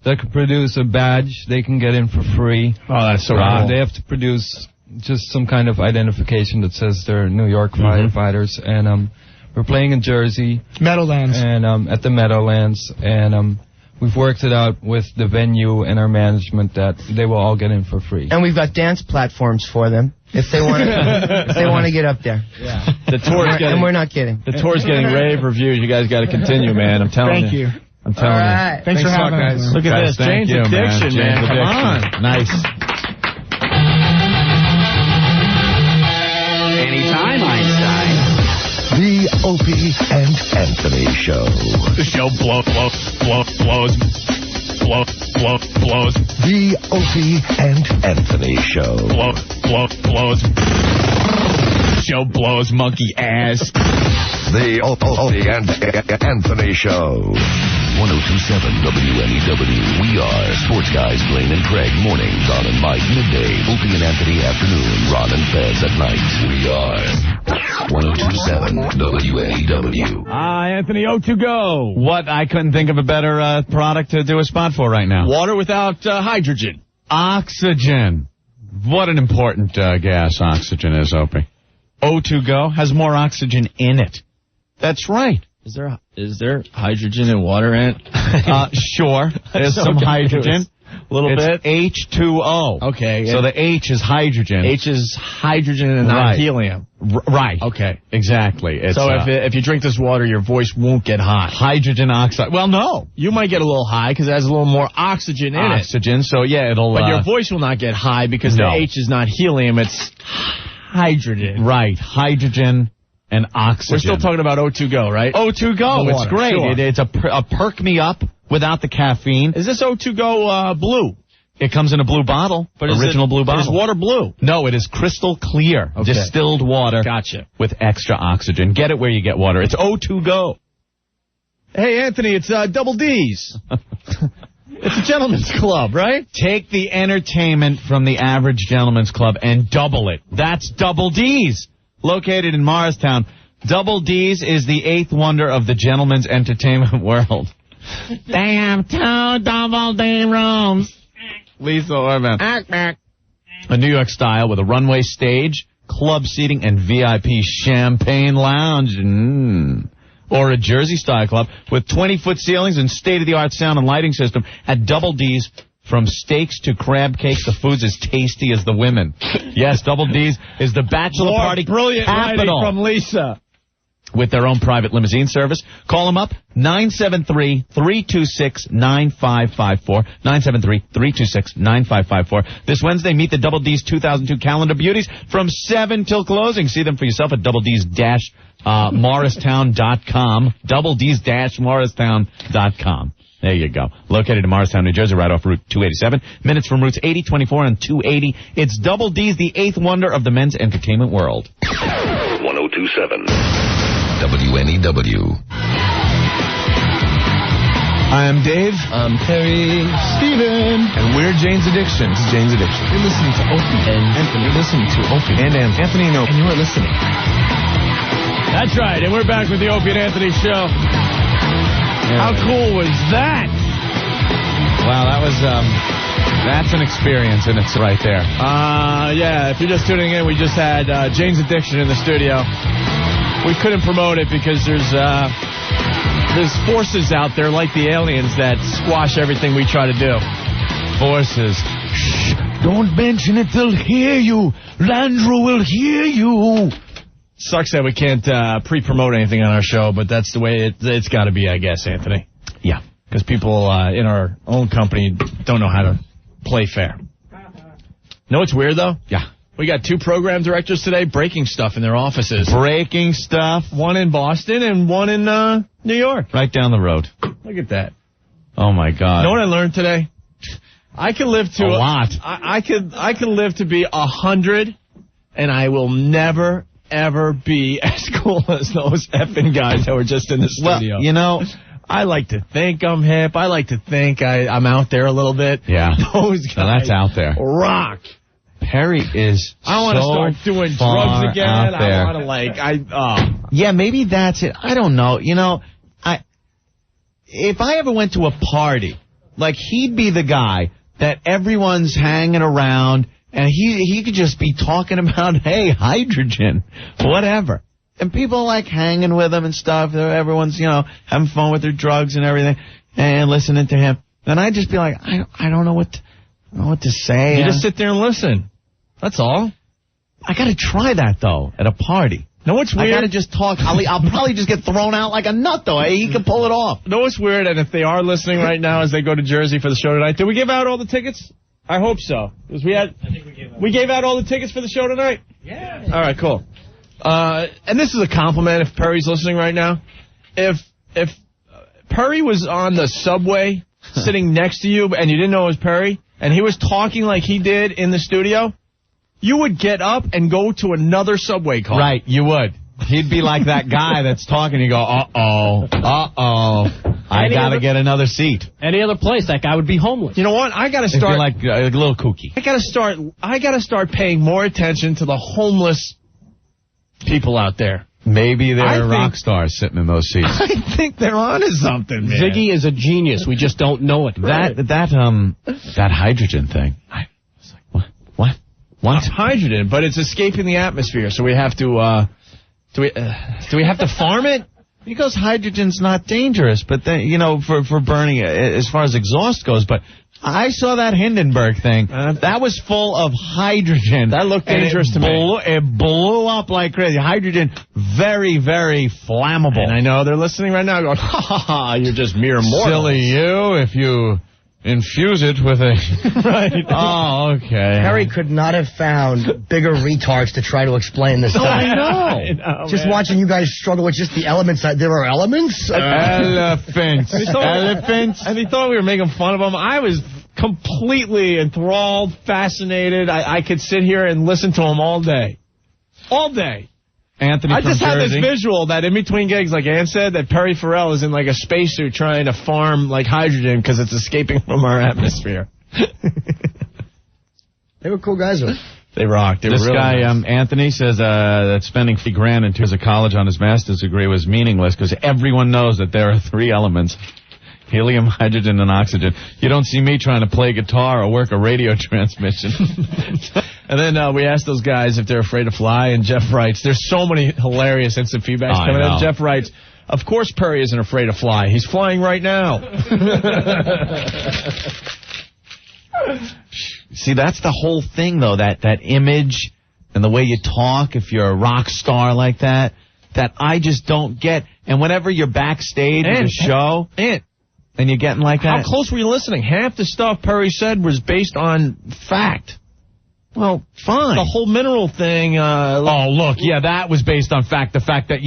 that could produce a badge, they can get in for free. Oh, that's so cool. They have to produce just some kind of identification that says they're New York firefighters, and we're playing in Jersey. Meadowlands. And at the Meadowlands. And we've worked it out with the venue and our management that they will all get in for free. And we've got dance platforms for them if they want to get up there. Yeah. The tour's and we're not kidding. The tour's getting rave reviews. You guys got to continue, man. I'm telling you. Thank you. I'm telling you. Thanks for having us. Look at this. Jane's Addiction, man. Come on. Nice. Anytime, Einstein. The Opie and Anthony Show. The show blows. The Opie and Anthony Show. Blows. Show blows monkey ass. The Opie and Anthony Show. 1027 WNEW. We are Sports Guys Blaine and Craig. Mornings, Ron and Mike. Midday, Opie and Anthony. Afternoon, Ron and Fez at night. We are 1027 WNEW. Anthony, O2Go. What? I couldn't think of a better product to do a spot for right now. Water without hydrogen. Oxygen. What an important gas oxygen is, Opie. O2Go has more oxygen in it. That's right. Is there hydrogen in water, Ant? Sure. There's some hydrogen. A little bit. H2O. Okay. So the H is hydrogen. H is hydrogen and not helium. Right. Okay. Exactly. It's, so if you drink this water, your voice won't get high. Hydrogen oxide. Well, no. You might get a little high because it has a little more oxygen in it. Oxygen. So, yeah, it'll... But your voice will not get high because the H is not helium. It's hydrogen. Right. Hydrogen and oxygen. We're still talking about O2Go, right? O2Go. It's great. Sure. It's a perk me up without the caffeine. Is this O2Go blue? It comes in a blue bottle. But original blue bottle. Is water blue? No, it is crystal clear. Okay. Distilled water. Gotcha. With extra oxygen. Get it where you get water. It's O2Go. Hey, Anthony, it's Double D's. It's a gentleman's club, right? Take the entertainment from the average gentleman's club and double it. That's Double D's. Located in Morristown, Double D's is the eighth wonder of the gentleman's entertainment world. They have 2 Double D rooms. Lisa Orban. A New York style with a runway stage, club seating, and VIP champagne lounge. Or a Jersey style club with 20-foot ceilings and state-of-the-art sound and lighting system. At Double D's, from steaks to crab cakes, the food's as tasty as the women. Yes, Double D's is the bachelor party brilliant capital. From Lisa. With their own private limousine service. Call them up, 973-326-9554. 973-326-9554. This Wednesday, meet the Double D's 2002 Calendar Beauties from 7 till closing. See them for yourself at doubled's-morristown.com. doubled's-morristown.com. There you go. Located in Morristown, New Jersey, right off Route 287. Minutes from routes 80, 24, and 280. It's Double D's, the eighth wonder of the men's entertainment world. 1027 WNEW. I'm Dave. I'm Terry. Steven. And we're Jane's Addiction. This is Jane's Addiction. You're listening to Opie and Anthony. You're listening to Opie and Anthony and Opie. And you are listening. That's right. And we're back with the Opie and Anthony show. How cool was that? Wow, that was, that's an experience, and it's right there. Yeah, if you're just tuning in, we just had Jane's Addiction in the studio. We couldn't promote it because there's forces out there like the aliens that squash everything we try to do. forces. Shh, don't mention it, they'll hear you. Landrew will hear you. Sucks that we can't pre-promote anything on our show, but that's the way it's got to be, I guess, Anthony. Yeah. Because people in our own company don't know how to play fair. Know what's weird, though? Yeah. We got 2 program directors today breaking stuff in their offices. Breaking stuff? One in Boston and one in New York. Right down the road. Look at that. Oh, my God. Know what I learned today? I can live to... A lot. I can live to be 100, and I will never, ever be as cool as those effing guys that were just in the studio. Well, you know... I like to think I'm hip. I like to think I'm out there a little bit. Yeah. Those guys. Now that's out there. Rock. Perry is I want to start doing drugs again. I want to Yeah, maybe that's it. I don't know. You know, if I ever went to a party, like he'd be the guy that everyone's hanging around and he could just be talking about, hey, hydrogen, whatever. And people like hanging with him and stuff. Everyone's, you know, having fun with their drugs and everything and listening to him. And I'd just be like, I don't know what to say. You just sit there and listen. That's all. I got to try that, though, at a party. Know what's weird? I got to just talk. I'll probably just get thrown out like a nut, though. He can pull it off. Know what's weird? And if they are listening right now as they go to Jersey for the show tonight, did we give out all the tickets? I hope so. Because I think we gave out all the tickets for the show tonight? Yeah. All right, cool. And this is a compliment if Perry's listening right now. If Perry was on the subway sitting next to you and you didn't know it was Perry, and he was talking like he did in the studio, you would get up and go to another subway car. Right, you would. He'd be like that guy that's talking. You go, uh-oh. I got to get another seat. Any other place, that guy would be homeless. You know what? I got to start... like a little kooky. I got to start paying more attention to the homeless people out there. Maybe they're rock stars sitting in those seats. I think they're onto something, man. Ziggy is a genius. We just don't know it. That hydrogen thing. I was like, what? It's hydrogen, but it's escaping the atmosphere, so we have to, do we have to farm it? Because hydrogen's not dangerous, but then, you know, for burning as far as exhaust goes, but I saw that Hindenburg thing. That was full of hydrogen. That looked dangerous to me. It blew up like crazy. Hydrogen, very, very flammable. And I know they're listening right now going, ha, you're just mere mortals. Silly you, if you infuse it with a... Right. Oh, okay. Harry could not have found bigger retards to try to explain this. I know. Just watching you guys struggle with just the elements. There are elements? Elephants. Elephants. And he thought we were making fun of him. I was completely enthralled, fascinated. I could sit here and listen to him all day. All day. Anthony I just from had Jersey. this visual that in between gigs, like Ann said, that Perry Farrell is in like a spacesuit trying to farm like hydrogen because it's escaping from our atmosphere. They were cool guys, though. They rocked. They this were really guy, nice. Anthony, says that spending $3,000 in 2 years of college on his master's degree was meaningless because everyone knows that there are 3 elements. Helium, hydrogen, and oxygen. You don't see me trying to play guitar or work a radio transmission. And then we asked those guys if they're afraid to fly, and Jeff writes, there's so many hilarious instant feedbacks coming in. Jeff writes, of course Perry isn't afraid to fly. He's flying right now. See, that's the whole thing, though, that image and the way you talk, if you're a rock star like that I just don't get. And whenever you're backstage at a show... And you're getting like that? How close were you listening? Half the stuff Perry said was based on fact. Well, fine. The whole mineral thing. That was based on fact. The fact that,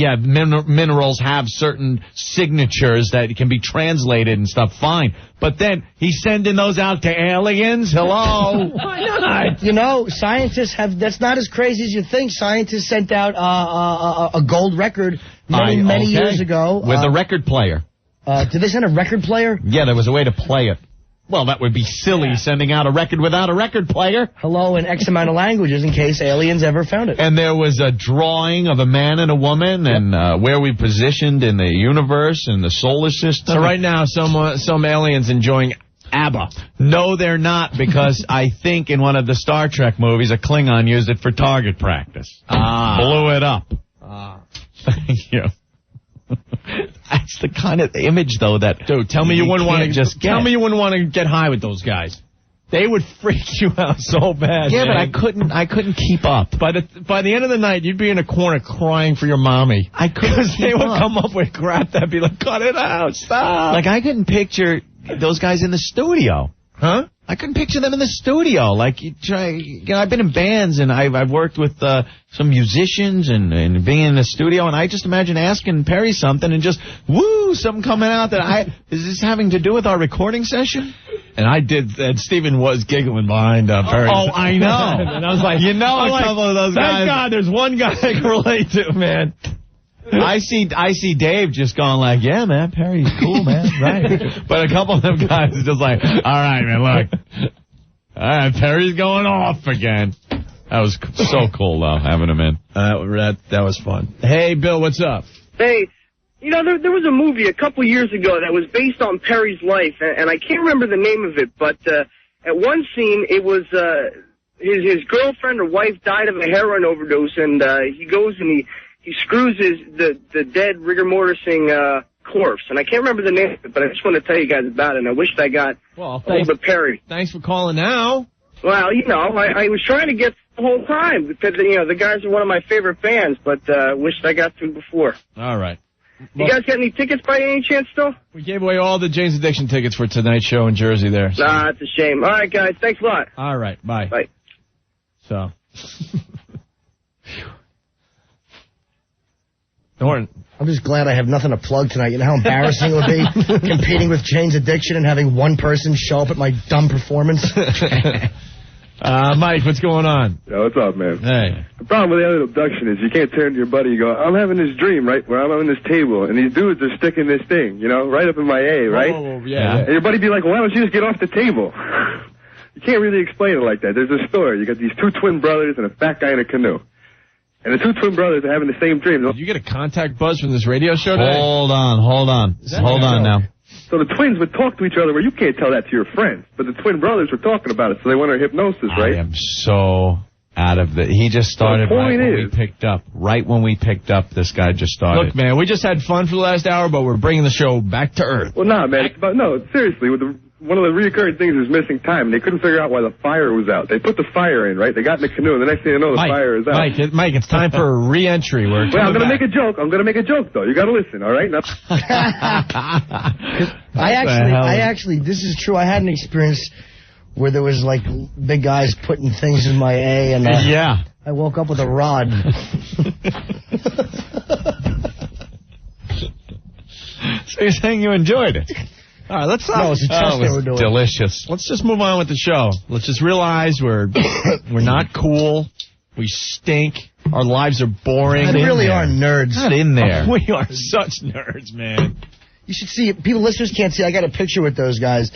minerals have certain signatures that can be translated and stuff. Fine. But then he's sending those out to aliens? Hello? Why not? You know, scientists that's not as crazy as you think. Scientists sent out a gold record many years ago. With a record player. Did they send a record player? Yeah, there was a way to play it. Well, that would be silly, sending out a record without a record player. Hello in X amount of languages in case aliens ever found it. And there was a drawing of a man and a woman and where we positioned in the universe and the solar system. So right now, some aliens enjoying ABBA. No, they're not, because I think in one of the Star Trek movies, a Klingon used it for target practice. Blew it up. Thank you. That's the kind of image, though, that dude. Tell me you wouldn't want to just tell me you wouldn't want to get high with those guys. They would freak you out so bad. Yeah, man. but I couldn't keep up. By the end of the night, you'd be in a corner crying for your mommy. I couldn't. Because they would come up with crap that'd be like, cut it out, stop. Like, I couldn't picture those guys in the studio. Huh? I couldn't picture them in the studio. Like, I've been in bands and I've worked with some musicians and being in the studio, and I just imagine asking Perry something and just, something coming out that is this having to do with our recording session? And Stephen was giggling behind Perry. Oh, I know. And I was like, a couple of those guys. Thank God there's one guy I can relate to, man. I see Dave just going like, yeah, man, Perry's cool, man, right. But a couple of them guys are just like, all right, man, look. All right, Perry's going off again. That was so cool, though, having him in. That was fun. Hey, Bill, what's up? Hey, you know, there was a movie a couple years ago that was based on Perry's life, and I can't remember the name of it, but at one scene, it was his girlfriend or wife died of a heroin overdose, and he goes and he screws the dead rigor mortising corpse, and I can't remember the name of it, but I just want to tell you guys about it, and I wished I got hold of Perry. Thanks for calling now. Well, you know, I was trying to get the whole time, because, you know, the guys are one of my favorite bands, but wished I got to before. All right. You guys got any tickets by any chance still? We gave away all the Jane's Addiction tickets for tonight's show in Jersey there. So. Nah, it's a shame. All right, guys, thanks a lot. All right, bye. Bye. So... Norton. I'm just glad I have nothing to plug tonight. You know how embarrassing it would be competing with Jane's Addiction and having one person show up at my dumb performance? Mike, what's going on? Yo, what's up, man? Hey. The problem with alien abduction is you can't turn to your buddy and go, I'm having this dream, right, where I'm on this table, and these dudes are sticking this thing, you know, right up in my A, right? Whoa, yeah. And your buddy be like, well, why don't you just get off the table? You can't really explain it like that. There's a story. You got these two twin brothers and a fat guy in a canoe. And the two twin brothers are having the same dream. Did you get a contact buzz from this radio show today? Hold on now. So the twins would talk to each other where you can't tell that to your friends. But the twin brothers were talking about it, so they went on hypnosis, right? I am so out of the... He just started right when we picked up, this guy just started. Look, man, we just had fun for the last hour, but we're bringing the show back to earth. Well, nah, man. No, seriously, one of the recurring things is missing time, and they couldn't figure out why the fire was out. They put the fire in, right? They got in the canoe, and the next thing you know, the fire is out. Mike, it's time for a re-entry. Well, I'm going to make a joke. I'm going to make a joke, though. You got to listen, all right? I actually, this is true. I had an experience where there was, like, big guys putting things in my A, and yeah. I woke up with a rod. So you're saying you enjoyed it? All right, let's No, it's a test they were doing. Delicious. Let's just move on with the show. Let's just realize we're not cool. We stink. Our lives are boring. We really are nerds. Not in there. Oh, we are such nerds, man. You should see, listeners can't see, I got a picture with those guys.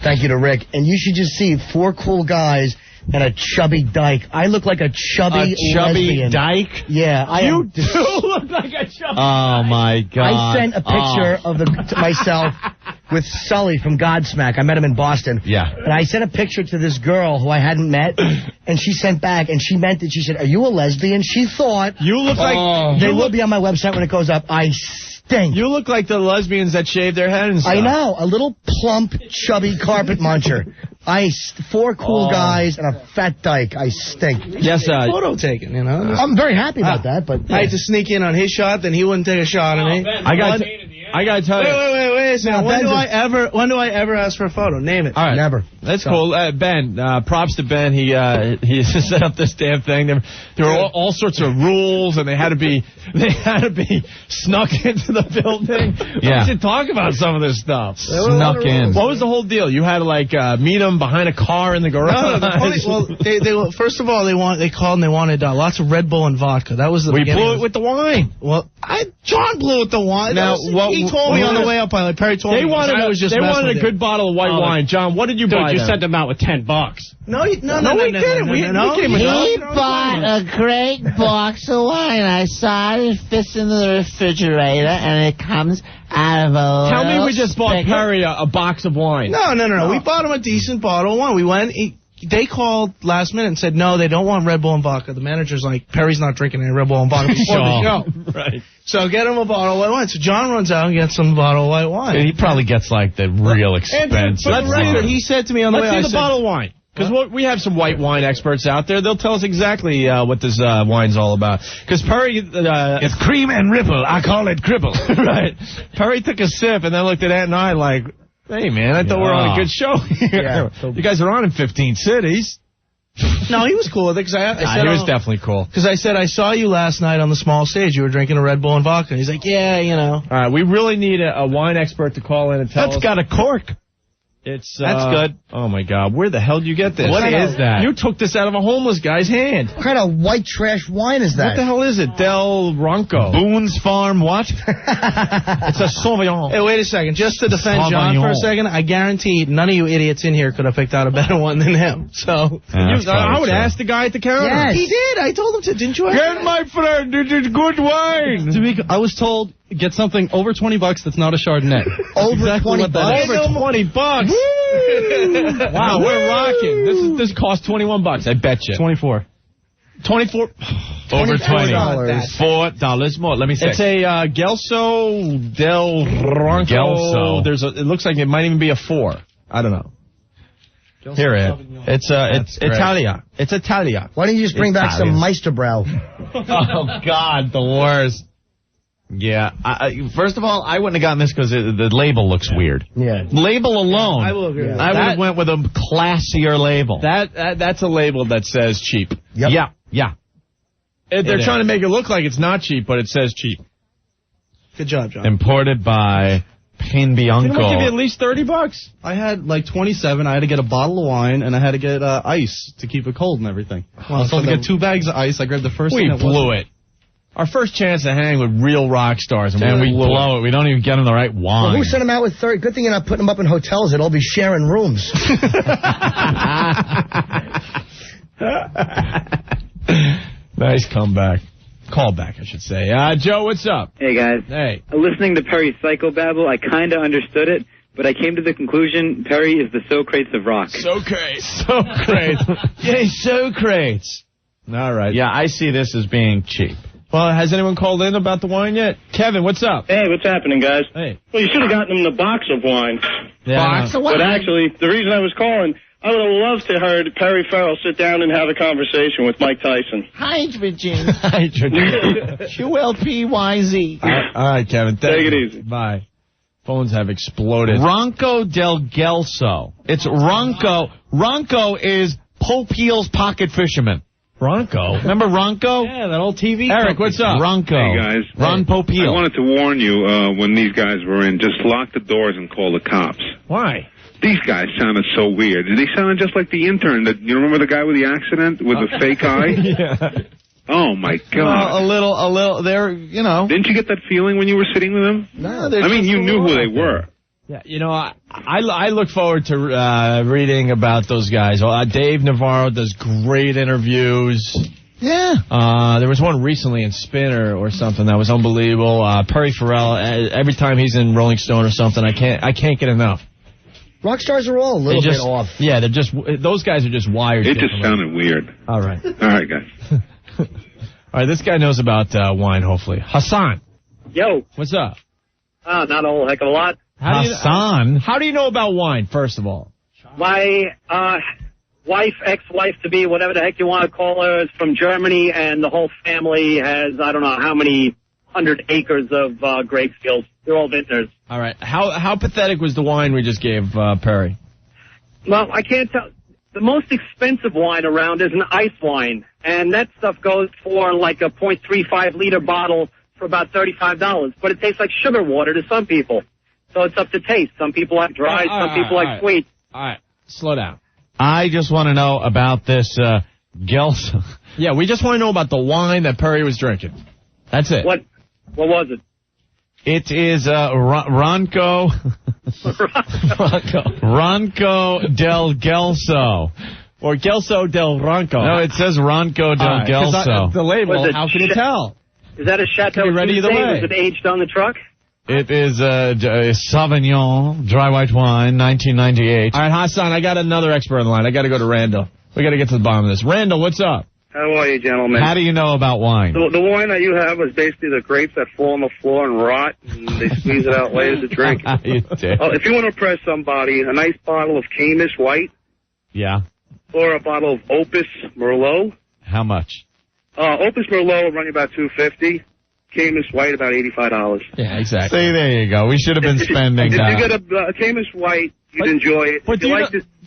Thank you to Rick. And you should just see 4 cool guys and a chubby dyke. I look like a chubby lesbian. Dyke? Yeah. You do look like a chubby Oh, my God. I sent a picture of myself with Sully from Godsmack. I met him in Boston. Yeah. And I sent a picture to this girl who I hadn't met, and she sent back, and she meant it. She said, are you a lesbian? She thought... You look like... They will be on my website when it goes up. I stink. You look like the lesbians that shave their head and stuff. I know. A little plump, chubby carpet muncher. 4 cool guys and a fat dyke. I stink. Yes, photo taken, you know. I'm very happy about that, but... I had to sneak in on his shot, then he wouldn't take a shot of me. I got to tell you. Wait a second. When do I ever ask for a photo? Name it. All right. Never. That's cool. Ben, props to Ben. He set up this damn thing. There were all sorts of rules, and they had to be snuck into the building. Yeah. We should talk about some of this stuff. Snuck in. What was the whole deal? You had to meet them behind a car in the garage. Well, first of all, they called and they wanted lots of Red Bull and vodka. That was the beginning. We blew it with the wine. Well, John blew with the wine. Now, he told me on the way up. Perry told me. They wanted a good bottle of white wine. John, what did you buy? You sent them out with $10. No, we didn't. We bought a great box of wine. I saw it. It fits into the refrigerator, and it comes out of a Tell me we just bought Perry a box of wine. No. We bought him a decent bottle of wine. We went... They called last minute and said, no, they don't want Red Bull and vodka. The manager's like, Perry's not drinking any Red Bull and vodka before the show. Right. So get him a bottle of white wine. So John runs out and gets him a bottle of white wine. He probably gets like the real expensive. Let's wine. He said to me on the way, Let's see the bottle of wine. Because we have some white wine experts out there. They'll tell us exactly what this wine's all about. Because Perry... it's cream and ripple. I call it cripple. Right. Perry took a sip and then looked at Ant and I like, hey, man, I thought we were on a good show here. Yeah. You guys are on in 15 cities. No, he was cool with it. Cause I said, he was definitely cool. Because I said, I saw you last night on the small stage. You were drinking a Red Bull and vodka. And he's like, yeah, you know. All right, we really need a wine expert to call in and tell us. That's got a cork. That's good. Oh, my God. Where the hell did you get this? What is that? You took this out of a homeless guy's hand. What kind of white trash wine is that? What the hell is it? Del Ronco. Boone's Farm what? It's a Sauvignon. Hey, wait a second. Just to defend John for a second, I guarantee none of you idiots in here could have picked out a better one than him. So I would ask the guy at the counter. Yes. He did. I told him to. Didn't you ask Get my friend. It is good wine. I was told, get something over $20 that's not a Chardonnay. Over exactly $20? Over $20. Wow, we're rocking. This costs $21. I bet you. 24. 24. Over $20. $4 more. Let me see. It's a Gelso del Ronco. Gelso. It looks like it might even be a 4. I don't know. Here it. It's Italia. It's Italia. Why don't you just bring back some Meisterbrow? Oh God, the worst. Yeah. First of all, I wouldn't have gotten this because the label looks weird. Yeah. Label alone. I will agree with that. I would have went with a classier label. That's a label that says cheap. Yep. Yeah. They're trying to make it look like it's not cheap, but it says cheap. Good job, John. Imported by Pain Bianco. Didn't we give you at least $30? I had like 27. I had to get a bottle of wine, and I had to get ice to keep it cold and everything. I was supposed to get 2 bags of ice. I grabbed the first thing. We blew it. Our first chance to hang with real rock stars, and we blow it. We don't even get them the right wine. Well, who sent them out with 30? Good thing you're not putting them up in hotels. They'd all be sharing rooms. Nice comeback. Callback, I should say. Joe, what's up? Hey, guys. Hey. Listening to Perry's psychobabble, I kind of understood it, but I came to the conclusion Perry is the Socrates of rock. Socrates. Yay, Socrates. All right. Yeah, I see this as being cheap. Well, has anyone called in about the wine yet? Kevin, what's up? Hey, what's happening, guys? Hey. Well, you should have gotten him the box of wine. Yeah, box of wine? But actually, the reason I was calling, I would have loved to heard Perry Farrell sit down and have a conversation with Mike Tyson. Hydrogen. QLPYZ. All right, Kevin. Take it easy. Bye. Phones have exploded. Ronco del Gelso. It's Ronco. Ronco is Popeil's pocket fisherman. Ronco? Remember Ronco? Yeah, that old TV. Eric, what's up? Ronco. Hey, guys. Ron Popeil. I wanted to warn you when these guys were in, just lock the doors and call the cops. Why? These guys sounded so weird. They sounded just like the intern. You remember the guy with the accident with the fake eye? Yeah. Oh, my God. A little, they're, you know. Didn't you get that feeling when you were sitting with them? No, I mean, you knew who they were. Yeah, you know, I look forward to reading about those guys. Dave Navarro does great interviews. Yeah. There was one recently in Spinner or something that was unbelievable. Perry Farrell, every time he's in Rolling Stone or something, I can't get enough. Rock stars are all a little bit off. Yeah, those guys are just wired. It just sounded weird. All right. All right, guys. All right, this guy knows about wine, hopefully. Hassan. Yo. What's up? Not a whole heck of a lot. Hassan. How do you know about wine, first of all? My wife, ex-wife-to-be, whatever the heck you want to call her, is from Germany, and the whole family has, I don't know how many 100 acres of grape fields. They're all vintners. All right. How pathetic was the wine we just gave Perry? Well, I can't tell. The most expensive wine around is an ice wine, and that stuff goes for like a 0.35-liter bottle for about $35, but it tastes like sugar water to some people. So it's up to taste. Some people like dry, some people like sweet. All right, slow down. I just want to know about this Gelso. Yeah, we just want to know about the wine that Perry was drinking. That's it. What was it? It is Ronco. Ronco del Gelso. Or Gelso del Ronco. No, it says Ronco del Gelso. The label, how can you tell? Is that a Chateau ready either way. Was it aged on the truck? It is Sauvignon, dry white wine, 1998. All right, Hassan, I got another expert on the line. I got to go to Randall. We got to get to the bottom of this. Randall, what's up? How are you, gentlemen? How do you know about wine? The wine that you have is basically the grapes that fall on the floor and rot, and they squeeze it out later to drink. If you want to impress somebody, a nice bottle of Caymus White. Yeah. Or a bottle of Opus Merlot. How much? Opus Merlot will run you about $250. Caymus White about $85. Yeah, exactly. See, there you go. We should have been spending. If you get a Caymus White, you'd enjoy it. But do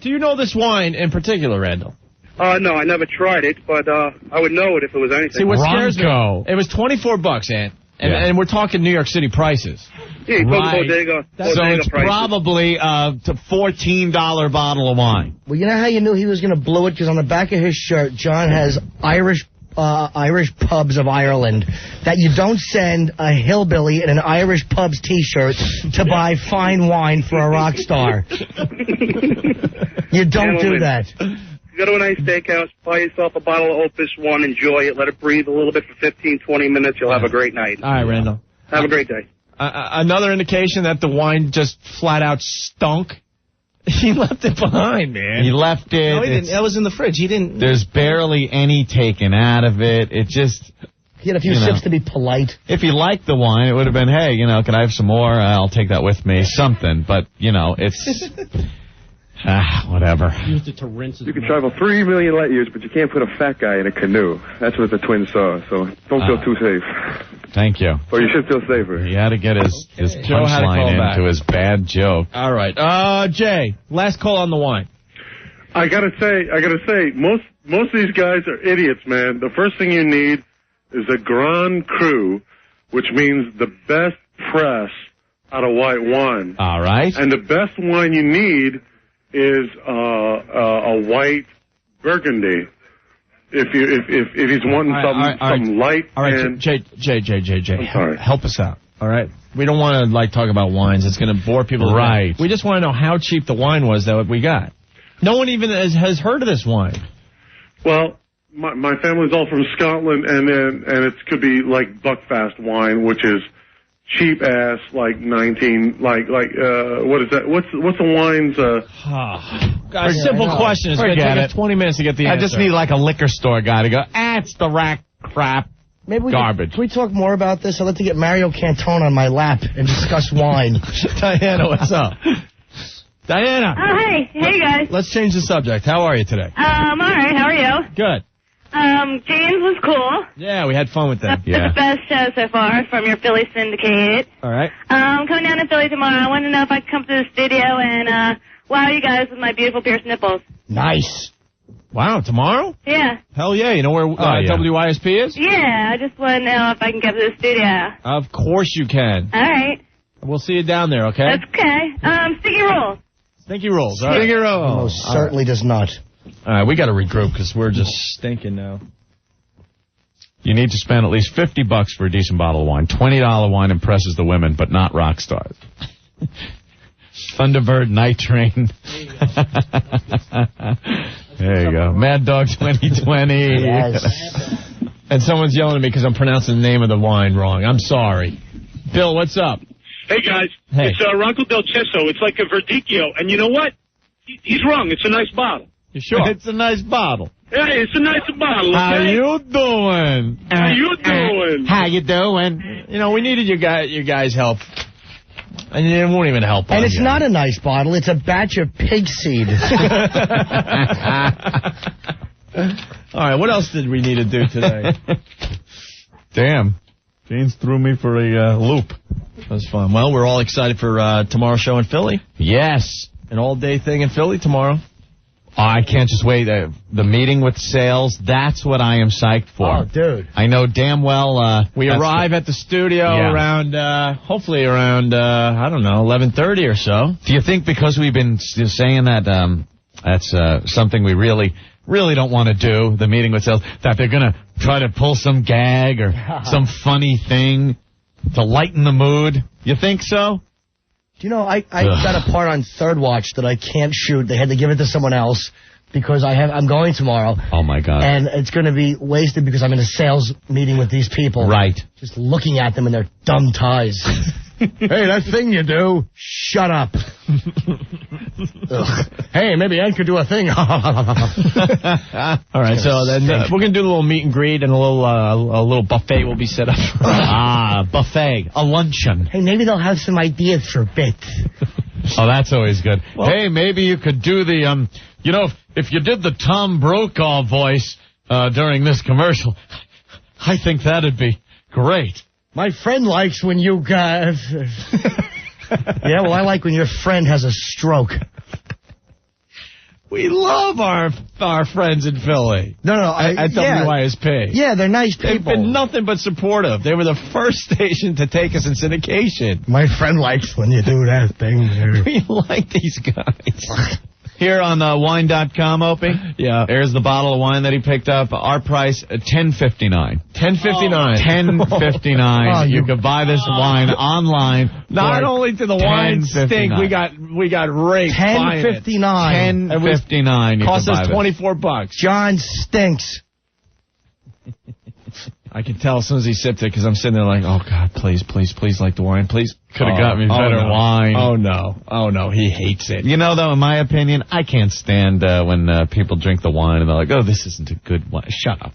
you know this wine in particular, Randall? No, I never tried it, but I would know it if it was anything. See, what scares me, it was $24, Ant, and we're talking New York City prices. Yeah, bodega So it's prices. probably a $14 bottle of wine. Well, you know how you knew he was going to blow it? Because on the back of his shirt, John has Irish pubs of Ireland, that you don't send a hillbilly in an Irish pubs T-shirt to buy fine wine for a rock star. You don't do that. Go to a nice steakhouse, buy yourself a bottle of Opus One, enjoy it, let it breathe a little bit for 15, 20 minutes. You'll have a great night. All right, Randall. Have a great day. Another indication that the wine just flat out stunk. He left it behind, man. He left it. No, he didn't. That was in the fridge. He didn't. There's barely any taken out of it. It just... He had a few sips to be polite. If he liked the wine, it would have been, hey, can I have some more? I'll take that with me. Something. But, it's... whatever. Used it to rinse you can travel 3 million light years, but you can't put a fat guy in a canoe. That's what the twins saw, so don't feel too safe. Thank you. Or you should feel safer. He had to get his Joe had to call punchline back. into his bad joke. All right. Jay, last call on the wine. I gotta say, most of these guys are idiots, man. The first thing you need is a Grand Cru, which means the best press out of white wine. All right. And the best wine you need is a white Burgundy. If he's wanting some light. All right, and Jay. I'm sorry. Help us out. All right. We don't want to talk about wines. It's going to bore people. Right. We just want to know how cheap the wine was that we got. No one even has heard of this wine. Well, my family's all from Scotland, and it could be like Buckfast wine, which is cheap ass, what is that? What's the wines? A simple question. It's going to take us 20 minutes to get the answer. I just need a liquor store guy to go, it's the rack crap. Maybe garbage. Can we talk more about this? I'd like to get Mario Cantone on my lap and discuss wine. Diana, what's up? Diana. Oh, hey guys. Let's change the subject. How are you today? All right. How are you? Good. James was cool. Yeah, we had fun with them. That's the best show so far from your Philly syndicate. All right. Coming down to Philly tomorrow. I want to know if I can come to the studio and wow you guys with my beautiful pierced nipples. Nice. Wow, tomorrow? Yeah. Hell yeah. You know where WISP is? Yeah, I just want to know if I can get to the studio. Of course you can. All right. We'll see you down there, okay? That's okay. Sticky rolls. Stinky rolls. All right. Stinky rolls. Most certainly does not. All right, we got to regroup because we're just stinking now. You need to spend at least $50 for a decent bottle of wine. $20 wine impresses the women, but not rock stars. Thunderbird Night Train. There you go. Mad Dog 2020. Yes. And someone's yelling at me because I'm pronouncing the name of the wine wrong. I'm sorry. Bill, what's up? Hey, guys. Hey. It's Rocco Del Cesso. It's like a Verdicchio. And you know what? He's wrong. It's a nice bottle. You sure? It's a nice bottle. Hey, it's a nice bottle, okay? How you doing? How you doing? How you doing? We needed your guys' help. And it won't even help. And it's not a nice bottle. It's a batch of pig seed. All right, what else did we need to do today? Damn. James threw me for a loop. That was fun. Well, we're all excited for tomorrow's show in Philly. Yes. An all-day thing in Philly tomorrow. Oh, I can't just wait. The meeting with sales, that's what I am psyched for. Oh, dude. I know damn well... we arrive at the studio around, hopefully around, 11:30 or so. Do you think because we've been saying that that's something we really don't want to do, the meeting with sales, that they're going to try to pull some gag or some funny thing to lighten the mood? You think so? Do you know, I got a part on Third Watch that I can't shoot. They had to give it to someone else because I'm going tomorrow. Oh, my God. And it's going to be wasted because I'm in a sales meeting with these people. Right. Just looking at them in their dumb ties. Hey, that thing you do. Shut up. Hey, maybe Ed could do a thing. All right, so then we're going to do a little meet and greet and a little buffet will be set up. Buffet, a luncheon. Hey, maybe they'll have some ideas for bits. Oh, that's always good. Well, hey, maybe you could do the, if you did the Tom Brokaw voice during this commercial, I think that'd be great. My friend likes when you guys... Yeah, well, I like when your friend has a stroke. We love our friends in Philly. No, at WISP. Yeah, they're nice people. They've been nothing but supportive. They were the first station to take us in syndication. My friend likes when you do that thing. We like these guys. Here on wine.com, Opie. Yeah. There's the bottle of wine that he picked up. Our price, $10.59. $10.59. $10.59. You could buy this wine online. Not only did the wine stink, we got raped. $10.59. $10.59. Cost us $24. John stinks. I can tell as soon as he sipped it because I'm sitting there like, oh, God, please like the wine, please. Could have got me better wine. Oh, no. He hates it. You know, though, in my opinion, I can't stand when people drink the wine and they're like, oh, this isn't a good wine. Shut up.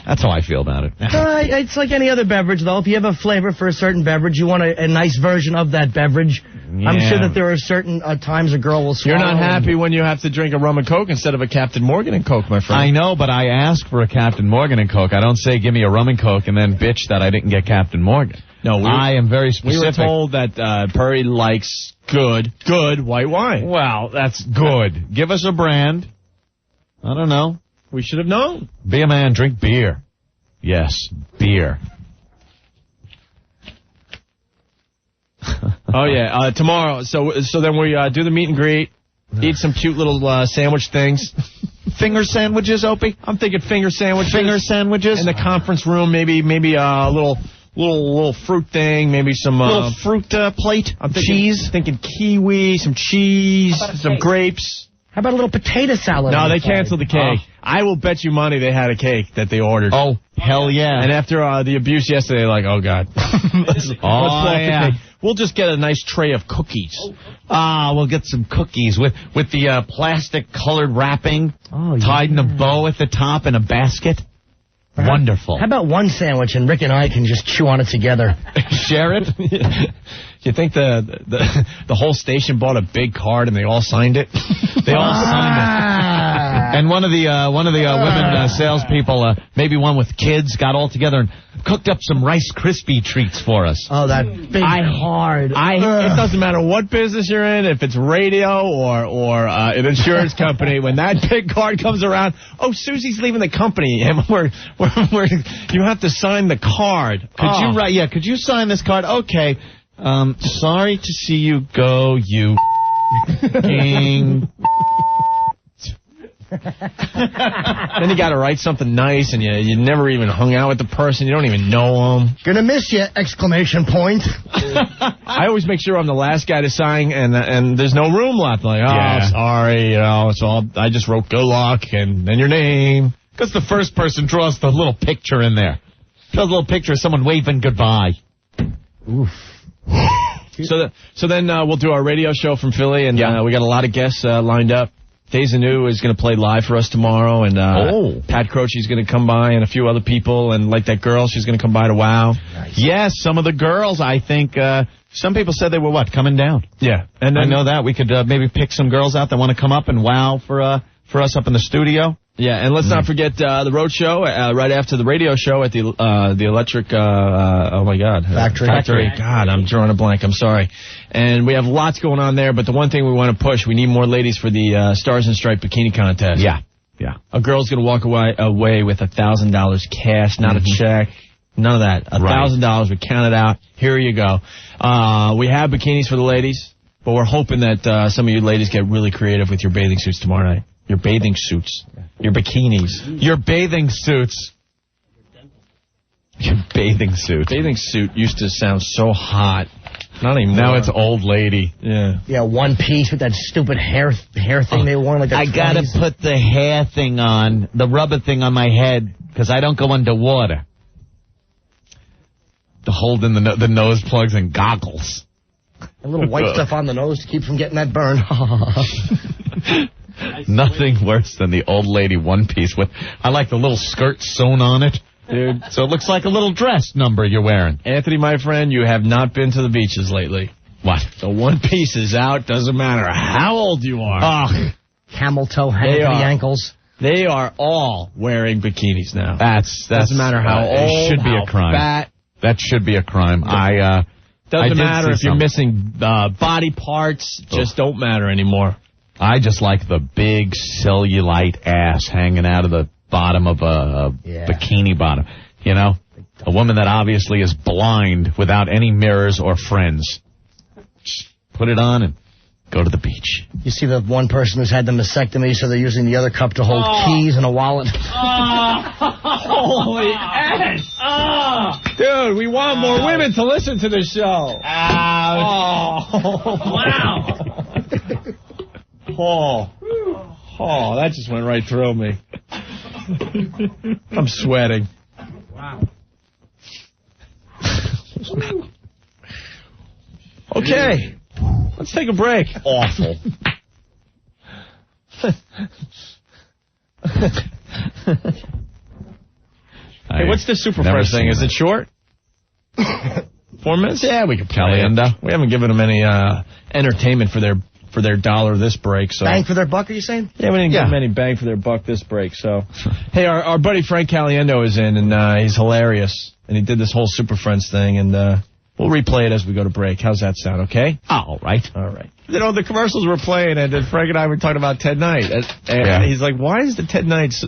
That's how I feel about it. It's like any other beverage, though. If you have a flavor for a certain beverage, you want a nice version of that beverage. Yeah. I'm sure that there are certain times a girl will swallow. You're not happy when you have to drink a rum and Coke instead of a Captain Morgan and Coke, my friend. I know, but I ask for a Captain Morgan and Coke. I don't say give me a rum and Coke and then bitch that I didn't get Captain Morgan. No, I am very specific. We were told that Perry likes good white wine. Well, that's good. Give us a brand. I don't know. We should have known. Be a man, drink beer. Yes, beer. Oh, yeah, tomorrow. So then we do the meet and greet, eat some cute little sandwich things. Finger sandwiches, Opie? I'm thinking finger sandwiches. Finger sandwiches? In the conference room, maybe a little fruit thing, maybe some... little fruit plate? I'm thinking kiwi, some cheese, some grapes. How about a little potato salad? No, they canceled the cake. I will bet you money they had a cake that they ordered. Oh, hell yeah. And after the abuse yesterday, they're like, oh, God. let's yeah. the cake. We'll just get a nice tray of cookies. We'll get some cookies with the plastic-colored wrapping tied in a bow at the top in a basket. Wonderful. How about one sandwich and Rick and I can just chew on it together? Share it? You think the whole station bought a big card and they all signed it? They all signed it. And one of the women salespeople, maybe one with kids, got all together and cooked up some Rice Krispie treats for us. Oh, that big hard. It doesn't matter what business you're in, if it's radio or an insurance company. When that big card comes around, oh, Susie's leaving the company, and you have to sign the card. Could you sign this card? Okay. Sorry to see you go, you king. Then you got to write something nice, and you never even hung out with the person. You don't even know them. Gonna miss you! Exclamation point. I always make sure I'm the last guy to sign, and there's no room left. Like, sorry, I just wrote good luck, and then your name. Because the first person draws the little picture in there. Draws a little picture of someone waving goodbye. Oof. So then we'll do our radio show from Philly, and we got a lot of guests lined up. Days Anew is going to play live for us tomorrow, and Pat Croce's going to come by, and a few other people, and like that girl, she's going to come by to WOW. Nice. Yes, some of the girls, I think, some people said they were, coming down? Yeah. And then, I know that. We could maybe pick some girls out that want to come up and wow for us up in the studio. Yeah, and let's not forget the road show right after the radio show at the Electric, Factory. God, I'm drawing a blank. I'm sorry. And we have lots going on there, but the one thing we want to push, we need more ladies for the Stars and Stripes bikini contest. Yeah. A girl's going to walk away with $1,000 cash, not a check. None of that. $1,000. We count it out. Here you go. We have bikinis for the ladies, but we're hoping that some of you ladies get really creative with your bathing suits tomorrow night. Your bathing suits. Your bikinis. Your bathing suits. Your bathing suit. Bathing suit used to sound so hot. Not anymore. Now it's old lady. Yeah. Yeah, one piece with that stupid hair thing they wore. I got to put the hair thing on, the rubber thing on my head, because I don't go underwater. To hold in the nose plugs and goggles. A little white stuff on the nose to keep from getting that burn. Nothing worse than the old lady one piece with, I like the little skirt sewn on it. Dude, so it looks like a little dress number you're wearing. Anthony, my friend, you have not been to the beaches lately. What? The one piece is out, doesn't matter how old you are. Oh, camel toe hanging to the ankles. They are all wearing bikinis now. That's doesn't matter how old, it should be a crime. Fat. That should be a crime. Doesn't matter if you're missing body parts. Just don't matter anymore. I just like the big cellulite ass hanging out of the bottom of a bikini bottom. You know, a woman that obviously is blind without any mirrors or friends. Just put it on and go to the beach. You see the one person who's had the mastectomy, so they're using the other cup to hold keys and a wallet. Holy ass! Dude, we want more women to listen to the show. Wow. Oh, that just went right through me. I'm sweating. Wow. Okay, let's take a break. Awful. Hey, what's the Super Fresh thing? Is it short? 4 minutes? Yeah, we could play it. We haven't given them any entertainment for their $1 this break. So bang for their buck, are you saying? Yeah, we didn't give them any bang for their buck this break. So, hey, our buddy Frank Caliendo is in, and he's hilarious. And he did this whole Super Friends thing, and we'll replay it as we go to break. How's that sound, okay? All right. All right. You know, the commercials were playing, and then Frank and I were talking about Ted Knight. And he's like, why is the Ted Knights,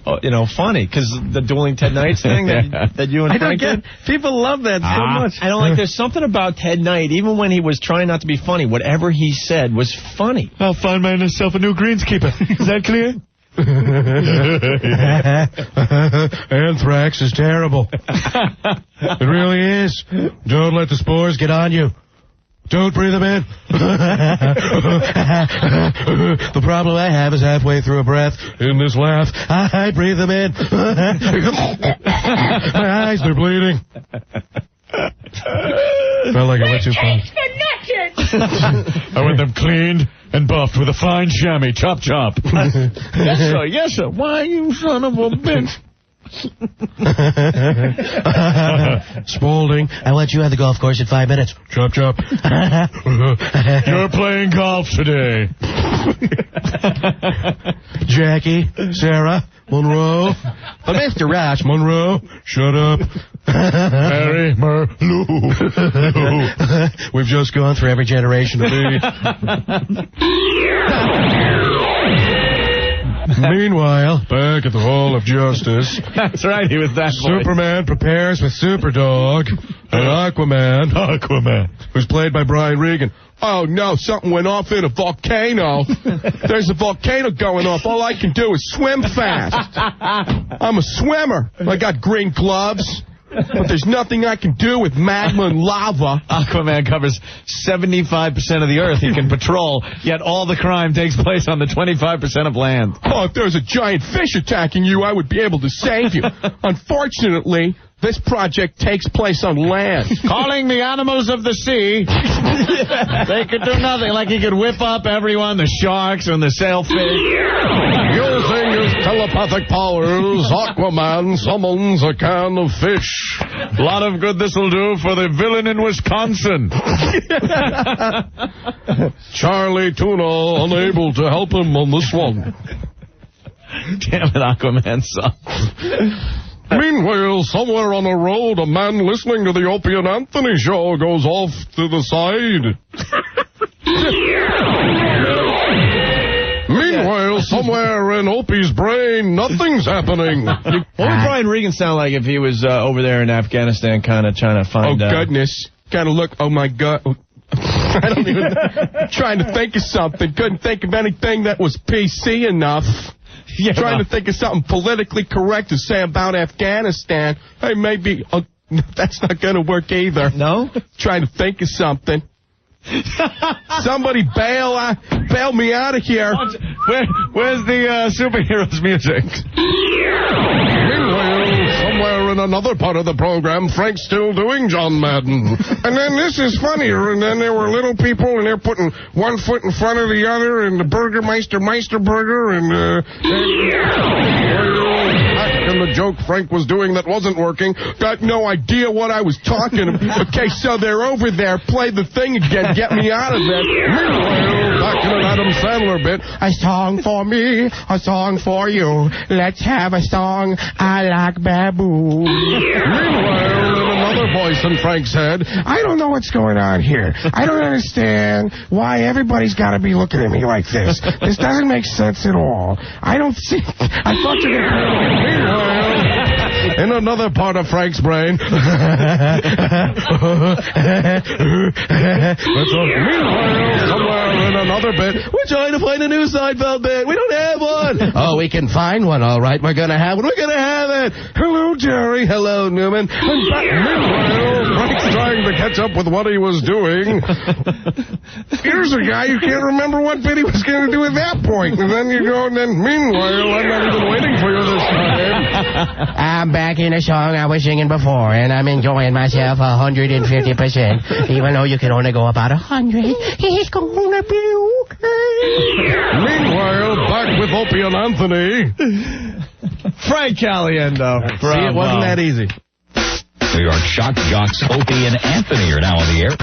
funny? Because the dueling Ted Knights thing that you and Frank did? People love that so much. I don't like, there's something about Ted Knight, even when he was trying not to be funny, whatever he said was funny. I'll find myself a new greenskeeper. Is that clear? Anthrax is terrible. It really is. Don't let the spores get on you. Don't breathe them in. The problem I have is halfway through a breath in this laugh, I breathe them in. My eyes are bleeding. Felt like I went too far. I want them cleaned and buffed with a fine chamois. Chop, chop. Yes, sir. Why, you son of a bitch? Spaulding, I want you at the golf course in 5 minutes. Chop, chop. You're playing golf today. Jackie, Sarah, Monroe, Mr. Rash, Monroe, shut up. Mary, Lou. We've just gone through every generation of me. Meanwhile, back at the Hall of Justice. That's right, he was that Superman prepares with Superdog and Aquaman, who's played by Brian Regan. Oh, no, something went off in a volcano. There's a volcano going off. All I can do is swim fast. I'm a swimmer. I got green gloves. But there's nothing I can do with magma and lava. Aquaman covers 75% of the earth he can patrol, yet all the crime takes place on the 25% of land. Oh, if there was a giant fish attacking you, I would be able to save you. Unfortunately, this project takes place on land. Calling the animals of the sea. They could do nothing. Like he could whip up everyone, the sharks and the sailfish. Using his telepathic powers, Aquaman summons a can of fish. A lot of good this'll do for the villain in Wisconsin. Charlie Tuna unable to help him on this one. Damn it, Aquaman sucks. Meanwhile, somewhere on the road, a man listening to the Opie and Anthony show goes off to the side. Meanwhile, somewhere in Opie's brain, nothing's happening. What would Brian Regan sound like if he was over there in Afghanistan kind of trying to find... Oh, goodness. Kind of look, oh, my God. I don't even... trying to think of something. Couldn't think of anything that was PC enough. Yeah, trying to think of something politically correct to say about Afghanistan. Hey, maybe... that's not going to work either. No? Trying to think of something. Somebody bail me out of here. Where's the superheroes music? Meanwhile, somewhere Meanwhile, in another part of the program, Frank's still doing John Madden. And then this is funnier, and then there were little people, and they're putting one foot in front of the other, and the Meister Burger, and the joke Frank was doing that wasn't working. Got no idea what I was talking about. Okay, so they're over there. Play the thing again. Get me out of there. Meanwhile, back in an Adam Sandler bit. A song for me, a song for you. Let's have a song. I like Babu. Meanwhile, in another voice in Frank's head, I don't know what's going on here. I don't understand why everybody's got to be looking at me like this. This doesn't make sense at all. I don't see. I thought you were going to. Meanwhile, in another part of Frank's brain. Meanwhile, somewhere in another bit, we're trying to find a new Seinfeld bit. We don't have one. Oh, we can find one, all right. We're going to have one. We're going to have it. Hello, Jerry. Hello, Newman. Meanwhile, Frank's trying to catch up with what he was doing. Here's a guy who can't remember what bit he was going to do at that point. And then you go, and then, meanwhile, I'm not even waiting for you this time. I'm back in a song I was singing before, and I'm enjoying myself 150%. Even though you can only go about 100, it's gonna be okay. Meanwhile, back with Opie and Anthony. Frank Caliendo. See, it wasn't that easy. New York shock jocks Opie and Anthony are now on the air.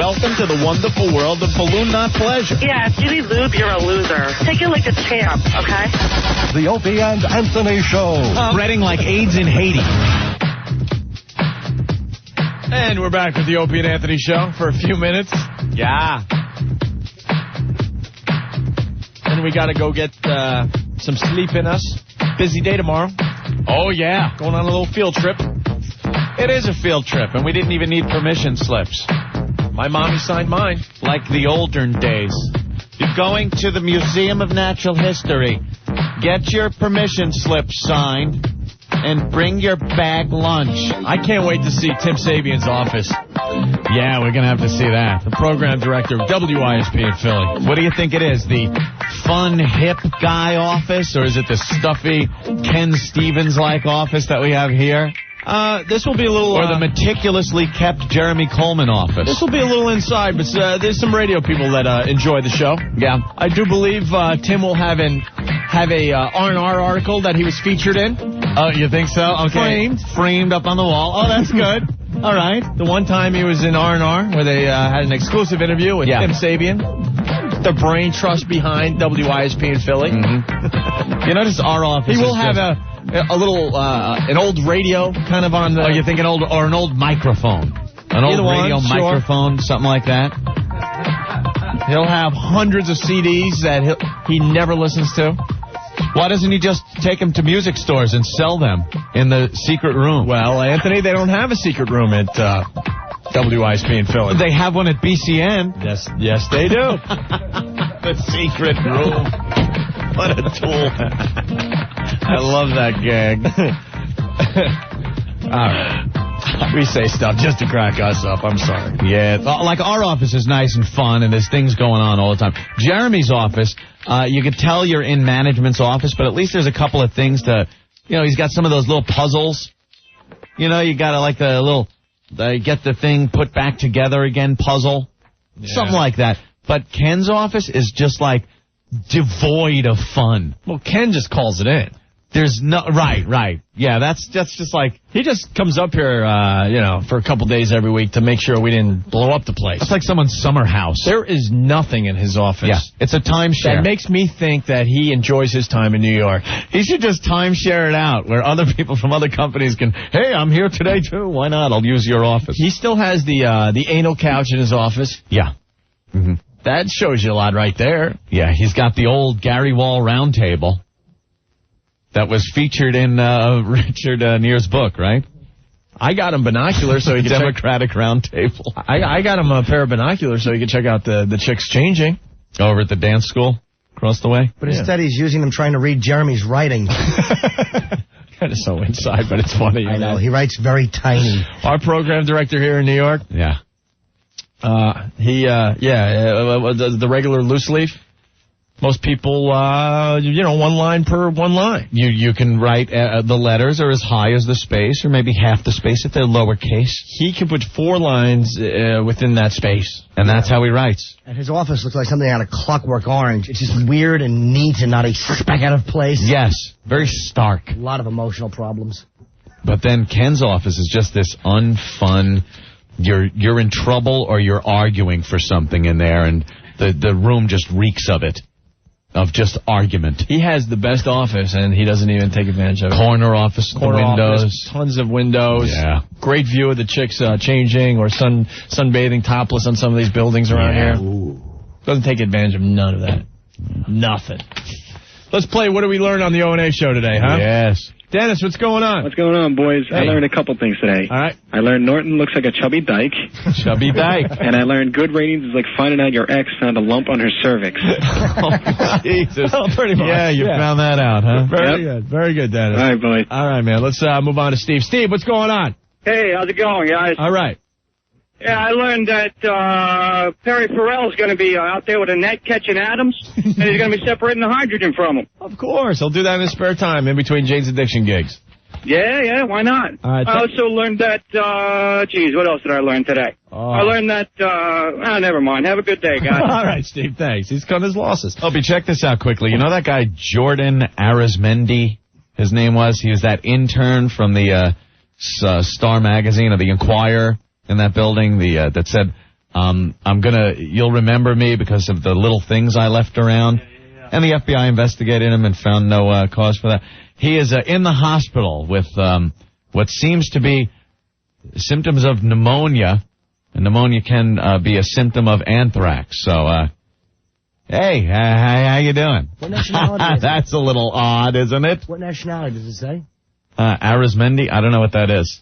Welcome to the wonderful world of balloon not pleasure. Yeah, if you need lube, you're a loser. Take it like a champ, okay? The Opie and Anthony Show. Spreading like AIDS in Haiti. And we're back with the Opie and Anthony Show for a few minutes. Yeah. And we got to go get some sleep in us. Busy day tomorrow. Oh, yeah. Going on a little field trip. It is a field trip, and we didn't even need permission slips. My mommy signed mine. Like the olden days. You're going to the Museum of Natural History. Get your permission slip signed and bring your bag lunch. I can't wait to see Tim Sabian's office. Yeah, we're going to have to see that. The program director of WISP in Philly. What do you think it is? The fun, hip guy office, or is it the stuffy Ken Stevens-like office that we have here? This will be a little... Or the meticulously kept Jeremy Coleman office. This will be a little inside, but there's some radio people that enjoy the show. Yeah. I do believe Tim will have a R&R article that he was featured in. Oh, you think so? Okay. Framed up on the wall. Oh, that's good. All right. The one time he was in R&R where they had an exclusive interview with Tim Sabian, the brain trust behind WISP in Philly. Mm-hmm. You notice our office. He will have a little an old radio kind of on the. Oh, you think an old microphone? An old radio microphone, something like that. He'll have hundreds of CDs that he never listens to. Why doesn't he just take them to music stores and sell them in the secret room? Well, Anthony, they don't have a secret room at WISP in Philly. They have one at BCN. Yes, they do. The secret room. What a tool. I love that gag. All right. We say stuff just to crack us up. I'm sorry. Yeah, like our office is nice and fun, and there's things going on all the time. Jeremy's office, you could tell you're in management's office, but at least there's a couple of things to, he's got some of those little puzzles. You got to like the little, get the thing put back together again puzzle. Yeah. Something like that. But Ken's office is just like devoid of fun. Well, Ken just calls it in. There's no right. Yeah, that's just like he just comes up here, for a couple days every week to make sure we didn't blow up the place. It's like someone's summer house. There is nothing in his office. Yeah, it's a timeshare. That makes me think that he enjoys his time in New York. He should just timeshare it out where other people from other companies can. Hey, I'm here today too. Why not? I'll use your office. He still has the anal couch in his office. Yeah. Mm-hmm. That shows you a lot right there. Yeah, he's got the old Gary Wall round table. That was featured in Richard Neer's book, right? I got him binoculars so he could Democratic round table. I got him a pair of binoculars so he could check out the chicks changing. Over at the dance school across the way? But instead he's using them trying to read Jeremy's writing. Kind of so inside, but it's funny. I know. He writes very tiny. Our program director here in New York. Yeah. The regular loose leaf. Most people, one line per one line. You can write the letters are as high as the space, or maybe half the space if they're lowercase. He can put 4 lines within that space. And that's how he writes. And his office looks like something out of Clockwork Orange. It's just weird and neat and not a speck out of place. Yes, very stark. A lot of emotional problems. But then Ken's office is just this unfun, you're in trouble or you're arguing for something in there, and the room just reeks of it. Of just argument. He has the best office, and he doesn't even take advantage of it. Corner office, windows. Office, tons of windows. Yeah. Great view of the chicks changing or sunbathing topless on some of these buildings around here. Ooh. Doesn't take advantage of none of that. Nothing. Let's play What Do We Learn on the O&A show today, huh? Yes. Dennis, what's going on? What's going on, boys? Hey. I learned a couple things today. All right. I learned Norton looks like a chubby dyke. Chubby dyke. And I learned good ratings is like finding out your ex found a lump on her cervix. Jesus. Oh, pretty much. Yeah, you found that out, huh? Very good. Very good, Dennis. All right, boys. All right, man. Let's move on to Steve. Steve, what's going on? Hey, how's it going, guys? All right. Yeah, I learned that Perry Farrell's going to be out there with a net catching atoms, and he's going to be separating the hydrogen from them. Of course. He'll do that in his spare time in between Jane's Addiction gigs. Yeah, why not? All right, I also learned that, what else did I learn today? I learned that, never mind. Have a good day, guys. All right, Steve, thanks. He's cut his losses. Opie, check this out quickly. You know that guy Jordan Arizmendi, his name was? He was that intern from the Star Magazine or the Inquirer in that building that said, you'll remember me because of the little things I left around. Yeah. And the FBI investigated him and found no cause for that. He is in the hospital with what seems to be symptoms of pneumonia. And pneumonia can be a symptom of anthrax. So, hey, how you doing? What nationality is That's a little odd, isn't it? What nationality does it say? Arizmendi? I don't know what that is.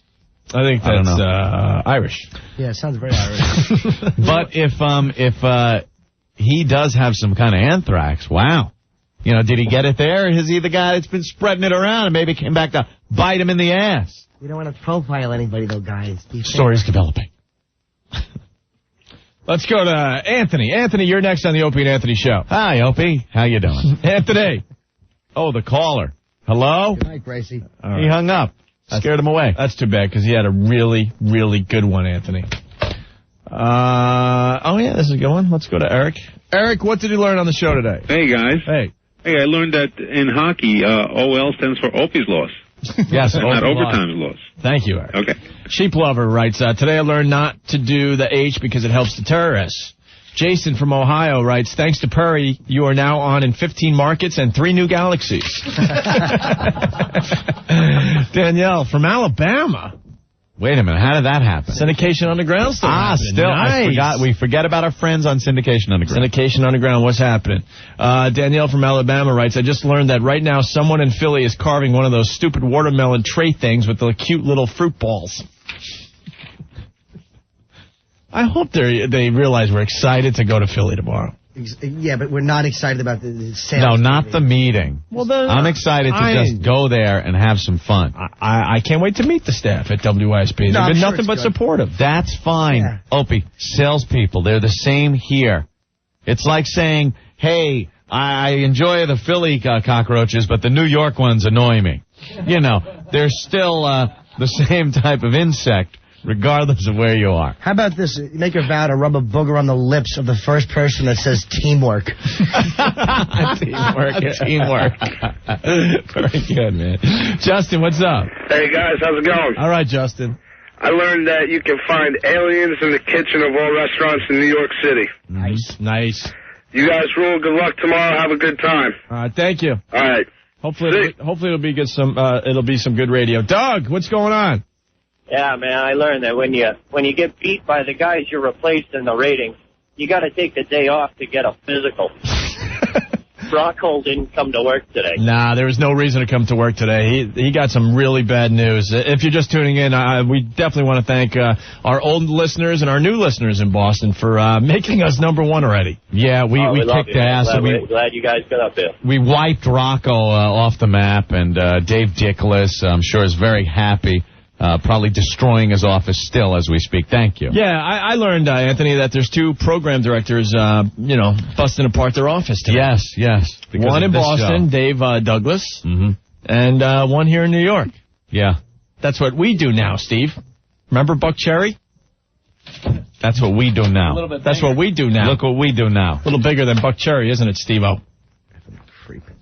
I think that's Irish. Yeah, it sounds very Irish. But if he does have some kind of anthrax, wow. You know, did he get it there, or is he the guy that's been spreading it around and maybe came back to bite him in the ass? We don't want to profile anybody, though, guys. Story's developing. Let's go to Anthony. Anthony, you're next on the Opie and Anthony show. Hi, Opie. How you doing? Anthony. Oh, the caller. Hello? Good night, Gracie. He hung up. Scared him away. That's too bad, because he had a really, really good one, Anthony. This is a good one. Let's go to Eric. Eric, what did you learn on the show today? Hey, guys. Hey. Hey, I learned that in hockey, OL stands for Opie's loss. Yes, not overtime's loss. Thank you, Eric. Okay. Sheep Lover writes, today I learned not to do the H because it helps the terrorists. Jason from Ohio writes, thanks to Perry, you are now on in 15 markets and 3 new galaxies. Danielle from Alabama. Wait a minute, how did that happen? Syndication Underground still happening. Still, nice. We forget about our friends on Syndication Underground. Syndication Underground, what's happening? Danielle from Alabama writes, I just learned that right now someone in Philly is carving one of those stupid watermelon tray things with the cute little fruit balls. I hope they realize we're excited to go to Philly tomorrow. Yeah, but we're not excited about the sales. No, not the meeting. Well, I'm excited to just go there and have some fun. I can't wait to meet the staff at WISP. They've been nothing but supportive. That's fine. Yeah. Opie, salespeople, they're the same here. It's like saying, hey, I enjoy the Philly cockroaches, but the New York ones annoy me. You know, they're still the same type of insect, regardless of where you are. How about this? Make a vow to rub a booger on the lips of the first person that says teamwork. Teamwork. Very good, man. Justin, what's up? Hey, guys, how's it going? All right, Justin. I learned that you can find aliens in the kitchen of all restaurants in New York City. Nice. You guys rule. Good luck tomorrow. Have a good time. All right, thank you. All right. Hopefully it'll be good. It'll be some good radio. Doug, what's going on? Yeah, man, I learned that when you get beat by the guys you replaced in the ratings, you got to take the day off to get a physical. Brokaw didn't come to work today. Nah, there was no reason to come to work today. He got some really bad news. If you're just tuning in, we definitely want to thank our old listeners and our new listeners in Boston for making us number one already. Yeah, we kicked ass. Glad you guys got up there. We wiped Rocco off the map, and Dave Dickless, I'm sure, is very happy. Probably destroying his office still as we speak. Thank you. Yeah, I learned, Anthony, that there's 2 program directors, busting apart their office today. Yes. One in Boston, Dave Douglas, and one here in New York. Yeah. That's what we do now, Steve. Remember Buck Cherry? That's what we do now. That's what we do now. Look what we do now. A little bigger than Buck Cherry, isn't it, Steve-O?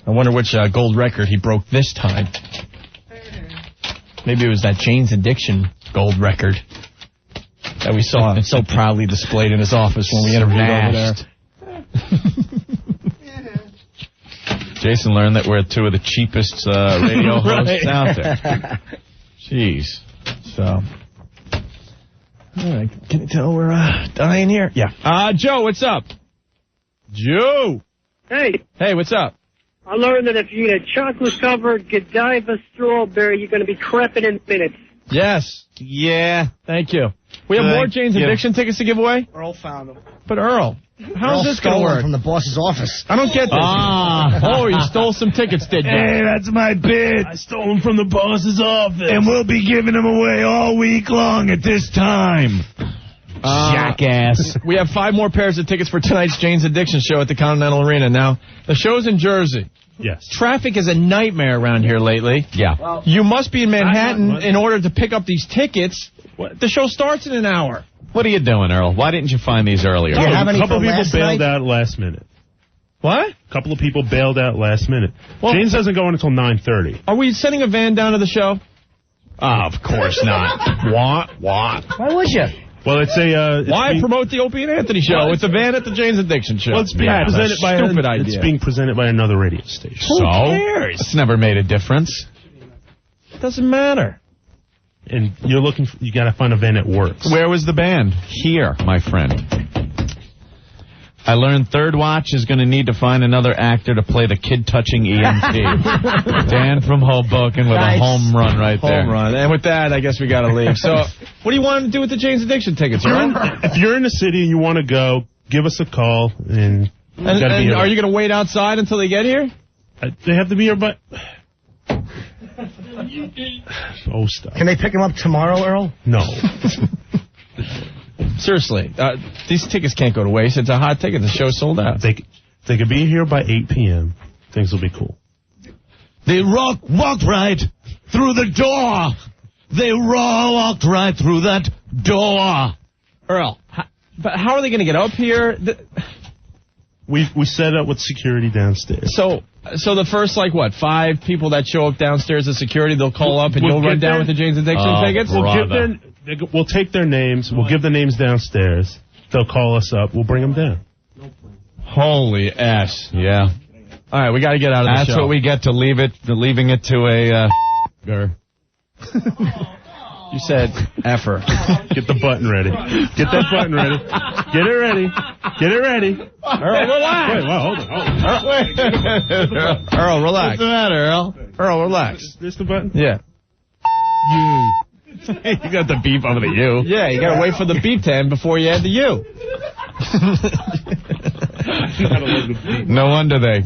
I wonder which gold record he broke this time. Maybe it was that Jane's Addiction gold record that we saw so proudly displayed in his office when we interviewed over there. Jason learned that we're 2 of the cheapest radio hosts out there. Jeez. So, all right, can you tell we're dying here? Yeah. Joe, what's up? Joe. Hey. Hey, what's up? I learned that if you eat a chocolate-covered Godiva strawberry, you're going to be creping in minutes. Yes. Yeah. Thank you. We have more Jane's Addiction tickets to give away? Earl found them. But Earl, how's this going to work? From the boss's office. I don't get this. You stole some tickets, did you? Hey, that's my bid. I stole them from the boss's office. And we'll be giving them away all week long at this time. Jackass. We have 5 more pairs of tickets for tonight's Jane's Addiction show at the Continental Arena. Now, the show's in Jersey. Yes. Traffic is a nightmare around here lately. Yeah. Well, you must be in Manhattan in order to pick up these tickets. The show starts in an hour. What are you doing, Earl? Why didn't you find these earlier? A couple of people bailed out last minute. What? A couple of people bailed out last minute. Well, Jane's doesn't go in until 9:30. Are we sending a van down to the show? Of course not. What? Why would you? Well, why promote the Opie and Anthony show with the van at the Jane's Addiction show? Well, it's being presented by stupid idea. It's being presented by another radio station. Who cares? It's never made a difference. It doesn't matter. And you got to find a van that works. Where was the band? Here, my friend. I learned Third Watch is going to need to find another actor to play the kid-touching EMT. Dan from Hoboken with a home run right there. Home run. And with that, I guess we got to leave. So, what do you want to do with the Jane's Addiction tickets, right? If you're in the city and you want to go, give us a call. And are you going to wait outside until they get here? They have to be here, but... Oh, stop. Can they pick him up tomorrow, Earl? No. Seriously, these tickets can't go to waste. It's a hot ticket. The show's sold out. They could be here by 8 p.m. Things will be cool. They walked right through the door. They walked right through that door. Earl, but how are they going to get up here? We set up with security downstairs. So the first, 5 people that show up downstairs as security, they'll call up and you'll run down with the Jane's Addiction tickets? We'll take their names. We'll give the names downstairs. They'll call us up. We'll bring them down. Holy ass. Yeah. All right, we got to get out of the show. That's what we get to leaving it to a... You said effer. Get the button ready. Get that button ready. Get it ready. Get it ready. Earl, relax. Wait, hold on. Earl, relax. What's the matter, Earl? Earl, relax. This the button? Yeah. You got the beep over the U. Yeah, you got to wait for the beep to end before you add the U. No wonder they...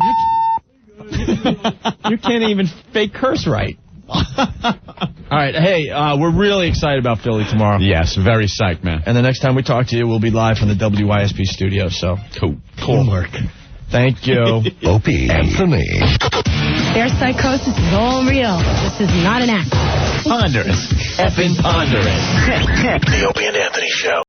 You can't even fake curse right. All right, hey, we're really excited about Philly tomorrow. Yes, very psyched, man. And the next time we talk to you, we'll be live from the WYSP studio, so... Cool work. Thank you. Opie Anthony. Their psychosis is all real. This is not an act. Ponderous. Effing ponderous. The Opie and Anthony Show.